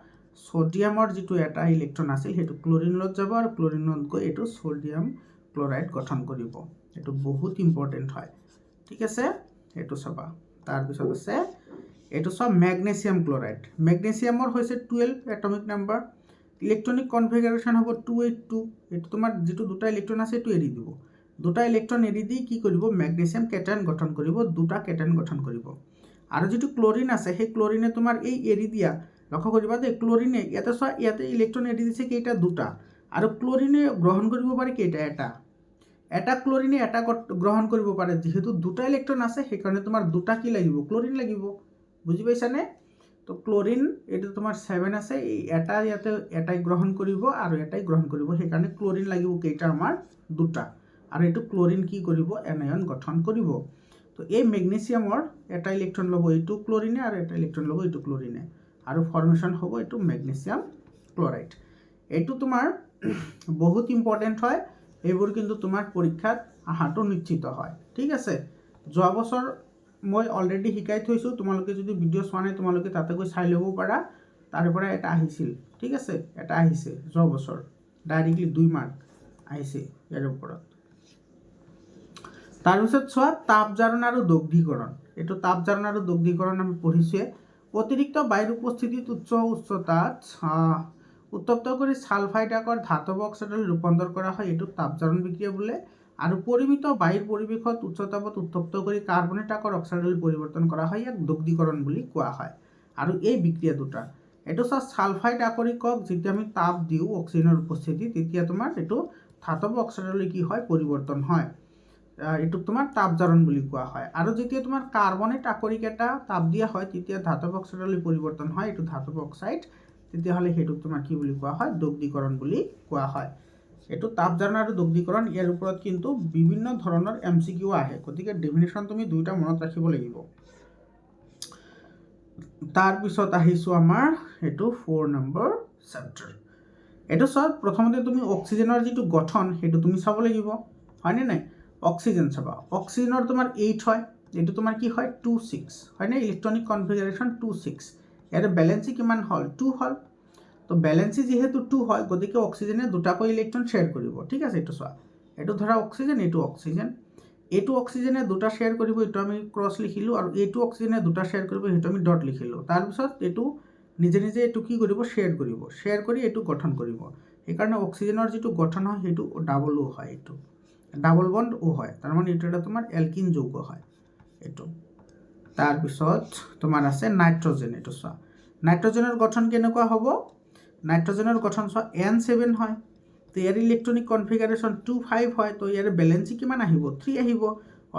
সোডিয়ামৰ যেটো এটা ইলেক্ট্ৰন আছিল হেতু ক্লোৰিনত যাব আৰু ক্লোৰিনত গৈ এটো সোডিয়াম ক্লোৰাইড গঠন কৰিব এটো বহুত ইম্পৰ্টেন্ট হয় ঠিক আছে এটো সবা তাৰ পিছত আছে এটো সব ম্যাগনেসিয়াম ক্লোৰাইড ম্যাগনেসিয়ামৰ হৈছে 12 এটমিক নাম্বাৰ ইলেক্ট্ৰনিক কনফিগাৰেশন হ'ব 282 এটো তোমাৰ যেটো দুটা ইলেক্ট্ৰন আছে এটো এৰি দিব দুটা ইলেক্ট্ৰন এৰি দি কি কৰিব ম্যাগনেসিয়াম কেটায়ন গঠন কৰিব দুটা কেটায়ন গঠন কৰিব আৰু যেটো ক্লোৰিন আছে সেই ক্লোৰিনে তোমাৰ এই এৰি দিয়া লক্ষ্য কৰিবা যে ক্লোৰিনে ইয়াতে ইলেক্ট্ৰন এৰি দিছে কেইটা দুটা আৰু ক্লোৰিনে গ্ৰহণ কৰিব পাৰে কেইটা এটা ক্লোৰিনে এটা গ্ৰহণ কৰিব পাৰে, যেহেতু দুটা ইলেক্ট্ৰন আছে সেইকাৰণে তোমাৰ দুটা কি লাগিব, ক্লোৰিন লাগিব। বুজি পাইছানে? তো ক্লোৰিন এইটো তোমাৰ 7 আছে, এই এটা ইয়াতে এটাই গ্ৰহণ কৰিব আৰু এটাই গ্ৰহণ কৰিব, সেইকাৰণে ক্লোৰিন লাগিব কেইটা আমাৰ দুটা, আৰু এইটো ক্লোৰিন কি কৰিব, এনায়ন গঠন কৰিব। তো এই মেগনেছিয়ামৰ এটা ইলেক্ট্ৰন ল'ব এইটো ক্লোৰিনে আৰু এটা ইলেক্ট্ৰন ল'ব এইটো ক্লোৰিনে, আৰু ফৰ্মেশ্যন হ'ব এইটো মেগনেছিয়াম ক্লৰাইড। এইটো তোমাৰ বহুত ইম্পৰ্টেণ্ট হয়, এইবোৰ কিন্তু তোমাৰ পৰীক্ষাত অহাটো নিশ্চিত হয়। ঠিক আছে, যোৱা বছৰ মই অলৰেডি শিকাই থৈছোঁ, তোমালোকে যদি ভিডিঅ' চোৱা নাই তোমালোকে তাতে গৈ চাই ল'ব পাৰা, তাৰে পৰা এটা আহিছিল। ঠিক আছে, এটা আহিছে যোৱা বছৰ, ডাইৰেক্টলি 2 মাৰ্ক আহিছে ইয়াৰ ওপৰত। তাৰপিছত চোৱা তাপজাৰণ আৰু দগ্ধীকৰণ। এইটো তাপজাৰণ আৰু দগ্ধীকৰণ আমি পঢ়িছোঁৱে। অতিৰিক্ত বায়ুৰ উপস্থিতিত উচ্চতাত উত্তপ্ত কৰি ছালফাইড আকৰ ধাতৱ অক্সাইডলৈ ৰূপান্তৰ কৰা হয়, এইটো তাপজাৰণ বিক্ৰিয়া বোলে। আৰু পৰিমিত বায়ুৰ পৰিৱেশত উচ্চতাপত উত্তপ্ত কৰি কাৰ্বনেট আকৰ অক্সাইডলৈ পৰিৱৰ্তন কৰা হয়, ইয়াক দগ্ধীকৰণ বুলি কোৱা হয়। আৰু এই বিক্ৰিয়া দুটা, এইটো চোৱা ছালফাইড আকৰিকক যেতিয়া আমি তাপ দিওঁ অক্সিজেনৰ উপস্থিতি, তেতিয়া তোমাৰ এইটো ধাতৱ অক্সাইডলৈ কি হয়, পৰিৱৰ্তন হয়, এইটোক তোমাৰ তাপজাৰণ বুলি কোৱা হয়। আৰু যেতিয়া তোমাৰ কাৰ্বনেট আকৰিক এটা তাপ দিয়া হয় তেতিয়া ধাতৱ অক্সাইডলৈ পৰিৱৰ্তন হয়, এইটো ধাতৱ অক্সাইড, তেতিয়াহ'লে সেইটোক তোমাৰ কি বুলি কোৱা হয়, দগ্ধীকৰণ বুলি কোৱা হয়। এইটো তাপজাৰণ আৰু দগ্ধীকৰণ, ইয়াৰ ওপৰত কিন্তু বিভিন্ন ধৰণৰ MCQ আহে, গতিকে ডেফিনেশ্যন তুমি দুইটা মনত ৰাখিব লাগিব। তাৰপিছত আহিছোঁ আমাৰ এইটো 4 নম্বৰ চেপ্টাৰ। এইটো চোৱা, প্ৰথমতে তুমি অক্সিজেনৰ যিটো গঠন সেইটো তুমি চাব লাগিব, হয়নে নাই? অক্সিজেন চাবা, অক্সিজেনৰ তোমাৰ 8 হয়, এইটো তোমাৰ কি হয়, 2,6 হয়নে? ইলেক্ট্ৰনিক কনফিগাৰেশ্যন 2,6, ইয়াৰে বেলেঞ্চি কিমান হ'ল, 2 হ'ল। তো বেলেঞ্চি যিহেতু 2 হয়, গতিকে অক্সিজেনে দুটাকৈ ইলেক্ট্ৰন শ্বেয়াৰ কৰিব। ঠিক আছে, এইটো চোৱা, এইটো ধৰা অক্সিজেন, এইটো অক্সিজেন, এইটো অক্সিজেনে দুটা শ্বেয়াৰ কৰিব, এইটো আমি ক্ৰছ লিখিলোঁ, আৰু এইটো অক্সিজেনে দুটা শ্বেয়াৰ কৰিব, সেইটো আমি ডট লিখিলোঁ। তাৰপিছত এইটো নিজে নিজে এইটো কি কৰিব, শ্বেয়াৰ কৰিব, শ্বেয়াৰ কৰি এইটো গঠন কৰিব। সেইকাৰণে অক্সিজেনৰ যিটো গঠন হয় সেইটো ডাবল অ' হয়, এইটো ডাবল বণ্ড অ' হয়, তাৰমানে এইটো এটা তোমাৰ এলকিন যৌগ হয় এইটো। তাৰপিছত তোমাৰ আছে নাইট্ৰজেন। এইটো চোৱা, নাইট্ৰজেনৰ গঠন কেনেকুৱা হ'ব, নাইট্ৰজেনৰ গঠন চোৱা N7 হয়, তো ইয়াৰ ইলেক্ট্ৰনিক কনফিগাৰেশ্যন 2,5 হয়, তো ইয়াৰ বেলেঞ্চি কিমান আহিব, 3 আহিব,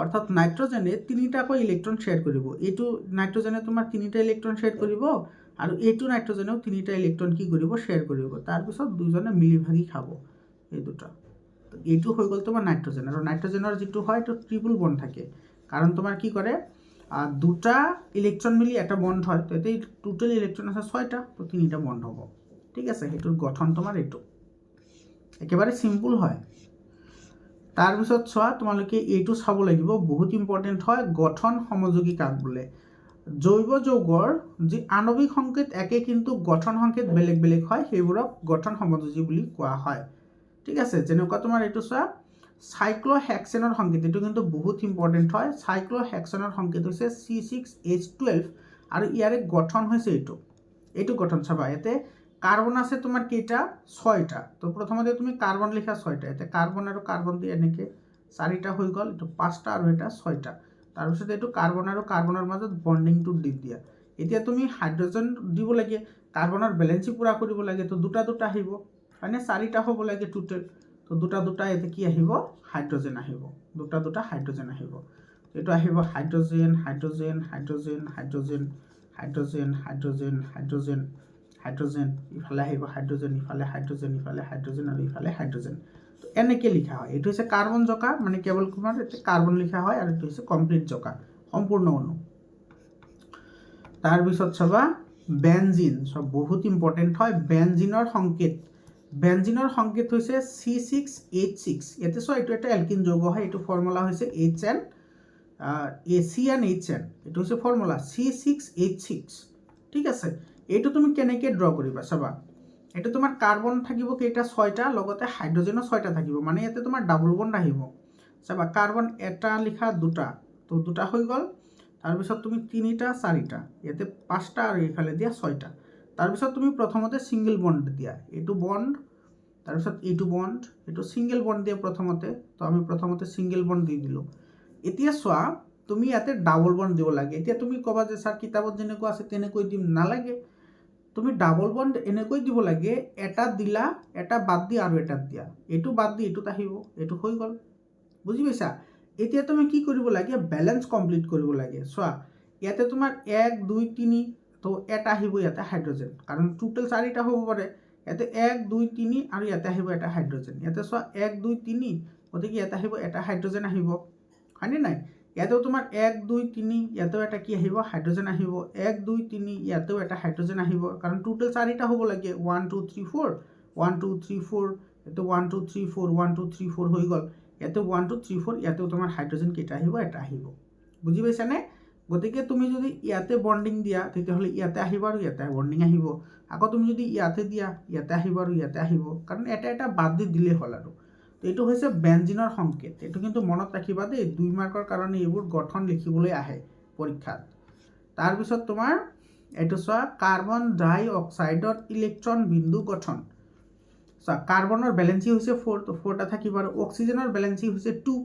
অৰ্থাৎ নাইট্ৰজেনে 3টাকৈ ইলেক্ট্ৰন শ্বেয়াৰ কৰিব। এইটো নাইট্ৰজেনে তোমাৰ 3টা ইলেক্ট্ৰন শ্বেয়াৰ কৰিব, আৰু এইটো নাইট্ৰজেনেও 3টা ইলেক্ট্ৰন কি কৰিব, শ্বেয়াৰ কৰিব। তাৰপিছত দুজনে মিলি ভাগি খাব এই দুটা। এইটো হৈ গ'ল তোমাৰ নাইট্ৰজেন। আৰু নাইট্ৰজেনৰ যিটো হয় এইটো ট্ৰিপল বণ্ড থাকে, কাৰণ তোমাৰ কি কৰে, দুটা ইলেক্ট্ৰন মিলি এটা বণ্ড হয়, তো এতিয়া টোটেল ইলেক্ট্ৰন আছে 6টা, তো 3টা বণ্ড হ'ব। ঠিক আছে, সেইটোৰ গঠন তোমাৰ এইটো একেবাৰে চিম্পুল হয়। তাৰপিছত চোৱা, তোমালোকে এইটো চাব লাগিব, বহুত ইম্পৰ্টেণ্ট হয়, গঠন সমযোগী কাক বোলে। জৈৱ যৌগৰ যি আণৱিক সংকেত একে কিন্তু গঠন সংকেত বেলেগ বেলেগ হয়, সেইবোৰক গঠন সমযোজী বুলি কোৱা হয়। ঠিক আছে, যেনেকুৱা তোমাৰ এইটো চোৱা, চাইক্লোহেক্সেনৰ সংকেত, এইটো কিন্তু বহুত ইম্পৰ্টেণ্ট হয়। চাইক্লোহেক্সেনৰ সংকেত হৈছে C6H12, আৰু ইয়াৰে গঠন হৈছে এইটো গঠন চাবা, ইয়াতে কাৰ্বন আছে তোমাৰ কেইটা, 6টা। তো প্ৰথমতে তুমি কাৰ্বন লিখা 6টা, ইয়াতে কাৰ্বন আৰু কাৰ্বন দি এনেকৈ 4টা হৈ গ'ল, এইটো 5টা আৰু এটা 6টা। তাৰপিছত এইটো কাৰ্বন আৰু কাৰ্বনৰ মাজত বণ্ডিংটো দি দিয়া। এতিয়া তুমি হাইড্ৰজেন দিব লাগে, কাৰ্বনৰ বেলেঞ্চি পূৰা কৰিব লাগে, তো দুটা আহিব, হয়নে? 4টা হ'ব লাগে টোটেল, তো দুটা ইয়াতে কি আহিব, হাইড্ৰজেন আহিব, দুটা হাইড্ৰজেন আহিব। এইটো আহিব hydrogen, hydrogen, hydrogen, hydrogen, hydrogen, hydrogen, hydrogen, hydrogen, ইফালে আহিব হাইড্ৰজেন, ইফালে হাইড্ৰজেন, ইফালে হাইড্ৰজেন, আৰু ইফালে হাইড্ৰজেন। তো এনেকৈ লিখা হয়। এইটো হৈছে কাৰ্বন জকা, মানে কেৱল তোমাৰ এতিয়া কাৰ্বন লিখা হয়, আৰু এইটো হৈছে কমপ্লিট জকা, সম্পূৰ্ণ অণু। তাৰপিছত চাবা বেনজিন, চব বহুত ইম্পৰ্টেণ্ট হয়। বেনজিনৰ সংকেত হৈছে C6H6। ইয়াতে চোৱা, এইটো এটা এলকিন যৌগ হয়, এইটো ফৰ্মুলা হৈছে CnHn, এইটো হৈছে ফৰ্মুলা C6H6। ঠিক আছে, এইটো তুমি কেনেকৈ ড্ৰ কৰিবা চাবা, এইটো তোমাৰ কাৰ্বন থাকিব কেইটা, 6টা, লগতে হাইড্ৰজেনো 6টা থাকিব, মানে ইয়াতে তোমাৰ ডাবল বণ্ড আহিব। চাবা, কাৰ্বন এটা লিখা, দুটা, তো দুটা হৈ গ'ল। তাৰপিছত তুমি 3টা, 4টা, ইয়াতে 5টা, আৰু এইফালে দিয়া 6টা। তাৰপিছত তুমি প্ৰথমতে ছিংগল বণ্ড দিয়া, এইটো বণ্ড, তাৰপিছত এইটো বণ্ড, এইটো ছিংগল বণ্ড দিয়া প্ৰথমতে, তো আমি প্ৰথমতে ছিংগল বণ্ড দি দিলোঁ। এতিয়া চোৱা, তুমি ইয়াতে ডাবল বণ্ড দিব লাগে। এতিয়া তুমি ক'বা যে ছাৰ কিতাপত যেনেকুৱা আছে তেনেকৈ দিম, নালাগে, তুমি ডাবল বণ্ড এনেকৈ দিব লাগে, এটা দিলা, এটা বাদ দি আৰু এটাত দিয়া, এইটো বাদ দি এইটোত আহিব, এইটো হৈ গ'ল। বুজি পাইছা এতিয়া তুমি কি কৰিব লাগে ব্যালেন্স কমপ্লিট কৰিব লাগে চোৱা ইয়াতে তোমাৰ 1 2 3 তো এটা আহিব ইয়াতে হাইড্ৰোজেন কাৰণ টোটাল 4টা হ'ব পাৰে ইয়াতে 1 2 3 আৰু ইয়াতে আহিব এটা হাইড্ৰোজেন ইয়াতে চোৱা 1 2 3 গতিকে ইয়াতে আহিব এটা হাইড্ৰোজেন আহিব হয়নে নাই ইয়াতেও তোমাৰ 1 2 3 ইয়াতেও এটা কি আহিব হাইড্ৰোজেন আহিব 1 2 3 ইয়াতেও এটা হাইড্ৰোজেন আহিব কাৰণ টোটাল 4টা হ'ব লাগে 1 2 3 4 1 2 3 4 এটো 1 2 3 4 1 2 3 4 হৈ গল ইয়াতে 1 2 3 4 ইয়াতেও তোমাৰ হাইড্ৰোজেন কেইটা আহিব এটা আহিব বুজি পাইছানে গতিকে তুমি যদি ইয়াতে বন্ডিং দিয়া তেতিয়াহলে ইয়াতে আহিব আৰু ইয়াতে বন্ডিং আহিব আকৌ তুমি যদি ইয়াতে দিয়া ইয়াতে আহিব আৰু ইয়াতে আহিব কাৰণ এটা এটা বাদ দি দিলে হল আৰু তো এটো হৈছে বেনজিনৰ সংকেত এটো কিন্তু মনত ৰাখিবা দেই 2 মাৰ্কৰ কাৰণে এইবোৰ গঠন লিখিবলৈ আহে পৰীক্ষাত তাৰ পিছত তোমাৰ এটো চোৱা কাৰ্বন ডাই অক্সাইডৰ ইলেক্ট্ৰন বিন্দু গঠন সো কাৰ্বনৰ ব্যালেন্সি হৈছে 4 তো 4টা থাকিব আৰু অক্সিজেনৰ ব্যালেন্সি হৈছে 2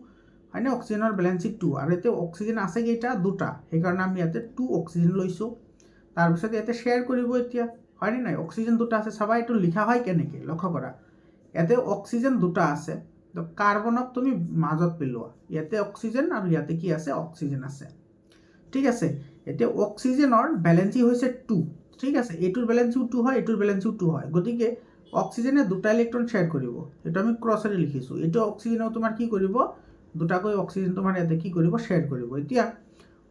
হয়নে অক্সিজেনৰ ব্যালেন্সি 2 আৰু এতে অক্সিজেন আছে কেইটা দুটা সেই কাৰণে আমি ইয়াতে 2 অক্সিজেন লৈছো তাৰ পিছত ইয়াতে শেয়াৰ কৰিব এতিয়া হয়নে নাই অক্সিজেন দুটা আছে সবাই এটো লিখা হয় কেনেকে লক্ষ্য কৰা ইয়াতে অক্সিজেন দুটা আছে তো কাৰ্বনক তুমি মাজত পেলোৱা ইয়াতে অক্সিজেন আৰু ইয়াতে কি আছে অক্সিজেন আছে ঠিক আছে এতে অক্সিজেনৰ ব্যালেন্সি হৈছে 2 ঠিক আছে এটোৰ ব্যালেন্সিও 2 হয় এটোৰ ব্যালেন্সিও 2 হয় গতিকে অক্সিজেনে দুটা ইলেক্ট্ৰন শেয়াৰ কৰিব এটা আমি ক্ৰছৰে লিখিছো এটো অক্সিজেনও তোমাৰ কি কৰিব দুটাকৈ অক্সিজেন তোমাৰ ইয়াতে কি কৰিব শেয়াৰ কৰিব এতিয়া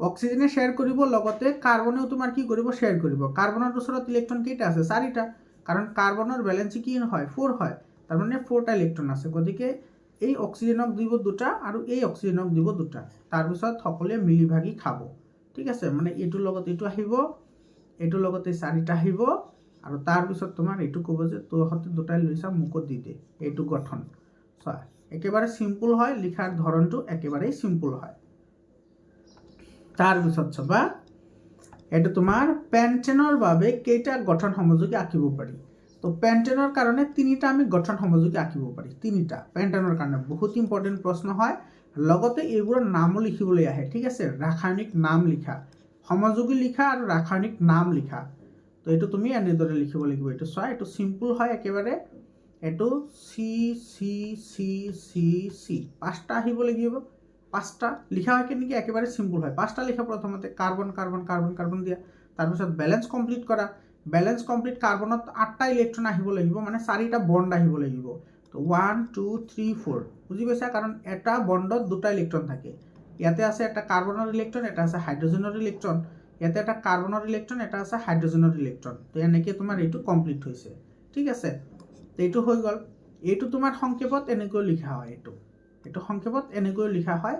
অক্সিজেনে শেয়াৰ কৰিব লগতে কাৰ্বনেও তোমাৰ কি কৰিব শেয়াৰ কৰিব কাৰ্বনৰ ওচৰত ইলেক্ট্ৰন কেইটা আছে 4টা কাৰণ কাৰ্বনৰ ব্যালেন্সি কি হয় 4 হয় তাৰ মানে 4টা ইলেক্ট্ৰন আছে গতিকে এই অক্সিজেনক দিব দুটা আৰু এই অক্সিজেনক দিব দুটা তাৰ পিছত সকলে মিলি ভাগি খাব ঠিক আছে মানে এটোৰ লগত এটো আহিব এটোৰ লগতে 4টা আহিব আৰু তাৰ পিছত তোমাৰ এটো ক'ব যে তোহতে দুটাই লৈছা মুকত দি দে এটো গঠন চোৱা একেবাৰে সিম্পল হয় লিখাৰ ধৰণটো একেবাৰে সিম্পল হয় তাৰ পিছত চাবা এটো তোমাৰ পেন্টেনৰ বাবে কেইটা গঠন সমযোগী আঁকিব পাৰি তো পেন্টেনৰ কাৰণে তিনিটা আমি গঠন সমযোগী আঁকিব পাৰি তিনিটা পেন্টেনৰ কাৰণে বহুত ইম্পৰ্টেন্ট প্ৰশ্ন হয় লগতে এইবোৰৰ নামও লিখিবলৈ আহে ঠিক আছে ৰাসায়নিক নাম লিখা সমযোগী লিখা আৰু ৰাসায়নিক নাম লিখা তো এটো তুমি এনেদৰে লিখিব লাগিব এটো চোৱা এটো সিম্পল হয় একেবাৰে এটো সি সি সি সি সি পাঁচটা আহিব লাগিব পাঁচটা লিখা হয় কেনেকৈ একেবাৰে সিম্পল হয় পাঁচটা লিখা প্ৰথমতে কাৰ্বন কাৰ্বন কাৰ্বন কাৰ্বন দিয়া তাৰ পিছত ব্যালেন্স কমপ্লিট কৰা ব্যালেন্স কমপ্লিট কাৰ্বনত 8টা ইলেক্ট্ৰন আহিব লাগিব মানে 4টা বন্ড আহিব লাগিব তো 1 2 3 4 বুজি পাইছা কাৰণ এটা বন্ডত দুটা ইলেক্ট্ৰন থাকে ইয়াতে আছে এটা কাৰ্বনৰ ইলেক্ট্ৰন এটা আছে হাইড্ৰোজেনৰ ইলেক্ট্ৰন ইয়াতে এটা কাৰ্বনৰ ইলেক্ট্ৰন এটা আছে হাইড্ৰোজেনৰ ইলেক্ট্ৰন তো এনেকৈ তোমাৰ এইটো কমপ্লিট হৈছে ঠিক আছে তো এইটো হৈ গল এইটো তোমাৰ সংক্ষেপত এনেকৈ লিখা হয় এইটো সংক্ষেপত এনেকৈ লিখা হয়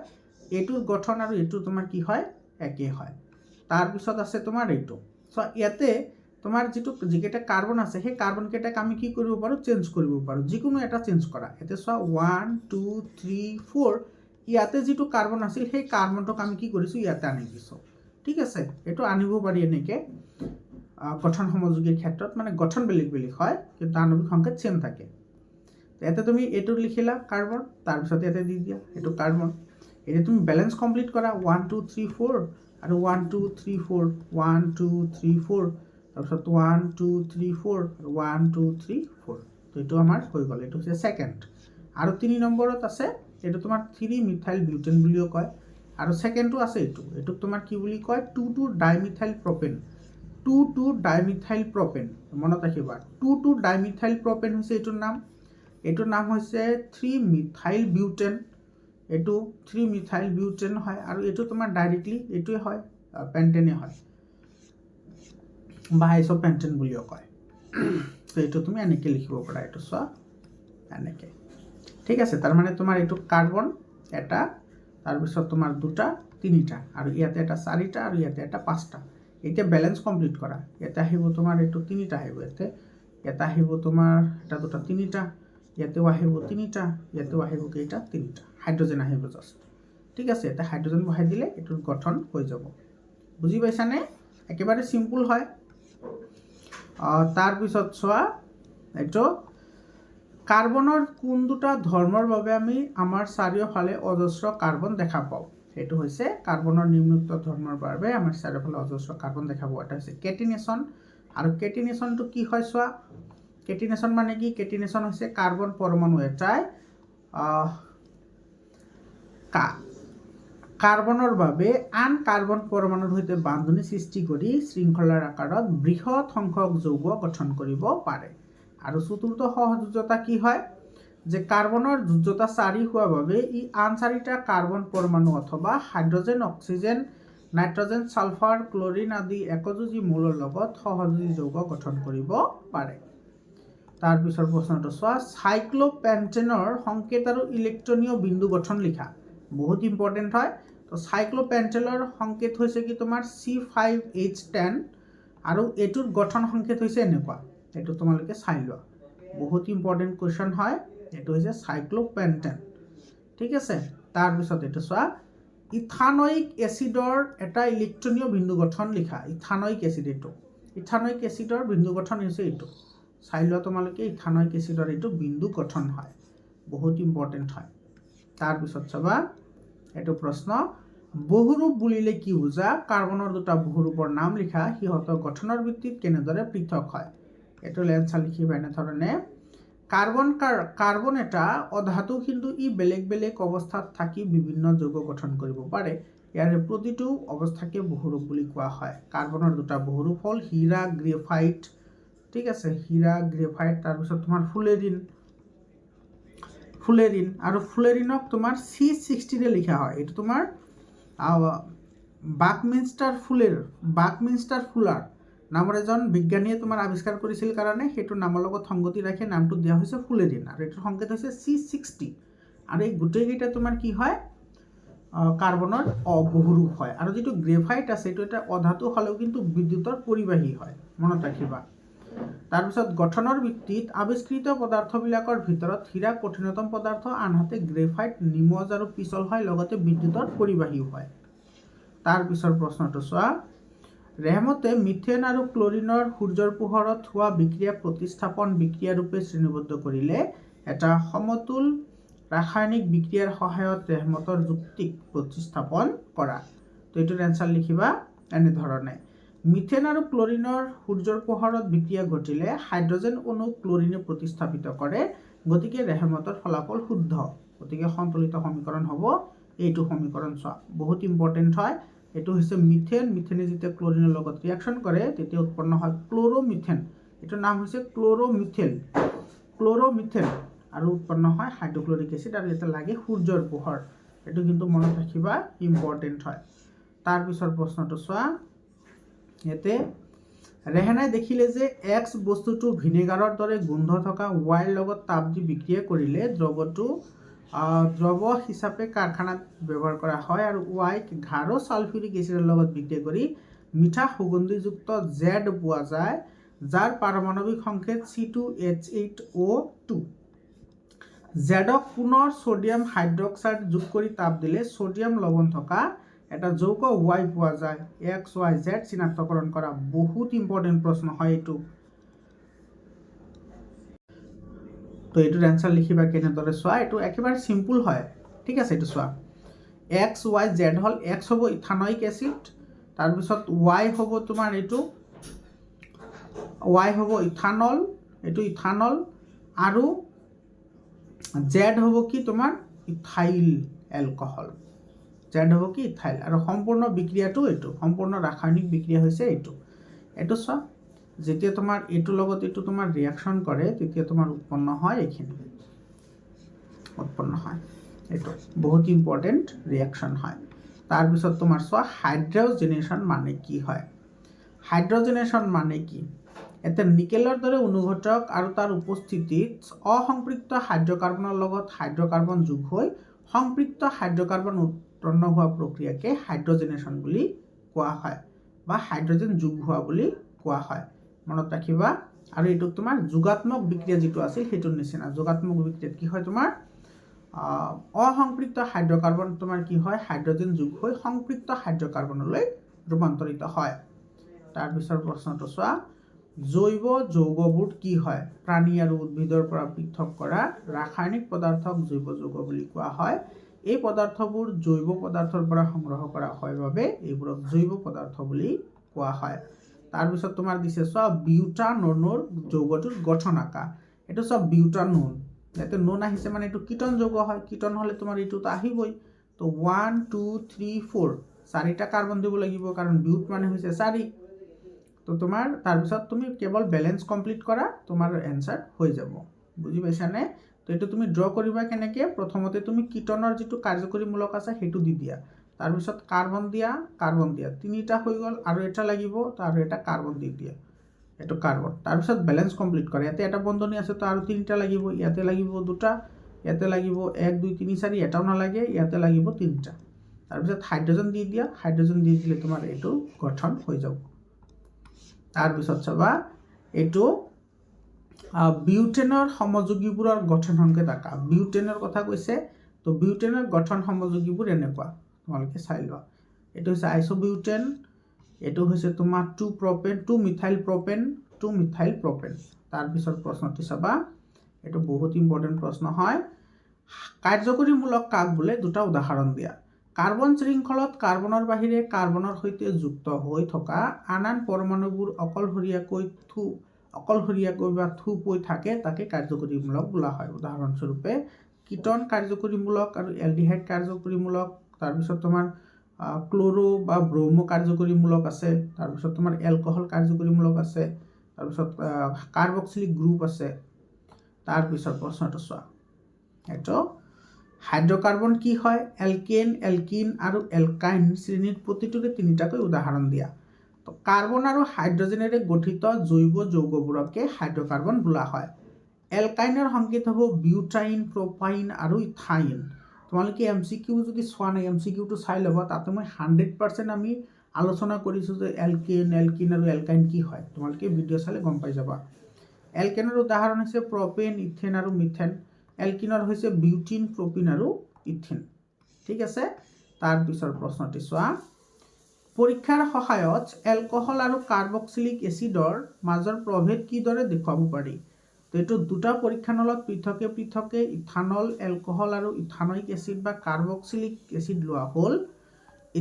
এইটোৰ গঠন আৰু এইটো তোমাৰ কি হয় একে হয় তাৰ পিছত আছে তোমাৰ এইটো সো ইয়াতে তোমাৰ যিকেইটা কাৰ্বন আছে সেই কাৰ্বন কেইটাক আমি কি কৰিব পাৰো চেঞ্জ কৰিব পাৰো যিকোনো এটা চেঞ্জ কৰা এতে সো 1 2 3 4 ইয়াতে যিটো কাৰ্বন আছিল সেই কাৰ্বনটোক আমি কি কৰিছো ইয়াতে আনি দিছো ঠিক আছে এটো আনিব পাৰি এনেকে গঠন সমযোগীৰ ক্ষেত্ৰত মানে গঠন বেলেগ বেলেগ হয় কিন্তু আণবিক সংকেত সেম থাকে ইয়াতে তুমি এটো লিখিলা কাৰ্বন তাৰ পিছত ইয়াতে দি দিয়া এটো কাৰ্বন এটা তুমি ব্যালেন্স কমপ্লিট কৰা 1 2 3 4 আৰু 1 2 3 4 1 2 3 4 তাৰ পিছত 1 2 3 4 আৰু 1 2 3 4 তো এটো আমাৰ হৈ গল এটো হৈছে সেকেন্ড আৰু 3 নম্বৰত আছে এটো তোমাৰ 3 মিথাইল বিউটেন বুলিও কয় আৰু সেকেন্ডটো আছে এটো তোমাৰ কি বুলি কয় 2 2 ডাইমিথাইল প্ৰপেন 2 2 ডাইমিথাইল প্ৰপেন মনত ৰাখিবা 2 2 ডাইমিথাইল প্ৰপেন হৈছে এটোৰ নাম হৈছে 3 মিথাইল বিউটেন এটো 3 মিথাইল বিউটেন হয় আৰু এটো তোমাৰ ডাইৰেক্টলি এটোই হয় পেন্টেনে হয় বা আইসোপেন্টেন বুলিও কয় তো এটো তুমি এনেকৈ লিখিব পাৰা এটো চোৱা এনেকৈ ঠিক আছে তাৰ মানে তোমাৰ এটো কাৰ্বন এটা তাৰ পিছত তোমাৰ দুটা তিনিটা আৰু ইয়াতে এটা 4টা আৰু ইয়াতে এটা 5টা এতিয়া ব্যালেন্স কমপ্লিট কৰা ইয়াতে আহিব তোমাৰ এটো 3টা আহিব ইয়াতে আহিব তোমাৰ এটা দুটা 3টা ইয়াতেও আহিব 3টা ইয়াতেও আহিব কেইটা 3টা হাইড্ৰোজেন আহিব জাস্ট ঠিক আছে এটা হাইড্ৰোজেন বহাই দিলে এটোৰ গঠন হৈ যাব বুজি পাইছানে একেবাৰে সিম্পল হয় তাৰ পিছত চোৱা এটো কাৰ্বনৰ কোন দুটা ধৰ্মৰ বাবে আমি আমাৰ চাৰিওফালে অজস্ৰ কাৰ্বন দেখা পাওঁ এটো হৈছে কাৰ্বনৰ নিম্নোক্ত ধৰ্মৰ বাবে আমাৰ চাৰিওফালে অজস্ৰ কাৰ্বন দেখা পাওঁ এটা হৈছে কেটিনেশন আৰু কেটিনেশনটো কি হয় চোৱা কেটিনেশন মানে কি কেটিনেশন হৈছে কাৰ্বন পৰমাণু এটাই কাৰ্বনৰ বাবে আন কাৰ্বন পৰমাণুৰ সৈতে বান্ধনি সৃষ্টি কৰি শৃংখলাৰ আকাৰত বৃহৎ সংখ্যক যৌগ গঠন কৰিব পাৰে। আৰু চতুৰ্থ সহযোজ্যতা কি হয় যে কাৰ্বনৰ যোজ্যতা 4 হোৱাৰ বাবে ই আন 4টা কাৰ্বন পৰমাণু অথবা hydrogen oxygen nitrogen sulphur chlorine আদি একযোজী মৌলৰ লগত সহযোজী যৌগ গঠন কৰিব পাৰে। তাৰ পিছৰ প্ৰশ্নটো চোৱা, সাইক্লোপেণ্টেনৰ সংকেত আৰু ইলেক্ট্ৰনীয় বিন্দু গঠন লিখা। বহুত ইম্পৰ্টেণ্ট হয়। তো সাইক্লোপেণ্টেনৰ সংকেত হৈছে কি তোমাৰ C5H10 আৰু এইটোৰ গঠন সংকেত হৈছে এনেকুৱা। এইটো তোমালোকে চাই লোৱা, বহুত ইম্পৰ্টেণ্ট কুৱেশ্যন হয়। এইটো হৈছে সাইক্লোপেণ্টেন, ঠিক আছে। তাৰপিছত এইটো চোৱা, ইথানয়িক এচিডৰ এটা ইলেক্ট্ৰনীয় বিন্দু গঠন লিখা। ইথানয়িক এচিড, ইথানয়িক এচিডৰ বিন্দু গঠন হৈছে এইটো। চাই লোৱা তোমালোকে, ইথানয়িক এচিডৰ এইটো বিন্দু গঠন হয়, বহুত ইম্পৰ্টেণ্ট হয়। তাৰপিছত চাবা এইটো প্ৰশ্ন, বহুৰূপ বুলিলে কি বুজা? কাৰ্বনৰ দুটা বহুৰূপৰ নাম লিখা, সিহঁতৰ গঠনৰ ভিত্তিত কেনেদৰে পৃথক হয়? এইটো এনচাৰ লিখিবা এনেধৰণে। কাৰ্বন এটা অধাতু, কিন্তু ই বেলেগ বেলেগ অৱস্থাত থাকি বিভিন্ন যৌগ গঠন কৰিব পাৰে। ইয়াৰে প্ৰতিটো অৱস্থাকে বহুৰূপ বুলি কোৱা হয়। কাৰ্বনৰ দুটা বহুৰূপ হ'ল হীৰা গ্ৰেফাইট, ঠিক আছে, হীৰা গ্ৰেফাইট। তাৰপিছত তোমাৰ ফুলেৰিন আৰু ফুলেৰিনক তোমাৰ C60 লিখা হয়। এইটো তোমাৰ বাকমিনষ্টাৰ ফুলাৰ নামৰ এজন বিজ্ঞানীয়ে তোমাৰ আৱিষ্কাৰ কৰিছিল কাৰণে সেইটো নামৰ লগত সংগতি ৰাখি নামটো দিয়া হৈছে ফুলেৰিন, আৰু এইটোৰ সংকেত হৈছে C60। আৰু এই গোটেইকেইটা তোমাৰ কি হয়, কাৰ্বনৰ বহুৰূপ হয়। আৰু যিটো গ্ৰেফাইট আছে এইটো এটা অধাতু হ'লেও কিন্তু বিদ্যুতৰ পৰিবাহী হয়, মনত ৰাখিবা। তাৰপিছত গঠনৰ ভিত্তিত আৱিষ্কৃত পদাৰ্থবিলাকৰ ভিতৰত হীৰা কঠিনতম পদাৰ্থ, আনহাতে গ্ৰেফাইট নিমজ আৰু পিছল হয়, লগতে বিদ্যুতৰ পৰিবাহীও হয়। তাৰপিছৰ প্ৰশ্নটো চোৱা, ৰেহমতে মিথেন আৰু ক্লৰিনৰ সূৰ্যৰ পোহৰত হোৱা বিক্ৰিয়া প্ৰতিস্থাপন বিক্ৰিয়া ৰূপে শ্ৰেণীবদ্ধ কৰিলে এটা সমতুল ৰাসায়নিক বিক্ৰিয়াৰ সহায়ত ৰেহমতৰ যুক্তিক প্ৰতিস্থাপন কৰা। তো এইটোৰ এনচাৰ লিখিবা এনেধৰণে। মিথেন আৰু ক্লৰিনৰ সূৰ্যৰ পোহৰত বিক্ৰিয়া ঘটিলে হাইড্ৰজেন অণু ক্লৰিনে প্ৰতিস্থাপিত কৰে, গতিকে ৰেহমতৰ ফলাফল শুদ্ধ। গতিকে সন্তুলিত সমীকৰণ হ'ব এইটো সমীকৰণ। চোৱা, বহুত ইম্পৰ্টেণ্ট হয়। এইটো হৈছে মিথেনে যেতিয়া ক্লৰিনৰ লগত ৰিয়েকশ্যন কৰে তেতিয়া উৎপন্ন হয় ক্ল'ৰ'মিথেন। এইটোৰ নাম হৈছে ক্ল'ৰ'মিথেন, আৰু উৎপন্ন হয় হাইড্ৰক্লৰিক এচিড, আৰু ইয়াতে লাগে সূৰ্যৰ পোহৰ। এইটো কিন্তু মনত ৰাখিবা, ইম্পৰ্টেণ্ট হয়। তাৰপিছৰ প্ৰশ্নটো চোৱা, ইয়াতে ৰেহানাই দেখিলে যে এক্স বস্তুটো ভিনেগাৰৰ দৰে গোন্ধ থকা ৱাইৰ লগত তাপ দি বিক্ৰিয়া কৰিলে দ্ৰৱ হিচাপে কাৰখানাত ব্যৱহাৰ কৰা হয়, আৰু ৱাইক ঘাৰ ছালফিউৰিক এচিডৰ লগত বিক্ৰিয়া কৰি মিঠা সুগন্ধিযুক্ত জেড পোৱা যায়, যাৰ পাৰমাণৱিক সংকেত C2H8O2। জেডক পুনৰ ছ'ডিয়াম হাইড্ৰক্সাইড যোগ কৰি তাপ দিলে ছ'ডিয়াম লৱণ থকা এটা যৌগ ৱাই পোৱা যায়। XYZ চিনাক্তকৰণ কৰা। বহুত ইম্পৰ্টেণ্ট প্ৰশ্ন হয় এইটো। তো এইটোৰ এনচাৰ লিখিবা কেনেদৰে চোৱা, এইটো একেবাৰে চিম্পুল হয়, ঠিক আছে। এইটো চোৱা, XYZ হ'ল, এক্স হ'ব ইথানয়িক এচিড, তাৰপিছত ৱাই হ'ব তোমাৰ ইথানল, এইটো ইথানল, আৰু জেড হ'ব কি তোমাৰ ইথাইল এলকহল, আৰু সম্পূৰ্ণ বিক্ৰিয়াটো এইটো, সম্পূৰ্ণ ৰাসায়নিক বিক্ৰিয়া হৈছে এইটো। এইটো চোৱা, যেতিয়া তোমাৰ এইটোৰ লগত এইটো তোমাৰ ৰিয়েকশ্যন কৰে তেতিয়া তোমাৰ উৎপন্ন হয় এইখিনি, এইটো বহুত ইম্পৰ্টেণ্ট ৰিয়েকশ্যন হয়। তাৰপিছত তোমাৰ চোৱা, হাইড্ৰজেনেশ্যন মানে কি হয়? হাইড্ৰজেনেশ্যন মানে কি? এটা নিকেলৰ দৰে অনুঘটক আৰু তাৰ উপস্থিতিত অসম্পৃক্ত হাইড্ৰকাৰ্বনৰ লগত হাইড্ৰকাৰ্বন যোগ হৈ সম্পৃক্ত হাইড্ৰকাৰ্বন উৎপন্ন হোৱা প্ৰক্ৰিয়াকে হাইড্ৰজেনেশ্যন বুলি কোৱা হয়, বা হাইড্ৰজেন যোগ হোৱা বুলি কোৱা হয়, মনত ৰাখিবা। আৰু এইটোক তোমাৰ যোগাত্মক বিক্ৰিয়া যিটো আছিল সেইটোৰ নিচিনা। যোগাত্মক বিক্ৰিয়াত কি হয়, তোমাৰ অসম্পৃক্ত হাইড্ৰকাৰ্বন তোমাৰ কি হয়, হাইড্ৰজেন যোগ হৈ সম্পৃক্ত হাইড্ৰকাৰ্বনলৈ ৰূপান্তৰিত হয়। তাৰপিছৰ প্ৰশ্নটো চোৱা, জৈৱ যৌগবোৰ কি হয়? প্ৰাণী আৰু উদ্ভিদৰ পৰা পৃথক কৰা ৰাসায়নিক পদাৰ্থক জৈৱ যৌগ বুলি কোৱা হয়। এই পদাৰ্থবোৰ জৈৱ পদাৰ্থৰ পৰা সংগ্ৰহ কৰা হয় বাবে এইবোৰক জৈৱ পদাৰ্থ বুলি কোৱা হয়। তাৰপিছত তোমাৰ দিছে চোৱা, বিউটাননৰ যৌগটোৰ গঠন আঁকা। এইটো চোৱা, বিউটানন, ইয়াতে নন আহিছে মানে এইটো কীটন যৌগ হয়, কীটন হ'লে তোমাৰ এইটোতো আহিবই। তো তো 1 2 3 4 চাৰিটা কাৰ্বন দিব লাগিব কাৰণ বিউট মানে হৈছে 4 তো তোমাৰ তাৰপিছত তুমি কেৱল বেলেন্স কমপ্লিট কৰা তোমাৰ এনসাৰ হৈ যাব বুজি পাইছানে তো এটো তুমি ড্ৰ কৰিবা কেনেকে প্ৰথমতে তুমি কিটনৰ যেটো কাৰ্যকৰীমূলক আছে হেতু দি দিয়া তাৰপিছত কাৰ্বন দিয়া তিনিটা হৈ গল আৰু এটা লাগিব তো আৰু এটা কাৰ্বন দি দিয়া এটো কাৰ্বন তাৰপিছত বেলেন্স কমপ্লিট কৰা ইয়াতে এটা বন্ধনী আছে তো আৰু তিনিটা লাগিব ইয়াতে লাগিব দুটা ইয়াতে লাগিব 1 2 3 4 এটাও নালাগে ইয়াতে লাগিব তিনিটা তাৰপিছত হাইড্ৰোজেন দি দিয়া হাইড্ৰোজেন দি দিলে তোমাৰ এটো গঠন হৈ যাব তাৰপিছত চাবা এটো বিউটেনৰ সমযোগীবোৰৰ গঠন সংকেত আকা বিউটেনৰ কথা কৈছে তো বিউটেনৰ গঠন সমযোগীবোৰ এনেকুৱা তোমালোকে চাই লোৱা এটো হৈছে আইসোবিউটেন এটো হৈছে তোমাৰ 2 প্ৰপেন 2 মিথাইল প্ৰপেন তাৰপিছত প্ৰশ্নটি চাবা এটো বহুত ইম্পৰ্টেন্ট প্ৰশ্ন হয় কাৰ্যকৰীমূলক কাক বোলে দুটা উদাহৰণ দিয়া কাৰ্বন শৃংখলত কাৰ্বনৰ বাহিৰে কাৰ্বনৰ সৈতে যুক্ত হৈ থকা আন পৰমাণুবোৰ অকলশৰীয়াকৈ বা থুপৈ থাকে তাকে কাৰ্যকৰীমূলক বোলা হয় উদাহৰণস্বৰূপে কিটন কাৰ্যকৰীমূলক আৰু এলডিহাইড কাৰ্যকৰীমূলক তাৰপিছত তোমাৰ ক্লোৰো বা ব্ৰোমো কাৰ্যকৰীমূলক আছে তাৰপিছত তোমাৰ এলকহল কাৰ্যকৰীমূলক আছে তাৰপিছত কাৰ্বক্সিলিক গ্ৰুপ আছে তাৰপিছত প্ৰশ্নটো চোৱা এটো হাইড্ৰকাৰ্বন কি হয় এলকেন এলকিন আৰু এলকাইন শ্ৰেণীৰ প্ৰতিটোৰে তিনিটাকৈ উদাহৰণ দিয়া তো কাৰ্বন আৰু হাইড্ৰোজেনেৰে গঠিত জৈৱ যৌগবোৰকে হাইড্ৰকাৰ্বন বোলা হয় এলকাইনৰ সংকেত হ'ব বিউটাইন প্ৰপাইন আৰু ইথাইন তোমালোকে এমসিকিউ যদি চোৱা নাই এমসিকিউটো চাই ল'বা তাতে মই 100% আমি আলোচনা কৰিছো যে এলকেন আৰু এলকাইন কি হয় তোমালোকে ভিডিও চালে গম পাই যাবা এলকেনৰ উদাহৰণ হৈছে প্ৰপেন ইথেন আৰু মিথেন এলকিনৰ হৈছে বিউটিন প্ৰপিন আৰু ইথিন ঠিক আছে তাৰ পিছৰ প্ৰশ্নটি চোৱা পৰীক্ষাৰ সহায়ত এলকহল আৰু কাৰ্বক্সিলিক এচিডৰ মাজৰ প্ৰভেদ কিদৰে দেখুৱাব পাৰি তো এটো দুটা পৰীক্ষানলত পৃথকে ইথানল এলকহল আৰু ইথানয়িক এচিড বা কাৰ্বক্সিলিক এচিড লোৱা হ'ল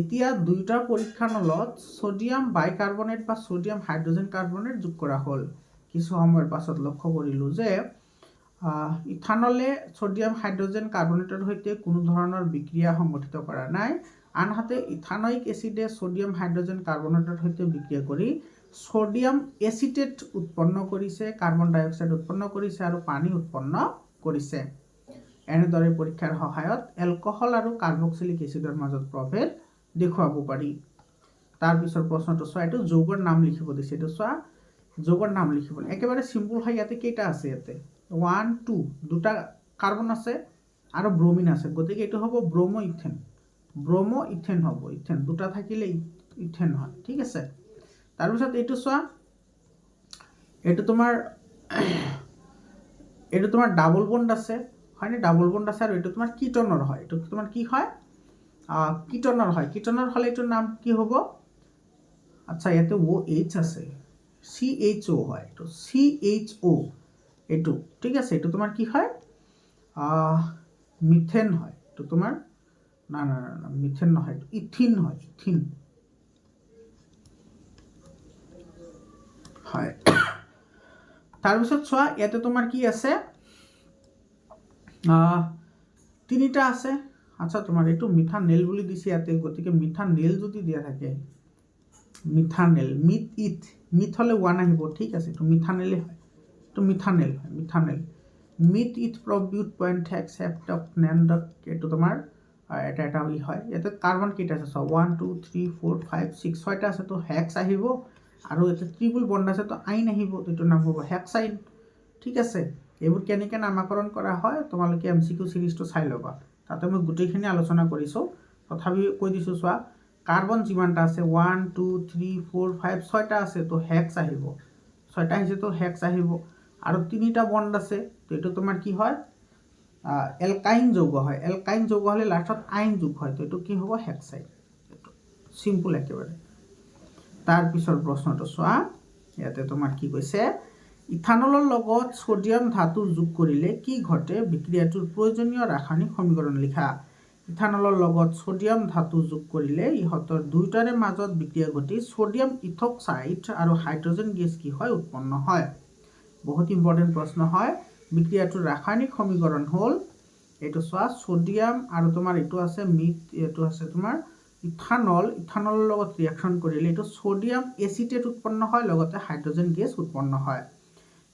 এতিয়া দুইটা পৰীক্ষানলত সোডিয়াম বাইকাৰ্বনেট বা সোডিয়াম হাইড্ৰোজেন কাৰ্বনেট যোগ কৰা হ'ল কিছু সময়ৰ পাছত লক্ষ্য কৰিলো যে ইথানলে সোডিয়াম হাইড্ৰোজেন কাৰ্বনেটৰ সৈতে কোনো ধৰণৰ বিক্ৰিয়া সংঘটিত কৰা নাই আনহাতে ইথানয়িক এচিডে সোডিয়াম হাইড্ৰোজেন কাৰ্বনেটৰ সৈতে বিক্ৰিয়া কৰি সোডিয়াম এচিটেট উৎপন্ন কৰিছে কাৰ্বন ডাই অক্সাইড উৎপন্ন কৰিছে আৰু পানী উৎপন্ন কৰিছে এনেদৰে পৰীক্ষাৰ সহায়ত এলকহল আৰু কাৰ্বক্সিলিক এচিডৰ মাজত প্ৰভেদ দেখুৱাব পাৰি তাৰ পিছৰ প্ৰশ্নটো চোৱা এটো যৌগৰ নাম লিখিব দিছে এটো চোৱা যৌগৰ নাম লিখিব একেবাৰে সিম্পল হয় ইয়াতে কেইটা আছে ইয়াতে 1 2 দুটা কাৰ্বন আছে আৰু ব্ৰোমিন আছে গতিকে এটো হ'ব ব্ৰোমো ইথেন হ'ব ইথেন দুটা থাকিলে ইথেন হয় ঠিক আছে তাৰ পিছত এটো চোৱা এটো তোমাৰ ডাবল বন্ড আছে হয়নে ডাবল বন্ড আছে আৰু এটো তোমাৰ কিটনৰ হয় এটো তোমাৰ কি হয় কিটনৰ হলে এটোৰ নাম কি হ'ব আচ্ছা ইয়াতে OH আছে CHO হয় এটো CHO এটো ঠিক আছে এটো তোমাৰ কি হয় মিথেন হয় এটো তোমাৰ না মিথেন নহয় ইথিন হয় ইথিন হয় তাৰপিছত চোৱা ইয়াতে তোমাৰ কি আছে তিনিটা আছে আচ্ছা তোমাৰ এটো মিথানেল বুলি দিছে ইয়াতে গতিকে মিথানেল যদি দিয়া থাকে মিথানেল মিথ হলে 1 আহিব ঠিক আছে এটো মিথানেলে হয় এটো মিথানেল মিথ ইথ প্ৰবিউট পইণ্ট হেক্স হেপ্টক নেণ্ডক এটো তোমাৰ এটা হয় ইয়াতে কাৰ্বন কেইটা আছে 1 2 3 4 5 6 ছয়টা আছে তো হেক্স আহিব আৰু এটা ট্ৰিপল বন্ড আছে তো আইন আহিব এটো নাম হ'ব হেক্সাইন ঠিক আছে এইবোৰ কেনেকৈ নামকৰণ কৰা হয় তোমালোকে এমসিকিউ সিৰিজটো চাই ল'বা তাতে মই গোটেইখিনি আলোচনা কৰিছো তথাপি কৈ দিছো চোৱা কাৰ্বন যিমানটা আছে 1 2 3 4 5 ছয়টা আছে তো হেক্স আহিব ছয়টা আছে তো হেক্স আহিব আৰু তিনিটা বন্ড আছে তো এটো তোমাৰ কি হয় এলকাইন যৌগ হয় এলকাইন যৌগ হলে লাষ্টত আইন যোগ হয় তো এটো কি হ'ব হেক্সাইড এটো সিম্পল একেবাৰে তাৰ পিছৰ প্ৰশ্নটো চোৱা ইয়াতে তোমাৰ কি কৈছে ইথানলৰ লগত সোডিয়াম ধাতু যোগ কৰিলে কি ঘটে বিক্ৰিয়াটোৰ প্ৰয়োজনীয় ৰাসায়নিক সমীকৰণ লিখা ইথানলৰ লগত সোডিয়াম ধাতু যোগ কৰিলে ইহতৰ দুইটাৰে মাজত বিক্ৰিয়া ঘটি সোডিয়াম ইথক্সাইড আৰু হাইড্ৰোজেন গেছ কি হয় উৎপন্ন হয় বহুত ইম্পৰ্টেন্ট প্ৰশ্ন হয় বিক্ৰিয়াটোৰ ৰাসায়নিক সমীকৰণ হ'ল এইটো চোৱা সোডিয়াম আৰু তোমাৰ এইটো আছে এইটো আছে তোমাৰ ইথানলৰ লগত ৰিয়েকশ্যন কৰিলে এইটো সোডিয়াম এচিটেট উৎপন্ন হয়, লগতে হাইড্ৰজেন গেছ উৎপন্ন হয়।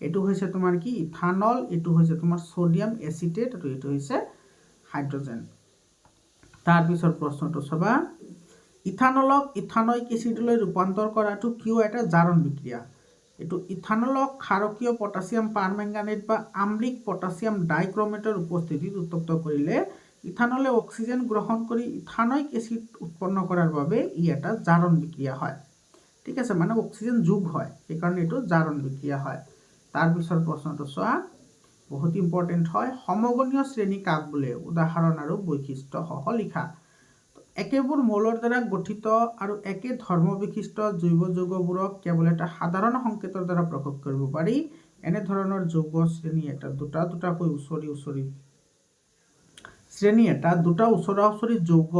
এইটো হৈছে তোমাৰ কি ইথানল, এইটো হৈছে তোমাৰ সোডিয়াম এচিটেট আৰু এইটো হৈছে হাইড্ৰজেন। তাৰপিছৰ প্ৰশ্নটো চাবা, ইথানলক ইথানয়িক এচিডলৈ ৰূপান্তৰ কৰাটো কিয় এটা জাৰণ বিক্ৰিয়া? এইটো ইথানলক ক্ষাৰকীয় পটাছিয়াম পাৰমেংগানেট বা আম্লিক পটাছিয়াম ডাইক্ৰমেটৰ উপস্থিতিত উত্তপ্ত কৰিলে ইথানলে অক্সিজেন গ্ৰহণ কৰি ইথানয়িক এচিড উৎপন্ন কৰাৰ বাবে ই এটা জাৰণ বিক্ৰিয়া হয়। ঠিক আছে, মানে অক্সিজেন যোগ হয়, সেইকাৰণে এইটো জাৰণ বিক্ৰিয়া হয়। তাৰপিছৰ প্ৰশ্নটো চোৱা, বহুত ইম্পৰ্টেণ্ট হয়। সমগণীয় শ্ৰেণী কাক বোলে? উদাহৰণ আৰু বৈশিষ্ট্য সহ লিখা। একেবোৰ মৌলৰ দ্বাৰা গঠিত আৰু একে ধৰ্ম বিশিষ্ট জৈৱ যৌগবোৰক কেৱল এটা সাধাৰণ সংকেতৰ দ্বাৰা প্ৰকাশ কৰিব পাৰি। এনেধৰণৰ যৌগ শ্ৰেণী এটা দুটা ওচৰা ওচৰি যৌগ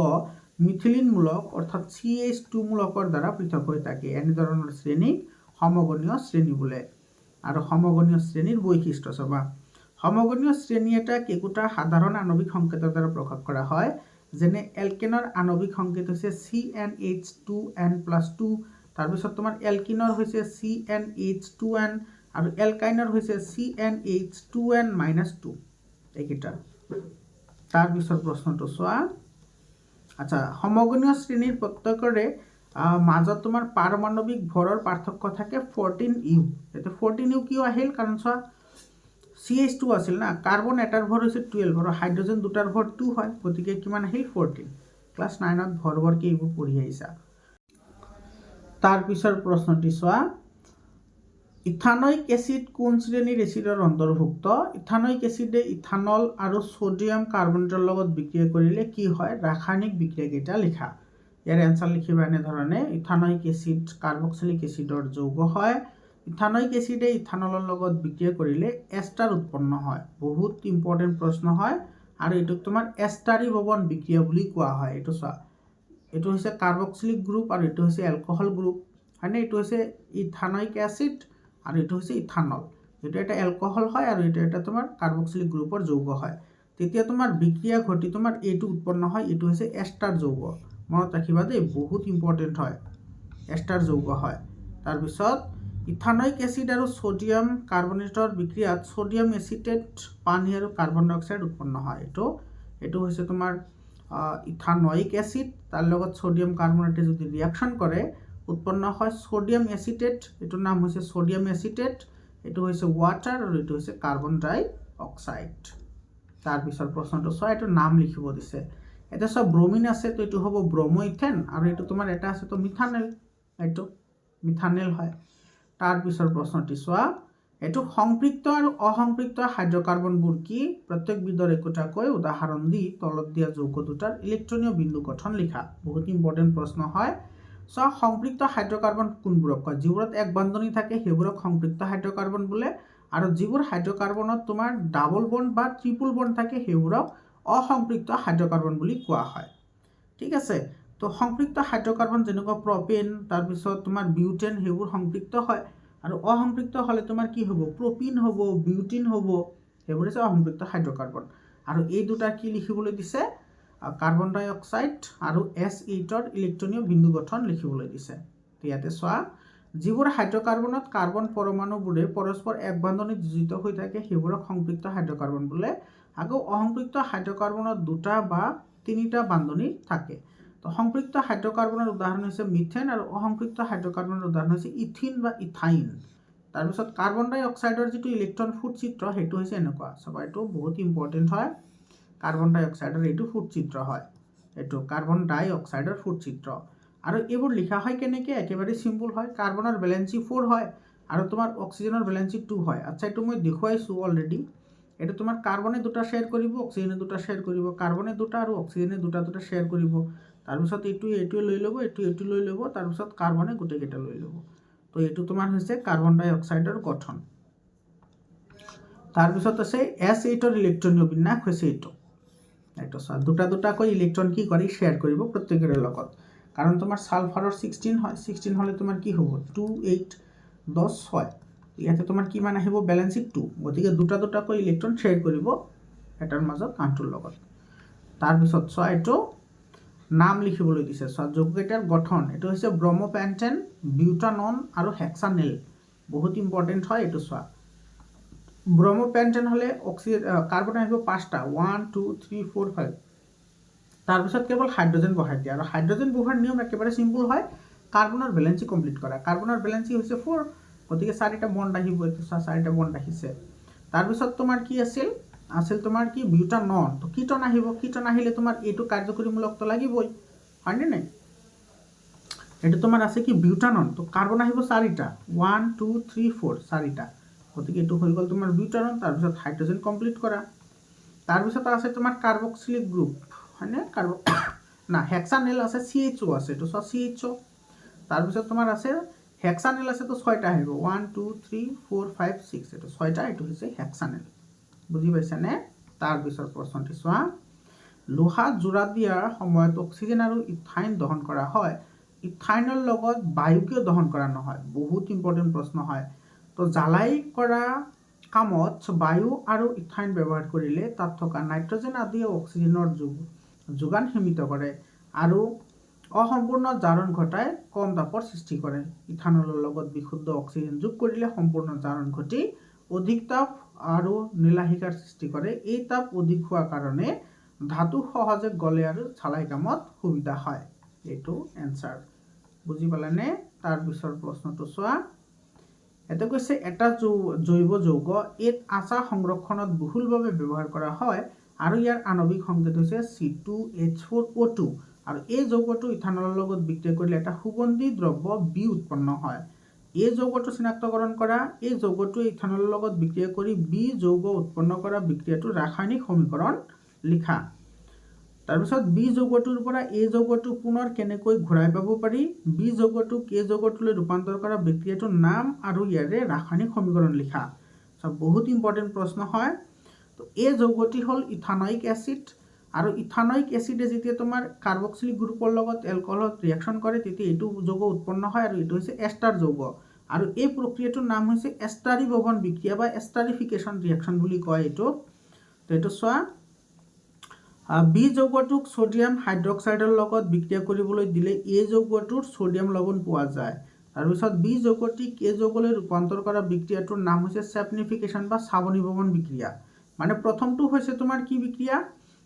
মিথিলিনমূলক অৰ্থাৎ CH2 মূলকৰ দ্বাৰা পৃথক হৈ থাকে। এনেধৰণৰ শ্ৰেণীক সমগণীয় শ্ৰেণী বোলে। আৰু সমগণীয় শ্ৰেণীৰ বৈশিষ্ট্য চাবা, সমগণীয় শ্ৰেণী এটাক একোটা সাধাৰণ আণৱিক সংকেতৰ দ্বাৰা প্ৰকাশ কৰা হয়। যেনে এলকেনৰ আণৱিক সংকেত হৈছে CnH2n+2, তাৰপিছত তোমাৰ এলকিনৰ হৈছে CnH2n আৰু এলকাইনৰ হৈছে CnH2n-2 এইকেইটা। তাৰপিছৰ প্ৰশ্নটো চোৱা, আচ্ছা, সমগণীয় শ্ৰেণীৰ প্ৰত্যেকৰে মাজত তোমাৰ পাৰমাণৱিক ভৰৰ পাৰ্থক্য থাকে 14U। এতিয়া 14U কিয় আহিল? কাৰণ চোৱা CH2 আছিল না, কাৰ্বন এটাৰ ভৰ হৈছে 12 আৰু হাইড্ৰজেন দুটাৰ ভৰ 2 হয়, গতিকে কিমান আহিল? 14। ক্লাছ 9ত ভৰকে এইবোৰ পঢ়ি আহিছা। তাৰপিছৰ প্ৰশ্নটি চোৱা, ইথানয়িক এচিড কোন শ্ৰেণীৰ এচিডৰ অন্তৰ্ভুক্ত? ইথানয়িক এচিডে ইথানল আৰু সোডিয়াম কাৰ্বনেটৰ লগত বিক্ৰিয়া কৰিলে কি হয়? ৰাসায়নিক বিক্ৰিয়া কেইটা লিখা। ইয়াৰ এনসাৰ লিখিবা এনেধৰণে, ইথানয়িক এচিড কাৰ্বক্সিলিক এচিডৰ যৌগ হয়। ইথানয়িক এচিডে ইথানলৰ লগত বিক্ৰিয়া কৰিলে এষ্টাৰ উৎপন্ন হয়। বহুত ইম্পৰ্টেণ্ট প্ৰশ্ন হয় আৰু এইটোক তোমাৰ এষ্টাৰী ভৱন বিক্ৰিয়া বুলি কোৱা হয়। এইটো চোৱা, এইটো হৈছে কাৰ্বক্সিলিক গ্ৰুপ আৰু এইটো হৈছে এলকহল গ্ৰুপ, হয়নে? এইটো হৈছে ইথানয়িক এচিড আৰু এইটো হৈছে ইথানল। এইটো এটা এলকহল হয় আৰু এইটো এটা তোমাৰ কাৰ্বক্সিলিক গ্ৰুপৰ যৌগ হয়। তেতিয়া তোমাৰ বিক্ৰিয়া ঘটি তোমাৰ এইটো উৎপন্ন হয়, এইটো হৈছে এষ্টাৰ যৌগ। মনত ৰাখিবা দেই, বহুত ইম্পৰ্টেণ্ট হয়, এষ্টাৰ যৌগ হয়। তাৰপিছত ইথানয়িক এচিড আৰু সোডিয়াম কাৰ্বনেটৰ বিক্ৰিয়াত সোডিয়াম এচিটেট পানী আৰু কাৰ্বন ডাই অক্সাইড উৎপন্ন হয়। এইটো হৈছে তোমাৰ ইথানয়িক এচিড, তাৰ লগত সোডিয়াম কাৰ্বনেটে যদি ৰিয়াকশ্যন কৰে উৎপন্ন হয় সোডিয়াম এচিটেট, এইটোৰ নাম হৈছে সোডিয়াম এচিটেট। এইটো হৈছে ৱাটাৰ আৰু এইটো হৈছে কাৰ্বন ডাই অক্সাইড। তাৰপিছৰ প্ৰশ্নটো চোৱা, এইটো নাম লিখিব দিছে। এতিয়া চোৱা ব্ৰমিন আছে, তো এইটো হ'ব ব্ৰমোইথেন আৰু এইটো তোমাৰ এটা আছে তো মিথানেল, এইটো মিথানেল হয়। তাৰপিছৰ প্ৰশ্নটি চোৱা, এইটো সংপৃক্ত আৰু অসংপৃক্ত হাইড্ৰকাৰ্বনবোৰ কি? প্ৰত্যেকবিধৰ একোটাকৈ উদাহৰণ দি তলত দিয়া যৌগ দুটাৰ ইলেক্ট্ৰনীয় বিন্দু গঠন লিখা। বহুত ইম্পৰ্টেণ্ট প্ৰশ্ন হয়। চোৱা, সংপৃক্ত হাইড্ৰকাৰ্বন কোনবোৰক কয়? যিবোৰত এক বান্ধনী থাকে সেইবোৰক সংপৃক্ত হাইড্ৰকাৰ্বন বোলে, আৰু যিবোৰ হাইড্ৰকাৰ্বনত তোমাৰ ডাবল বন্ড বা ট্ৰিপল বন্ড থাকে সেইবোৰক অসংপৃক্ত হাইড্ৰকাৰ্বন বুলি কোৱা হয়। ঠিক আছে, তো সংপৃক্ত হাইড্ৰকাৰ্বন যেনেকুৱা প্ৰপেন, তাৰপিছত তোমাৰ বিউটেন, সেইবোৰ সংপৃক্ত হয়। আৰু অসংপৃক্ত হ'লে তোমাৰ কি হ'ব? প্ৰপিন হ'ব, বিউটিন হ'ব, সেইবোৰ হৈছে অসংপৃক্ত হাইড্ৰকাৰ্বন। আৰু এই দুটা কি লিখিবলৈ দিছে? কাৰ্বন ডাই অক্সাইড আৰু S8ৰ ইলেক্ট্ৰনীয় বিন্দু গঠন লিখিবলৈ দিছে। ইয়াতে চোৱা, যিবোৰ হাইড্ৰকাৰ্বনত কাৰ্বন পৰমাণুবোৰে পৰস্পৰ এক বান্ধনীত যোজিত হৈ থাকে সেইবোৰক সংপৃক্ত হাইড্ৰকাৰ্বন বোলে। আকৌ অসংপৃক্ত হাইড্ৰকাৰ্বনত দুটা বা তিনিটা বান্ধনী থাকে। তো সংপৃক্ত হাইড্ৰকাৰ্বনৰ উদাহৰণ হৈছে মিথেন আৰু অসংপৃক্ত হাইড্ৰকাৰ্বনৰ উদাহৰণ হৈছে ইথিন বা ইথাইন। তাৰপিছত কাৰ্বন ডাই অক্সাইডৰ যিটো ইলেক্ট্ৰন ফুট চিত্ৰ সেইটো হৈছে এনেকুৱা। চাবা, এইটো বহুত ইম্পৰ্টেণ্ট হয়। কাৰ্বন ডাই অক্সাইডৰ এইটো ফুট চিত্ৰ হয়, এইটো কাৰ্বন ডাই অক্সাইডৰ ফুট চিত্ৰ। আৰু এইবোৰ লিখা হয় কেনেকৈ? একেবাৰে চিম্পল হয়। কাৰ্বনৰ ভেলেঞ্চি 4 হয় আৰু তোমাৰ অক্সিজেনৰ ভেলেঞ্চি 2 হয়। আচ্ছা, এইটো মই দেখুৱাইছোঁ অলৰেডি। এইটো তোমাৰ কাৰ্বনে দুটা শ্বেয়াৰ কৰিব, অক্সিজেনে দুটা শ্বেয়াৰ কৰিব, কাৰ্বনে দুটা আৰু অক্সিজেনে দুটা শ্বেয়াৰ কৰিব। তাৰপিছত এইটোৱে লৈ ল'ব, এইটো লৈ ল'ব, তাৰপিছত কাৰ্বনে গোটেইকেইটা লৈ ল'ব। তো এইটো তোমাৰ হৈছে কাৰ্বন ডাই অক্সাইডৰ গঠন। তাৰপিছত আছে S8ৰ ইলেক্ট্ৰনীয় বিন্যাস হৈছে এইটো চোৱা, দুটাকৈ ইলেক্ট্ৰন কি কৰি শ্বেয়াৰ কৰিব প্ৰত্যেকৰে লগত। কাৰণ তোমাৰ ছালফাৰৰ 16 হয়, 16 হ'লে তোমাৰ কি হ'ব? 2, 8, 10 হয়। ইয়াতে তোমাৰ কিমান আহিব? বেলেঞ্চি 2, গতিকে দুটাকৈ ইলেক্ট্ৰন শ্বেয়াৰ কৰিব এটাৰ মাজত আনটোৰ লগত তাৰপিছত চোৱা এইটো নাম লিখিবলৈ দিছে চোৱা যৌগকেইটাৰ গঠন এইটো হৈছে ব্ৰমপেণ্টেন বিউটানন আৰু হেক্সানেল বহুত ইম্পৰ্টেণ্ট হয় এইটো চোৱা ব্ৰমপেণ্টেন হ'লে কাৰ্বন আহিব 5টা 1 2 3 4 5 তাৰপিছত কেৱল হাইড্ৰজেন বহাই দিয়া আৰু হাইড্ৰজেন বহোৱাৰ নিয়ম একেবাৰে সিম্পল হয় কাৰ্বনৰ ভেলেন্সি কমপ্লিট কৰা কাৰ্বনৰ ভেলেন্সি হৈছে 4 গতিকে 4টা বন্ড আহিব এইটো চোৱা 4টা বন্ড আহিছে তাৰপিছত তোমাৰ কি আছিল তোমাৰ কি বিউটানন তো কিটন আহিব কিটন আহিলে তোমাৰ এইটো কাৰ্যকৰীমূলক তো লাগিবই হয়নে নাই এইটো তোমাৰ আছে কি বিউটানন তো কাৰ্বন আহিব 4টা 1 2 3 4 4টা গতিকে এইটো হৈ গ'ল তোমাৰ বিউটানন তাৰপিছত হাইড্ৰজেন কমপ্লিট কৰা তাৰপিছত আছে তোমাৰ কাৰ্বক্সিলিক গ্ৰুপ হয়নে না হেক্সানেল আছে CHO আছে এইটো চোৱা CHO তাৰপিছত তোমাৰ আছে হেক্সানেল আছে তো 6টা আহিব 1 2 3 4 5 6 এইটো 6টা এইটো হৈছে হেক্সানেল বুজি পাইছানে তাৰপিছত প্ৰশ্নটি চোৱা লোহা জোৰা দিয়াৰ সময়ত অক্সিজেন আৰু ইথাইন দহন কৰা হয় ইথাইনৰ লগত বায়ু কিয় দহন কৰা নহয় বহুত ইম্পৰ্টেণ্ট প্ৰশ্ন হয় তো জ্বালাই কৰা কামত বায়ু আৰু ইথাইন ব্যৱহাৰ কৰিলে তাত থকা নাইট্ৰজেন আদি অক্সিজেনৰ যোগান সীমিত কৰে আৰু অসম্পূৰ্ণ জাৰণ ঘটাই কম তাপৰ সৃষ্টি কৰে ইথানলৰ লগত বিশুদ্ধ অক্সিজেন যোগ কৰিলে সম্পূৰ্ণ জাৰণ ঘটি অধিক তাপ আৰু নীলাহিকাৰ সৃষ্টি কৰে এই তাপ অধিক হোৱাৰ কাৰণে ধাতু সহজে গলে আৰু জ্বালাই কামত সুবিধা হয় এইটো এনসাৰ বুজি পালানে তাৰ পিছৰ প্ৰশ্নটো চোৱা এটা কৈছে এটা জৈৱ যৌগ এত আশা সংৰক্ষণত বহুলভাৱে ব্যৱহাৰ কৰা হয় আৰু ইয়াৰ আণৱিক সংকেত হৈছে C2H4O2 আৰু এই যৌগটো ইথানলৰ লগত বিক্ৰিয়া কৰিলে এটা সুগন্ধি দ্ৰব্য বি উৎপন্ন হয় এই যৌগটো চিনাক্তকৰণ কৰা এই যৌগটো ইথানলৰ লগত বিক্ৰিয়া কৰি বি যৌগ উৎপন্ন কৰা বিক্ৰিয়াটো ৰাসায়নিক সমীকৰণ লিখা তাৰপিছত বি যৌগটোৰ পৰা এই যৌগটো পুনৰ কেনেকৈ ঘূৰাই পাব পাৰি বি যৌগটো কে যৌগটোলৈ ৰূপান্তৰ কৰা বিক্ৰিয়াটোৰ নাম আৰু ইয়াৰে ৰাসায়নিক সমীকৰণ লিখা সব বহুত ইম্পৰ্টেণ্ট প্ৰশ্ন হয় তো এই যৌগটি হ'ল ইথানয়িক এসিড আৰু ইথানয়িক এসিডে যেতিয়া তোমাৰ কাৰ্বক্সিলিক গ্ৰুপৰ লগত এলকহলত ৰিয়েকশন কৰে তেতিয়া এইটো যৌগ উৎপন্ন হয় আৰু এইটো হৈছে এষ্টাৰ যৌগ আৰু এই প্ৰক্ৰিয়াটোৰ নাম হৈছে এষ্টাৰিভৱন বিক্ৰিয়া বা এষ্টাৰিফিকেশন ৰিয়েকশন বুলি কয় এইটো তো এইটো চোৱা বি যৌগটোক সোডিয়াম হাইড্ৰক্সাইডৰ লগত বিক্ৰিয়া কৰিবলৈ দিলে এই যৌগটোৰ সোডিয়াম লৱণ পোৱা যায় তাৰপিছত বি যৌগটি কে যৌগলৈ ৰূপান্তৰ কৰা বিক্ৰিয়াটোৰ নাম হৈছে স্যাপনিফিকেশন বা সাৱনিভৱন বিক্ৰিয়া মানে প্ৰথমটো হৈছে তোমাৰ কি বিক্ৰিয়া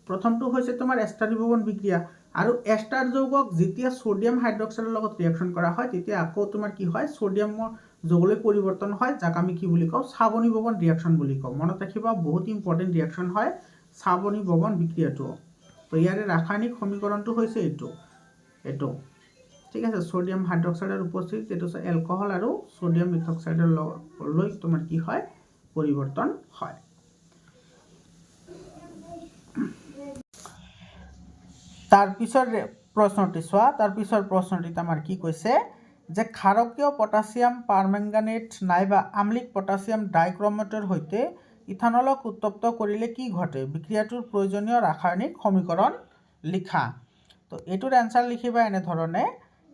প্ৰথমটো হৈছে তোমাৰ এষ্টাৰিভৱন বিক্ৰিয়া আৰু এষ্টাৰ যৌগক যেতিয়া সোডিয়াম হাইড্ৰক্সাইডৰ লগত ৰিয়েকশন কৰা হয় তেতিয়া আকৌ তোমাৰ কি হয় সোডিয়ামৰ যৌগলৈ পৰিৱৰ্তন হয় যাক আমি কি বুলি কওঁ সাৱনিভৱন ৰিয়েকশন বুলি কওঁ মনত ৰাখিবা বহুত ইম্পৰ্টেণ্ট ৰিয়েকশন হয় সাৱনিভৱন বিক্ৰিয়াটো তো ইয়াৰে ৰাসায়নিক সমীকৰণটো হৈছে এইটো ঠিক আছে সোডিয়াম হাইড্ৰক্সাইডৰ উপস্থিতিত এইটো এলকহল আৰু সোডিয়াম ইথক্সাইডৰ লৈ তোমাৰ কি হয় পৰিৱৰ্তন হয় তাৰ পিছৰ প্ৰশ্নটি চোৱা তাৰ পিছৰ প্ৰশ্নটিত আমাৰ কি কৈছে যে ক্ষাৰকীয় পটাছিয়াম পাৰমেংগানেট নাইবা আম্লিক পটাছিয়াম ডাইক্ৰমেটৰ সৈতে ইথানলক উত্তপ্ত কৰিলে কি ঘটে বিক্ৰিয়াটোৰ প্ৰয়োজনীয় ৰাসায়নিক সমীকৰণ লিখা তো এইটোৰ এনসাৰ লিখিবা এনে ধৰণে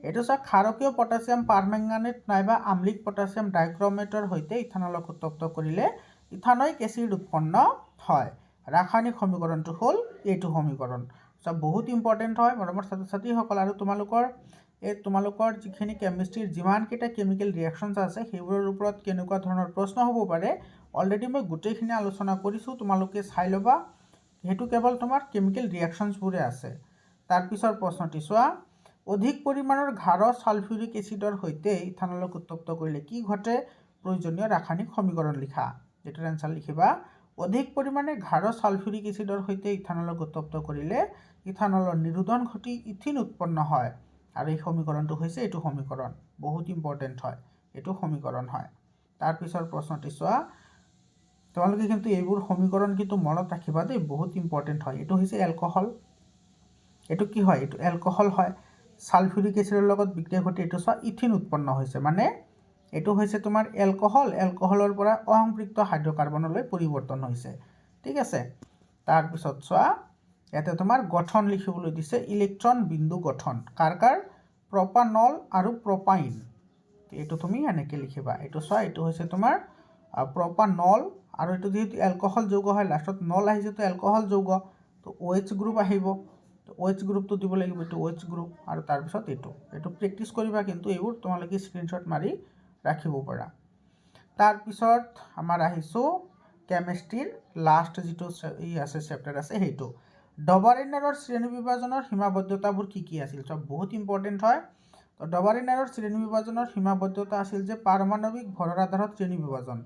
এইটো চোৱা ক্ষাৰকীয় পটাছিয়াম পাৰমেংগানেট নাইবা আম্লিক পটাছিয়াম ডাইক্ৰমেটৰ সৈতে ইথানলক উত্তপ্ত কৰিলে ইথানয়িক এসিড উৎপন্ন হয় ৰাসায়নিক সমীকৰণটো হ'ল এইটো সমীকৰণ সব বহুত ইম্পৰ্টেণ্ট হয় মৰমৰ ছাত্ৰ ছাত্ৰীসকল আৰু তোমালোকৰ যিখিনি কেমিষ্ট্ৰিৰ যিমানকেইটা কেমিকেল ৰিয়েকশ্যনছ আছে সেইবোৰৰ ওপৰত কেনেকুৱা ধৰণৰ প্ৰশ্ন হ'ব পাৰে অলৰেডি মই গোটেইখিনি আলোচনা কৰিছোঁ তোমালোকে চাই ল'বা সেইটো কেৱল তোমাৰ কেমিকেল ৰিয়েকশ্যনছবোৰে আছে তাৰপিছৰ প্ৰশ্নটি চোৱা অধিক পৰিমাণৰ ঘাৰ সালফিউৰিক এচিডৰ সৈতে ইথানলক উত্তপ্ত কৰিলে কি ঘটে প্ৰয়োজনীয় ৰাসায়নিক সমীকৰণ লিখা এইটোৰ এনসাৰ লিখিবা অধিক পৰিমাণে ঘাৰ সালফিউৰিক এচিডৰ সৈতে ইথানলক উত্তপ্ত কৰিলে ইথানলৰ নিৰোধন ঘটি ইথিন উৎপন্ন হয় আৰু এই সমীকৰণটো হৈছে এইটো সমীকৰণ বহুত ইম্পৰ্টেণ্ট হয় এইটো সমীকৰণ হয় তাৰপিছৰ প্ৰশ্নটি চোৱা তোমালোকে কিন্তু এইবোৰ সমীকৰণ কিন্তু মনত ৰাখিবা দেই বহুত ইম্পৰ্টেণ্ট হয় এইটো হৈছে এলকহল এইটো কি হয় এইটো এলকহল হয় সালফিউৰিক এচিডৰ লগত বিক্ৰিয়া ঘটি এইটো চোৱা ইথিন উৎপন্ন হৈছে মানে এইটো হৈছে তোমাৰ এলকহলৰ পৰা অসম্পৃক্ত হাইড্ৰকাৰ্বনলৈ পৰিৱৰ্তন হৈছে ঠিক আছে তাৰপিছত চোৱা ইয়াতে তোমাৰ গঠন লিখিবলৈ দিছে ইলেক্ট্ৰন বিন্দু গঠন কাৰ প্ৰপানল আৰু প্ৰপাইন এইটো তুমি এনেকৈ লিখিবা এইটো চোৱা এইটো হৈছে তোমাৰ প্ৰপাৰ নল, আৰু এইটো যিহেতু এলকহল যৌগ হয়, লাষ্টত নল আহিছে তো এলকহল যৌগ, তো OH গ্ৰুপ আহিব, তো OH গ্ৰুপটো দিব লাগিব, এইটো OH গ্ৰুপ, আৰু তাৰপিছত এইটো প্ৰেক্টিছ কৰিবা, কিন্তু এইবোৰ তোমালোকে স্ক্ৰীনশ্বট মাৰি ৰাখিব পাৰা। তাৰপিছত আমাৰ আহিছোঁ কেমেষ্ট্ৰিৰ লাষ্ট যিটো আছে চেপ্টাৰ আছে সেইটো ডবাৰিনাৰৰ শ্ৰেণী বিভাজনৰ সীমাবদ্ধতাবোৰ কি আছিল। চব বহুত ইম্পৰ্টেণ্ট হয়। তো ডবাৰিনাৰৰ শ্ৰেণী বিভাজনৰ সীমাবদ্ধতা আছিল যে পাৰমাণৱিক ভৰৰ আধাৰত শ্ৰেণী বিভাজন।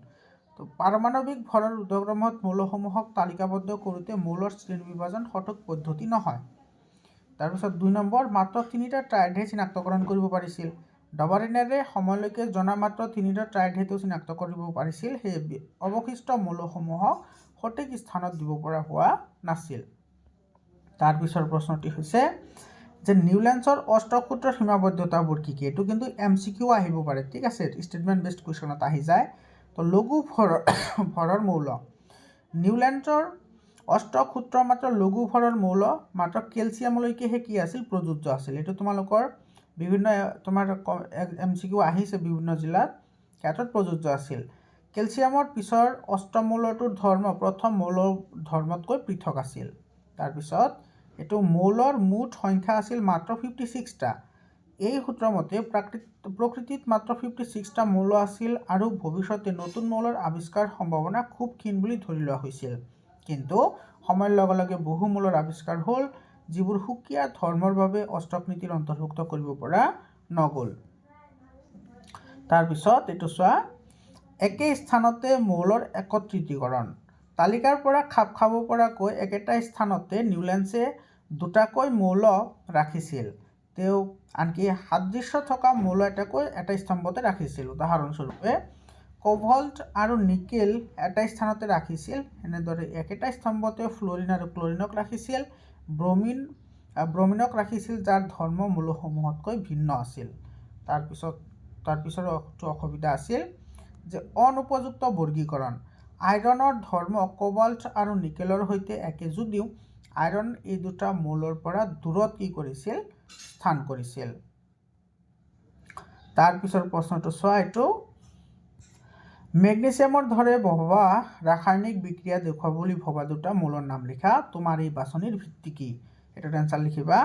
তো পাৰমাণৱিক ভৰৰ ঊৰ্ধ্বক্ৰমত মৌলসমূহক তালিকাবদ্ধ কৰোঁতে মৌলৰ শ্ৰেণী বিভাজন সঠিক পদ্ধতি নহয়। তাৰপিছত 2 নম্বৰ, মাত্ৰ 3টা ট্ৰাইডহে চিনাক্তকৰণ কৰিব পাৰিছিল। ডবাৰিনাৰে সময়লৈকে জনা মাত্ৰ 3টা ট্ৰাইডহেটো চিনাক্ত কৰিব পাৰিছিল, সেই অৱশিষ্ট মৌলসমূহক সঠিক স্থানত দিব পৰা হোৱা নাছিল। তাৰপিছৰ প্ৰশ্নটি হৈছে যে নিউল্যান্ডছৰ অষ্টসূত্ৰৰ সীমাবদ্ধতাবোৰ কি? এইটো কিন্তু MCQ আহিব পাৰে, ঠিক আছে, ষ্টেটমেণ্ট বেছড কুৱেশ্যনত আহি যায়। তো লঘু ভৰৰ মৌল, নিউল্যান্ডছৰ অষ্টসূত্ৰ মাত্ৰ লঘু ভৰৰ মৌল মাত্ৰ কেলছিয়ামলৈকেহে কি আছিল, প্ৰযোজ্য আছিল। এইটো তোমালোকৰ বিভিন্ন তোমাৰ MCQ আহিছে বিভিন্ন জিলাত, ক্ষেত্ৰত প্ৰযোজ্য আছিল। কেলছিয়ামৰ পিছৰ অষ্টম মৌলটোৰ ধৰ্ম প্ৰথম মৌল ধৰ্মতকৈ পৃথক আছিল। তাৰপিছত এইটো মৌলৰ মুঠ সংখ্যা আছিল মাত্ৰ 56টা। এই সূত্ৰ মতে প্ৰকৃতিত মাত্ৰ 56টা মৌল আছিল আৰু ভৱিষ্যতে নতুন মৌলৰ আৱিষ্কাৰ সম্ভাৱনা খুব ক্ষীণ বুলি ধৰি লোৱা হৈছিল। কিন্তু সময়ৰ লগে লগে বহু মৌলৰ আৱিষ্কাৰ হ'ল, যিবোৰ সুকীয়া ধৰ্মৰ বাবে অষ্টক নীতিৰ অন্তৰ্ভুক্ত কৰিব পৰা নগ'ল। তাৰপিছত এইটো চোৱা, একে স্থানতে মৌলৰ একত্ৰিতীকৰণ। তালিকাৰ পৰা খাপ খাব পৰাকৈ একেটা স্থানতে নিউল্যান্ডছে দুটাকৈ মৌল ৰাখিছিল। তেওঁ আনকি সাদৃশ্য থকা মৌল এটা স্তম্ভতে ৰাখিছিল। উদাহৰণস্বৰূপে কোভাল্ট আৰু নিকেল এটা স্থানতে ৰাখিছিল। এনেদৰে একেটা স্তম্ভতে ফ্ল'ৰিন আৰু ক্লৰিনক ৰাখিছিল। ব্ৰমিনক ৰাখিছিল, যাৰ ধৰ্ম মৌলসমূহতকৈ ভিন্ন আছিল। তাৰপিছৰ অসুবিধা আছিল যে অনুপযুক্ত বৰ্গীকৰণ। আইৰণৰ ধৰ্ম কোবাল্ট আৰু নিকেলৰ সৈতে একে যদিও আইৰণ এই দুটা মৌলৰ পৰা দূৰত কি কৰিছিল, স্থান কৰিছিল। তাৰপিছৰ প্ৰশ্নটো চোৱা, এইটো মেগনেছিয়ামৰ দৰে ভবা ৰাসায়নিক বিক্ৰিয়া দেখুৱাব বুলি ভবা দুটা মৌলৰ নাম লিখা। তোমাৰ এই বাছনিৰ ভিত্তি কি? এটাৰ এনচাৰ লিখিবা।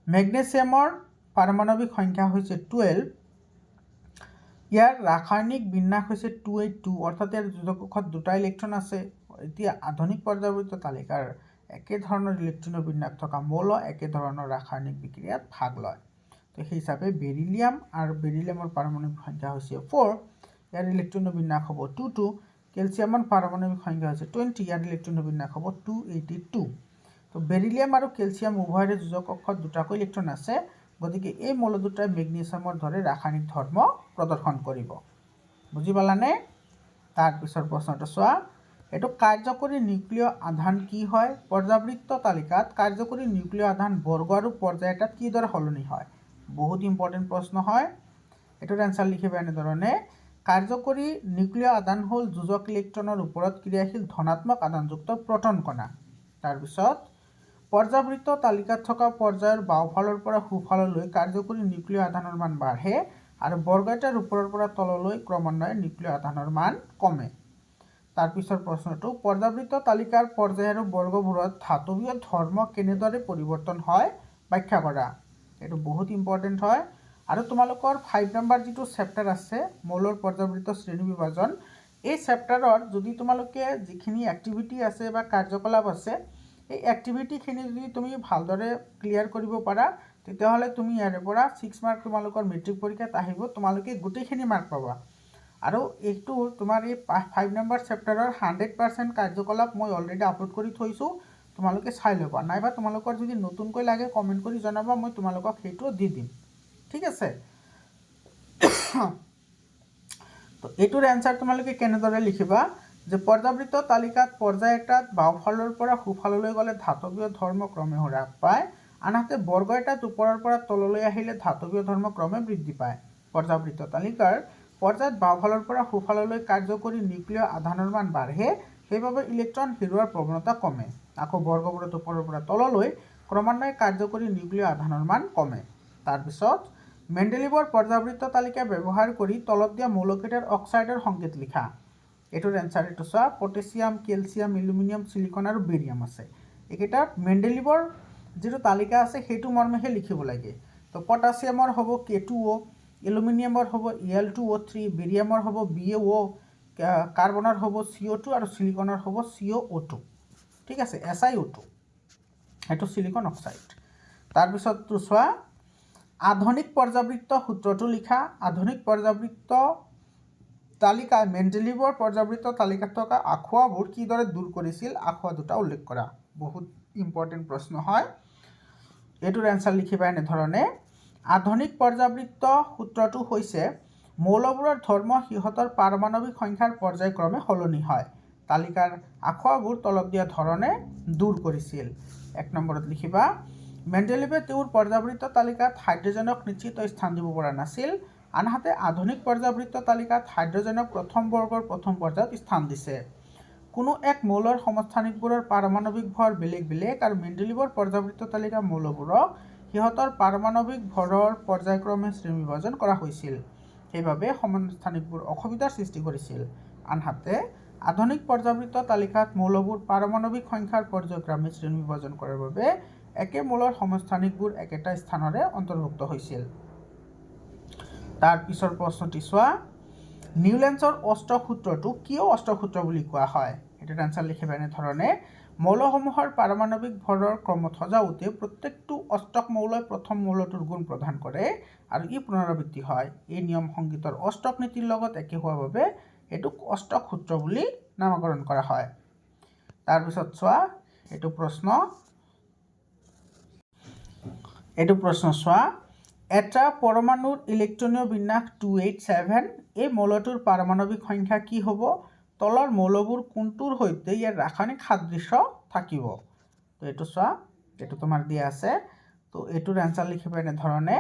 মেগনেছিয়ামৰ পাৰমাণৱিক সংখ্যা হৈছে 12। ইয়াৰ ৰাসায়নিক বিন্যাস হৈছে 282, অৰ্থাৎ ইয়াৰ যোজক কক্ষত 2টা ইলেক্ট্ৰন আছে। এতিয়া আধুনিক পৰ্যায়বৃত্ত তালিকাৰ একেধৰণৰ ইলেক্ট্ৰনৰ বিন্যাস থকা মৌল একেধৰণৰ ৰাসায়নিক বিক্ৰিয়াত ভাগ লয়। তো সেই হিচাপে বেৰিলিয়ামৰ পাৰমাণৱিক সংখ্যা হৈছে 4, ইয়াৰ ইলেক্ট্ৰনৰ বিন্যাস হ'ব 22। কেলছিয়ামৰ পাৰমাণৱিক সংখ্যা হৈছে 20, ইয়াৰ ইলেক্ট্ৰনৰ বিন্যাস হ'ব 282। তো বেৰিলিয়াম আৰু কেলছিয়াম উভয়ৰে যোজক কক্ষত 2টাকৈ ইলেক্ট্ৰন আছে, গতিকে এই মৌল দুটাই মেগনেছিয়ামৰ দৰে ৰাসায়নিক ধৰ্ম প্ৰদৰ্শন কৰিব। বুজি পালানে? তাৰপিছৰ প্ৰশ্নটো চোৱা, এইটো কাৰ্যকৰী নিউক্লিয় আধান কি হয়? পৰ্যাবৃত্ত তালিকাত কাৰ্যকৰী নিউক্লিয় আধান বৰ্গ আৰু পৰ্যায় এটাত কিদৰে সলনি হয়? বহুত ইম্পৰ্টেণ্ট প্ৰশ্ন হয়। এইটোৰ এনচাৰ লিখিবা এনেধৰণে, কাৰ্যকৰী নিউক্লিয় আধান হ'ল যোজক ইলেক্ট্ৰনৰ ওপৰত ক্ৰিয়াশীল ধনাত্মক আধানযুক্ত প্ৰটন কণা। তাৰপিছত পৰ্যাবৃত্ত তালিকাত থকা পৰ্যায়ৰ বাওঁফালৰ পৰা সোঁফাললৈ কাৰ্যকৰী নিউক্লিয় আধানৰ মান বাঢ়ে আৰু বৰ্গ এটাৰ ওপৰৰ পৰা তললৈ ক্ৰমান্বয়ে নিউক্লিয় আধানৰ মান কমে। তাৰপিছৰ প্ৰশ্নটো, পৰ্যাবৃত্ত তালিকাৰ পৰ্যায় আৰু বৰ্গবোৰত ধাতৱীয় ধৰ্ম কেনেদৰে পৰিৱৰ্তন হয় ব্যাখ্যা কৰা। এইটো বহুত ইম্পৰ্টেণ্ট হয়। আৰু তোমালোকৰ 5 নম্বৰ যিটো চেপ্টাৰ আছে মৌলৰ পৰ্যাবৃত্ত শ্ৰেণী বিভাজন, এই চেপ্টাৰত যদি তোমালোকে যিখিনি এক্টিভিটি আছে বা কাৰ্যকলাপ আছে, এই এক্টিভিটিখিনি যদি তুমি ভালদৰে ক্লিয়াৰ কৰিব পাৰা, তেতিয়াহ'লে তুমি ইয়াৰে পৰা 6 মাৰ্ক তোমালোকৰ মেট্ৰিক পৰীক্ষাত আহিব, তোমালোকে গোটেইখিনি মাৰ্ক পাবা। আৰু এইটো তোমাৰ এই 5 নম্বৰ চেপ্টাৰৰ 100% কাৰ্যকলাপ মই অলৰেডি আপলোড কৰি থৈছোঁ, তোমালোকে চাই ল'বা। নাইবা তোমালোকৰ যদি নতুনকৈ লাগে কমেণ্ট কৰি জনাবা, মই তোমালোকক সেইটো দি দিম, ঠিক আছে। তো এইটোৰ এনচাৰ তোমালোকে কেনেদৰে লিখিবা যে পৰ্যাবৃত্ত তালিকাত পৰ্যায় এটাত বাওঁফালৰ পৰা সোঁফাললৈ গ'লে ধাতৱীয় ধৰ্ম ক্ৰমে হ্ৰাস পায়, আনহাতে বৰ্গ এটাত ওপৰৰ পৰা তললৈ আহিলে ধাতৱীয় ধৰ্ম ক্ৰমে বৃদ্ধি পায়। পৰ্যাবৃত্ত তালিকাৰ পৰ্যায়ত বাওঁফালৰ পৰা সোঁফাললৈ কাৰ্যকৰী নিউক্লিয় আধানৰ মান বাঢ়ে, সেইবাবে ইলেক্ট্ৰন হেৰুৱাৰ প্ৰৱণতা কমে। আকৌ বৰ্গবোৰত ওপৰৰ পৰা তললৈ ক্ৰমান্বয়ে কাৰ্যকৰী নিউক্লিয় আধানৰ মান কমে। তাৰপিছত মেণ্ডেলিভৰ পৰ্যাবৃত্ত তালিকা ব্যৱহাৰ কৰি তলত দিয়া মৌলকেইটাৰ অক্সাইডৰ সংকেত লিখা। এইটোৰ এনচাৰ এইটো চোৱা, পটেছিয়াম, কেলছিয়াম, এলুমিনিয়াম, সিলিকন আৰু বেৰিয়াম আছে। এইকেইটাত মেণ্ডেলিভৰ যিটো তালিকা আছে সেইটো মৰ্মেহে লিখিব লাগে। তো পটাছিয়ামৰ হ'ব K2O, এলুমিনিয়ামৰ হ'ব Al2O3, বেৰিয়ামৰ হ'ব BaO, কাৰ্বনৰ হ'ব CO2 আৰু সিলিকনৰ হ'ব COO2। ঠিক আছে, SiO2, এইটো সিলিকন অক্সাইড। তাৰপিছত চোৱা, আধুনিক পৰ্যাবৃত্ত সূত্ৰটো লিখা। আধুনিক পৰ্যাবৃত্ত তালিকা মেণ্ডেলিভৰ পৰ্যাবৃত্ত তালিকাত থকা আখোৱাবোৰ কিদৰে দূৰ কৰিছিল, আখোৱা দুটা উল্লেখ কৰা। বহুত ইম্পৰ্টেণ্ট প্ৰশ্ন হয়। এইটোৰ এনচাৰ লিখিবা এনেধৰণে। আধুনিক পৰ্যাবৃত্ত সূত্ৰটো হৈছে মৌলবোৰৰ ধৰ্ম সিহঁতৰ পাৰমাণৱিক সংখ্যাৰ পৰ্যায়ক্ৰমে সলনি হয়। তালিকাৰ আখোৱাবোৰ তলত দিয়া ধৰণে দূৰ কৰিছিল। 1 নম্বৰত লিখিবা, মেণ্ডেলিভে তেওঁৰ পৰ্যাবৃত্ত তালিকাত হাইড্ৰজেনক নিশ্চিত স্থান দিব পৰা নাছিল, আনহাতে আধুনিক পৰ্যাবৃত্ত তালিকাত হাইড্ৰজেনক প্ৰথম বৰ্গৰ প্ৰথম পৰ্যায়ত স্থান দিছে। কোনো এক মৌলৰ সমস্থানিকবোৰৰ পাৰমাণৱিক ভৰ বেলেগ বেলেগ আৰু মেণ্ডেলিভৰ পৰ্যাবৃত্ত তালিকা মৌলবোৰক সিহঁতৰ পাৰমাণৱিক ভৰৰ পৰ্যায়ক্ৰমে শ্ৰেণীবিভাজন কৰা হৈছিল, সেইবাবে সমস্থানিকবোৰ অসুবিধাৰ সৃষ্টি কৰিছিল। আনহাতে আধুনিক পৰ্যাবৃত্ত তালিকাত মৌলবোৰ পাৰমাণৱিক সংখ্যাৰ পৰ্যায়ক্ৰমে শ্ৰেণীবিভাজন কৰাৰ বাবে একে মৌলৰ সমস্থানিকবোৰ একেটা স্থানৰে অন্তৰ্ভুক্ত হৈছিল। তাৰ পিছৰ প্ৰশ্নটি চোৱা, নিউলেন্সৰ অষ্টক সূত্ৰটো কিয় অষ্টক সূত্ৰ বুলি কোৱা হয়। এটাৰ আনসাৰ লিখিবা এনেধৰণে। মৌলসমূহৰ পাৰমাণৱিক ভৰৰ ক্ৰমত সজাওঁতে প্ৰত্যেকটো অষ্টক মৌলই প্ৰথম মৌলটোৰ গুণ প্ৰদান কৰে আৰু ই পুনৰাবৃত্তি হয়। এই নিয়ম সংগীতৰ অষ্টক নীতিৰ লগত একে হোৱাৰ বাবে এইটোক অষ্টক সূত্ৰ বুলি নামকৰণ কৰা হয়। তাৰপিছত চোৱা, এইটো প্ৰশ্ন চোৱা, এটা পৰমাণুৰ ইলেক্ট্ৰনীয় বিন্যাস 287, এই মৌলটোৰ পাৰমাণৱিক সংখ্যা কি হ'ব? তলৰ মৌলবোৰ কোনটোৰ সৈতে ইয়াৰ ৰাসায়নিক সাদৃশ্য থাকিব? তো এইটো চোৱা, এইটো তোমাৰ দিয়া আছে। তো এইটোৰ এনচাৰ লিখিবা এনেধৰণে।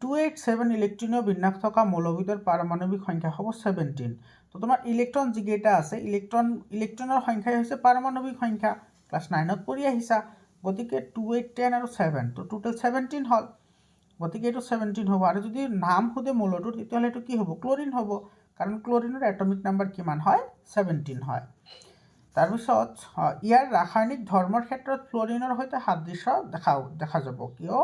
287 ইলেক্ট্ৰনীয় বিন্যাস থকা মৌলবিধৰ পাৰমাণৱিক সংখ্যা হ'ব 17। তো তোমাৰ ইলেক্ট্ৰন যিকেইটা আছে, ইলেক্ট্ৰনৰ সংখ্যাই হৈছে পাৰমাণৱিক সংখ্যা। ক্লাছ 9ত পঢ়ি আহিছা। গতিকে 2, 8, 10 আৰু 7, তো টোটেল 17 হ'ল। গতিকে এইটো 17 হ'ব। আৰু যদি নাম সোধে মৌলটোৰ, তেতিয়াহ'লে এইটো কি হ'ব? ক্লৰিন হ'ব, কাৰণ ক্লৰিনৰ এটমিক নাম্বাৰ কিমান হয়? 17 হয়। তাৰপিছত ইয়াৰ ৰাসায়নিক ধৰ্মৰ ক্ষেত্ৰত ফ্লৰিনৰ সৈতে সাদৃশ্য দেখা যাব। কিয়?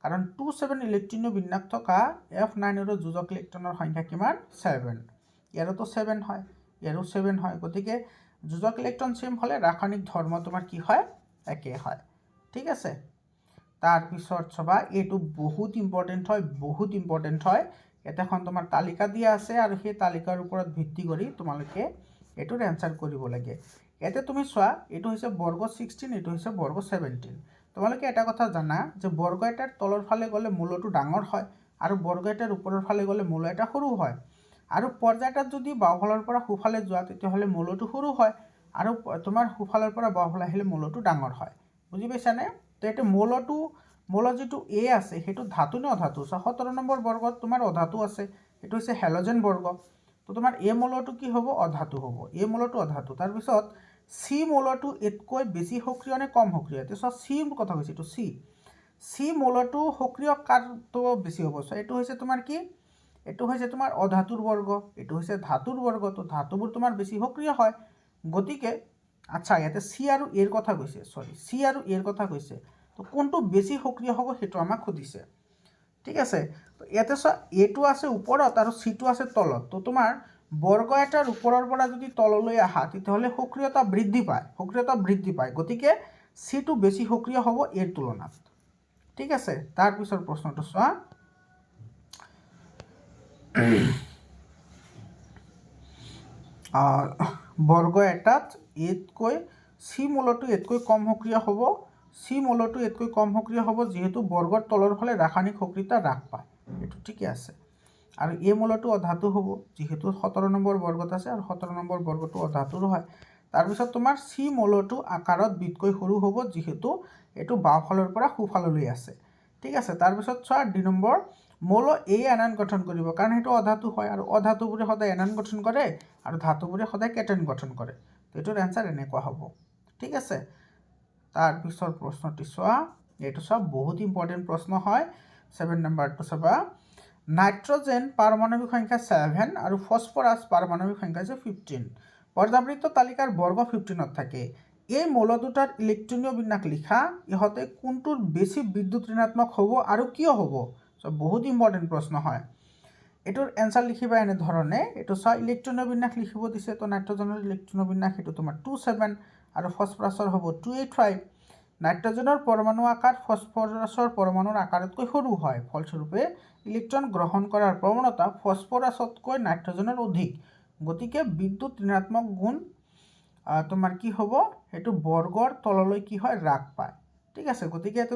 কাৰণ 27 ইলেক্ট্ৰনীয় বিন্যাস থকা F9 আৰু যোজক ইলেক্ট্ৰনৰ সংখ্যা কিমান? 7। ইয়াৰোতো 7 হয়, ইয়াৰো 7 হয়। গতিকে যোজক ইলেক্ট্ৰন চেম হ'লে ৰাসায়নিক ধৰ্ম তোমাৰ কি হয়? একে হয়। ঠিক আছে। তাৰপিছত চাবা, এইটো বহুত ইম্পৰ্টেণ্ট হয়। ইয়াতে এখন তোমাৰ তালিকা দিয়া আছে আৰু সেই তালিকাৰ ওপৰত ভিত্তি কৰি তোমালোকে এইটোৰ এনচাৰ কৰিব লাগে। ইয়াতে তুমি চোৱা, এইটো হৈছে বৰ্গ 16, এইটো হৈছে বৰ্গ 17। তোমালোকে এটা কথা জানা যে বৰ্গ এটাৰ তলৰ ফালে গ'লে মৌলটো ডাঙৰ হয় আৰু বৰ্গ এটাৰ ওপৰৰ ফালে গ'লে মৌল এটা সৰু হয়। আৰু পৰ্যায়টাত যদি বাওঁফালৰ পৰা সোঁফালে যোৱা, তেতিয়াহ'লে মৌলটো সৰু হয় আৰু তোমাৰ সোঁফালৰ পৰা বাওঁফালে আহিলে মৌলটো ডাঙৰ হয়। বুজি পাইছানে? তো এইটো মৌল যিটো A আছে, সেইটো ধাতু নে অধাতু? 17 নম্বৰ বৰ্গত তোমাৰ অধাতু আছে, এইটো হৈছে হেল'জেন বৰ্গ। তো তোমাৰ A মৌলটো কি হ'ব? অধাতু হ'ব। A মৌলটো অধাতু। তাৰপিছত C মৌলটো এতকৈ বেছি সক্ৰিয় নে কম সক্ৰিয়? এতিয়া চোৱা, C কথা কৈছে, এইটো C মৌলটো সক্ৰিয় কাৰটো বেছি হ'ব? এইটো হৈছে তোমাৰ কি? এইটো হৈছে তোমাৰ অধাতুৰ বৰ্গ, এইটো হৈছে ধাতুৰ বৰ্গ। তো ধাতুবোৰ তোমাৰ বেছি সক্ৰিয় হয়। গতিকে আচ্ছা, ইয়াতে C আৰু A ৰ কথা কৈছে। তো কোনটো বেছি সক্ৰিয় হ'ব সেইটো আমাক সুধিছে। ঠিক আছে। তো ইয়াতে চোৱা, এটো আছে ওপৰত আৰু চিটো আছে তলত। তো তোমাৰ বৰ্গ এটাৰ ওপৰৰ পৰা যদি তললৈ আহা, তেতিয়াহ'লে সক্ৰিয়তা বৃদ্ধি পায়। গতিকে চিটো বেছি সক্ৰিয় হ'ব এৰ তুলনাত। ঠিক আছে। তাৰপিছৰ প্ৰশ্নটো চোৱা, বৰ্গ এটাত চি মৌলটো এতকৈ কম সক্ৰিয় হ'ব, যিহেতু বৰ্গৰ তলৰ ফালে ৰাসায়নিক সক্ৰিয়তা হ্ৰাস পায়। এইটো ঠিকে আছে। আৰু এ মৌলটো অধাতু হ'ব, যিহেতু 17 নম্বৰ বৰ্গত আছে আৰু 17 নম্বৰ বৰ্গটো অধাতুৰ হয়। তাৰপিছত তোমাৰ চি মৌলটো আকাৰত বিতকৈ সৰু হ'ব, যিহেতু এইটো বাওঁফালৰ পৰা সোঁফাললৈ আছে। ঠিক আছে। তাৰপিছত চোৱা, 2 নম্বৰ, মৌল এ এনায়ন গঠন কৰিব, কাৰণ সেইটো অধাতু হয় আৰু অধাতুবোৰে সদায় এনায়ন গঠন কৰে আৰু ধাতুবোৰে সদায় কেটায়ন গঠন কৰে। তো এইটোৰ এনচাৰ এনেকুৱা হ'ব। ঠিক আছে। তাৰপিছৰ প্ৰশ্নটি চোৱা, এইটো চোৱা, বহুত ইম্পৰ্টেণ্ট প্ৰশ্ন হয়। 7 নম্বৰটো চাবা, নাইট্ৰজেন পাৰমাণৱিক সংখ্যা 7 আৰু ফসফৰাছ পাৰমাণৱিক সংখ্যা হৈছে 15। পৰ্যাবৃত্ত তালিকাৰ বৰ্গ 15ত থাকে। এই মৌল দুটাৰ ইলেক্ট্ৰনীয় বিন্যাস লিখা, ইহঁতে কোনটোৰ বেছি বিদ্যুৎ ঋণাত্মক হ'ব আৰু কিয় হ'ব? বহুত ইম্পৰ্টেণ্ট প্ৰশ্ন হয়। এইটোৰ এনসাৰ লিখিবা এনেধৰণে। এইটো চোৱা, ইলেক্ট্ৰনীয় বিন্যাস লিখিব দিছে, তো নাইট্ৰজেনৰ ইলেক্ট্ৰনীয় বিন্যাস এইটো তোমাৰ 27 আৰু ফসফৰাছৰ হ'ব 285। নাইট্ৰজেনৰ পৰমাণু আকাৰ ফসফৰাছৰ পৰমাণুৰ আকাৰতকৈ সৰু হয়, ফলস্বৰূপে ইলেক্ট্ৰন গ্ৰহণ কৰাৰ প্ৰৱণতা ফসফৰাছতকৈ নাইট্ৰজেনৰ অধিক। গতিকে বিদ্যুৎ ঋণাত্মক গুণ তোমাৰ কি হ'ব, সেইটো বৰ্গৰ তললৈ কি হয়, হ্ৰাস পায়। ঠিক আছে, গতিকে এইটো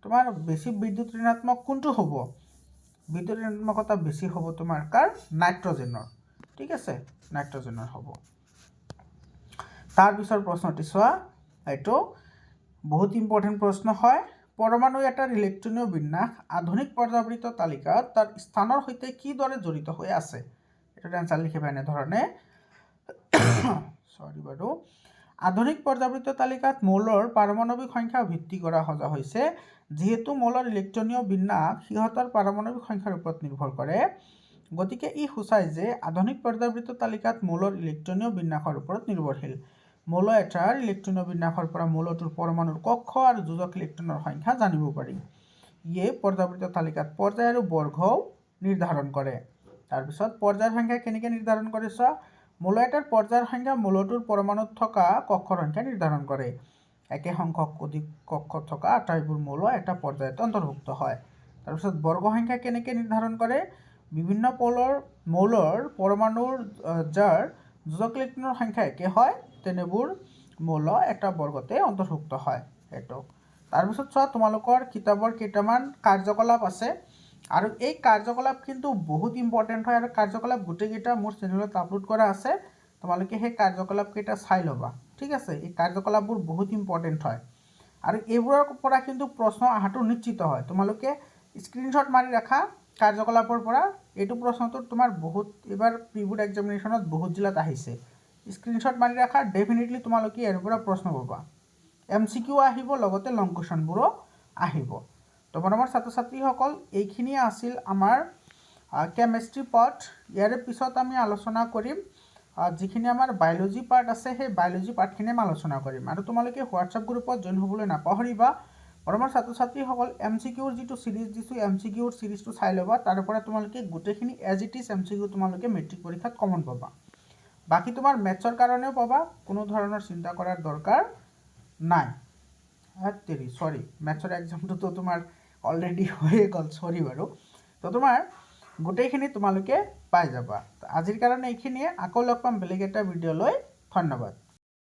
তোমাৰ বেছি বিদ্যুৎ ঋণাত্মক কোনটো হ'ব? বিদ্যুৎ ঋণাত্মকতা বেছি হ'ব তোমাৰ কাৰ? নাইট্ৰজেনৰ। ঠিক আছে, নাইট্ৰজেনৰ হ'ব। তাৰ পিছৰ প্ৰশ্নটি চোৱা, এইটো বহুত ইম্পৰ্টেণ্ট প্ৰশ্ন হয়। পৰমাণু এটাৰ ইলেক্ট্ৰনীয় বিন্যাস আধুনিক পৰ্যাবৃত্ত তালিকাত তাৰ স্থানৰ সৈতে কিদৰে জড়িত হৈ আছে? এটাৰ এনসাৰ লিখিবা এনেধৰণে। আধুনিক পৰ্যাবৃত্ত তালিকাত মৌলৰ পাৰমাণৱিক সংখ্যা ভিত্তি কৰা সজা হৈছে। যিহেতু মৌলৰ ইলেক্ট্ৰনীয় বিন্যাস সিহঁতৰ পাৰমাণৱিক সংখ্যাৰ ওপৰত নিৰ্ভৰ কৰে, গতিকে ই সূচায় যে আধুনিক পৰ্যাবৃত্ত তালিকাত মৌলৰ ইলেক্ট্ৰনীয় বিন্যাসৰ ওপৰত নিৰ্ভৰশীল। মৌল এটাৰ ইলেক্ট্ৰনীয় বিন্যাসৰ পৰা মৌলটোৰ পৰমাণুৰ কক্ষ আৰু যোজক ইলেক্ট্ৰনৰ সংখ্যা জানিব পাৰি। ইয়ে পৰ্যাবৃত্ত তালিকাত পৰ্যায় আৰু বৰ্গও নিৰ্ধাৰণ কৰে। তাৰপিছত পৰ্যায়ৰ সংখ্যা কেনেকৈ নিৰ্ধাৰণ কৰে চোৱা, মৌল এটাৰ পৰ্যায়ৰ সংখ্যা মৌলটোৰ পৰমাণুত থকা কক্ষৰ সংখ্যা নিৰ্ধাৰণ কৰে। একে সংখ্যক অধিক কক্ষ থকা আটাইবোৰ মৌল এটা পৰ্যায়ত অন্তৰ্ভুক্ত হয়। তাৰপিছত বৰ্গ সংখ্যা কেনেকৈ নিৰ্ধাৰণ কৰে? বিভিন্ন মৌলৰ পৰমাণুৰ যাৰ যোজক ইলেক্ট্ৰনৰ সংখ্যা একে হয়, তেনেবোৰ মৌল এটা বৰ্গতে অন্তৰ্ভুক্ত হয়। সেইটো তাৰপিছত চোৱা, তোমালোকৰ কিতাপৰ কেইটামান কাৰ্যকলাপ আছে, আৰু এই কাৰ্যকলাপ কিন্তু বহুত ইম্পৰ্টেণ্ট হয়, আৰু কাৰ্যকলাপ গোটেইকেইটা মোৰ চেনেলত আপলোড কৰা আছে। তোমালোকে সেই কাৰ্যকলাপকেইটা চাই ল'বা। ঠিক আছে, এই কাৰ্যকলাপবোৰ বহুত ইম্পৰ্টেণ্ট হয়, আৰু এইবোৰৰ পৰা কিন্তু প্ৰশ্ন অহাটো নিশ্চিত হয়। তোমালোকে স্ক্ৰীনশ্বট মাৰি ৰাখা কাৰ্যকলাপৰ পৰা। এইটো প্ৰশ্নটো তোমাৰ বহুত এইবাৰ প্ৰি বোৰ্ড এক্সামিনেশ্যনত বহুত জিলাত আহিছে। স্ক্ৰীনশ্বট মাৰি ৰাখা, ডেফিনেটলি তোমালোকে ইয়াৰ পৰা প্ৰশ্ন পাবা। MCQ আহিব, লগতে লং কুৱেশ্যনবোৰো আহিব। তো মৰমৰ ছাত্ৰ ছাত্ৰীসকল, এইখিনিয়ে আছিল আমাৰ কেমেষ্ট্ৰি পাৰ্ট। ইয়াৰে পিছত আমি আলোচনা কৰিম যিখিনি আমাৰ বায়'লজি পাৰ্ট আছে, সেই বায়'লজি পাৰ্টখিনি আমি আলোচনা কৰিম। আৰু তোমালোকে হোৱাটছআপ গ্ৰুপত জইন হ'বলৈ নাপাহৰিবা। মৰমৰ ছাত্ৰ ছাত্ৰীসকল, MCQৰ যিটো চিৰিজ দিছোঁ, MCQৰ চিৰিজটো চাই ল'বা। তাৰ পৰা তোমালোকে গোটেইখিনি এজ ইট ইজ MCQ তোমালোকে মেট্ৰিক পৰীক্ষাত কমন পাবা। বাকী তোমাৰ মেথছৰ কাৰণেও পাবা, কোনো ধৰণৰ চিন্তা কৰাৰ দৰকাৰ নাই। মেথছৰ এক্সামটোতো তোমাৰ অলৰেডি হৈয়ে গ'ল, চৰি বাৰু। তো তোমাৰ গোটেইখিনি তোমালোকে পাই যাবা। আজিৰ কাৰণে এইখিনিয়ে, আকৌ লগ পাম বেলেগ এটা ভিডিঅ' লৈ। ধন্যবাদ।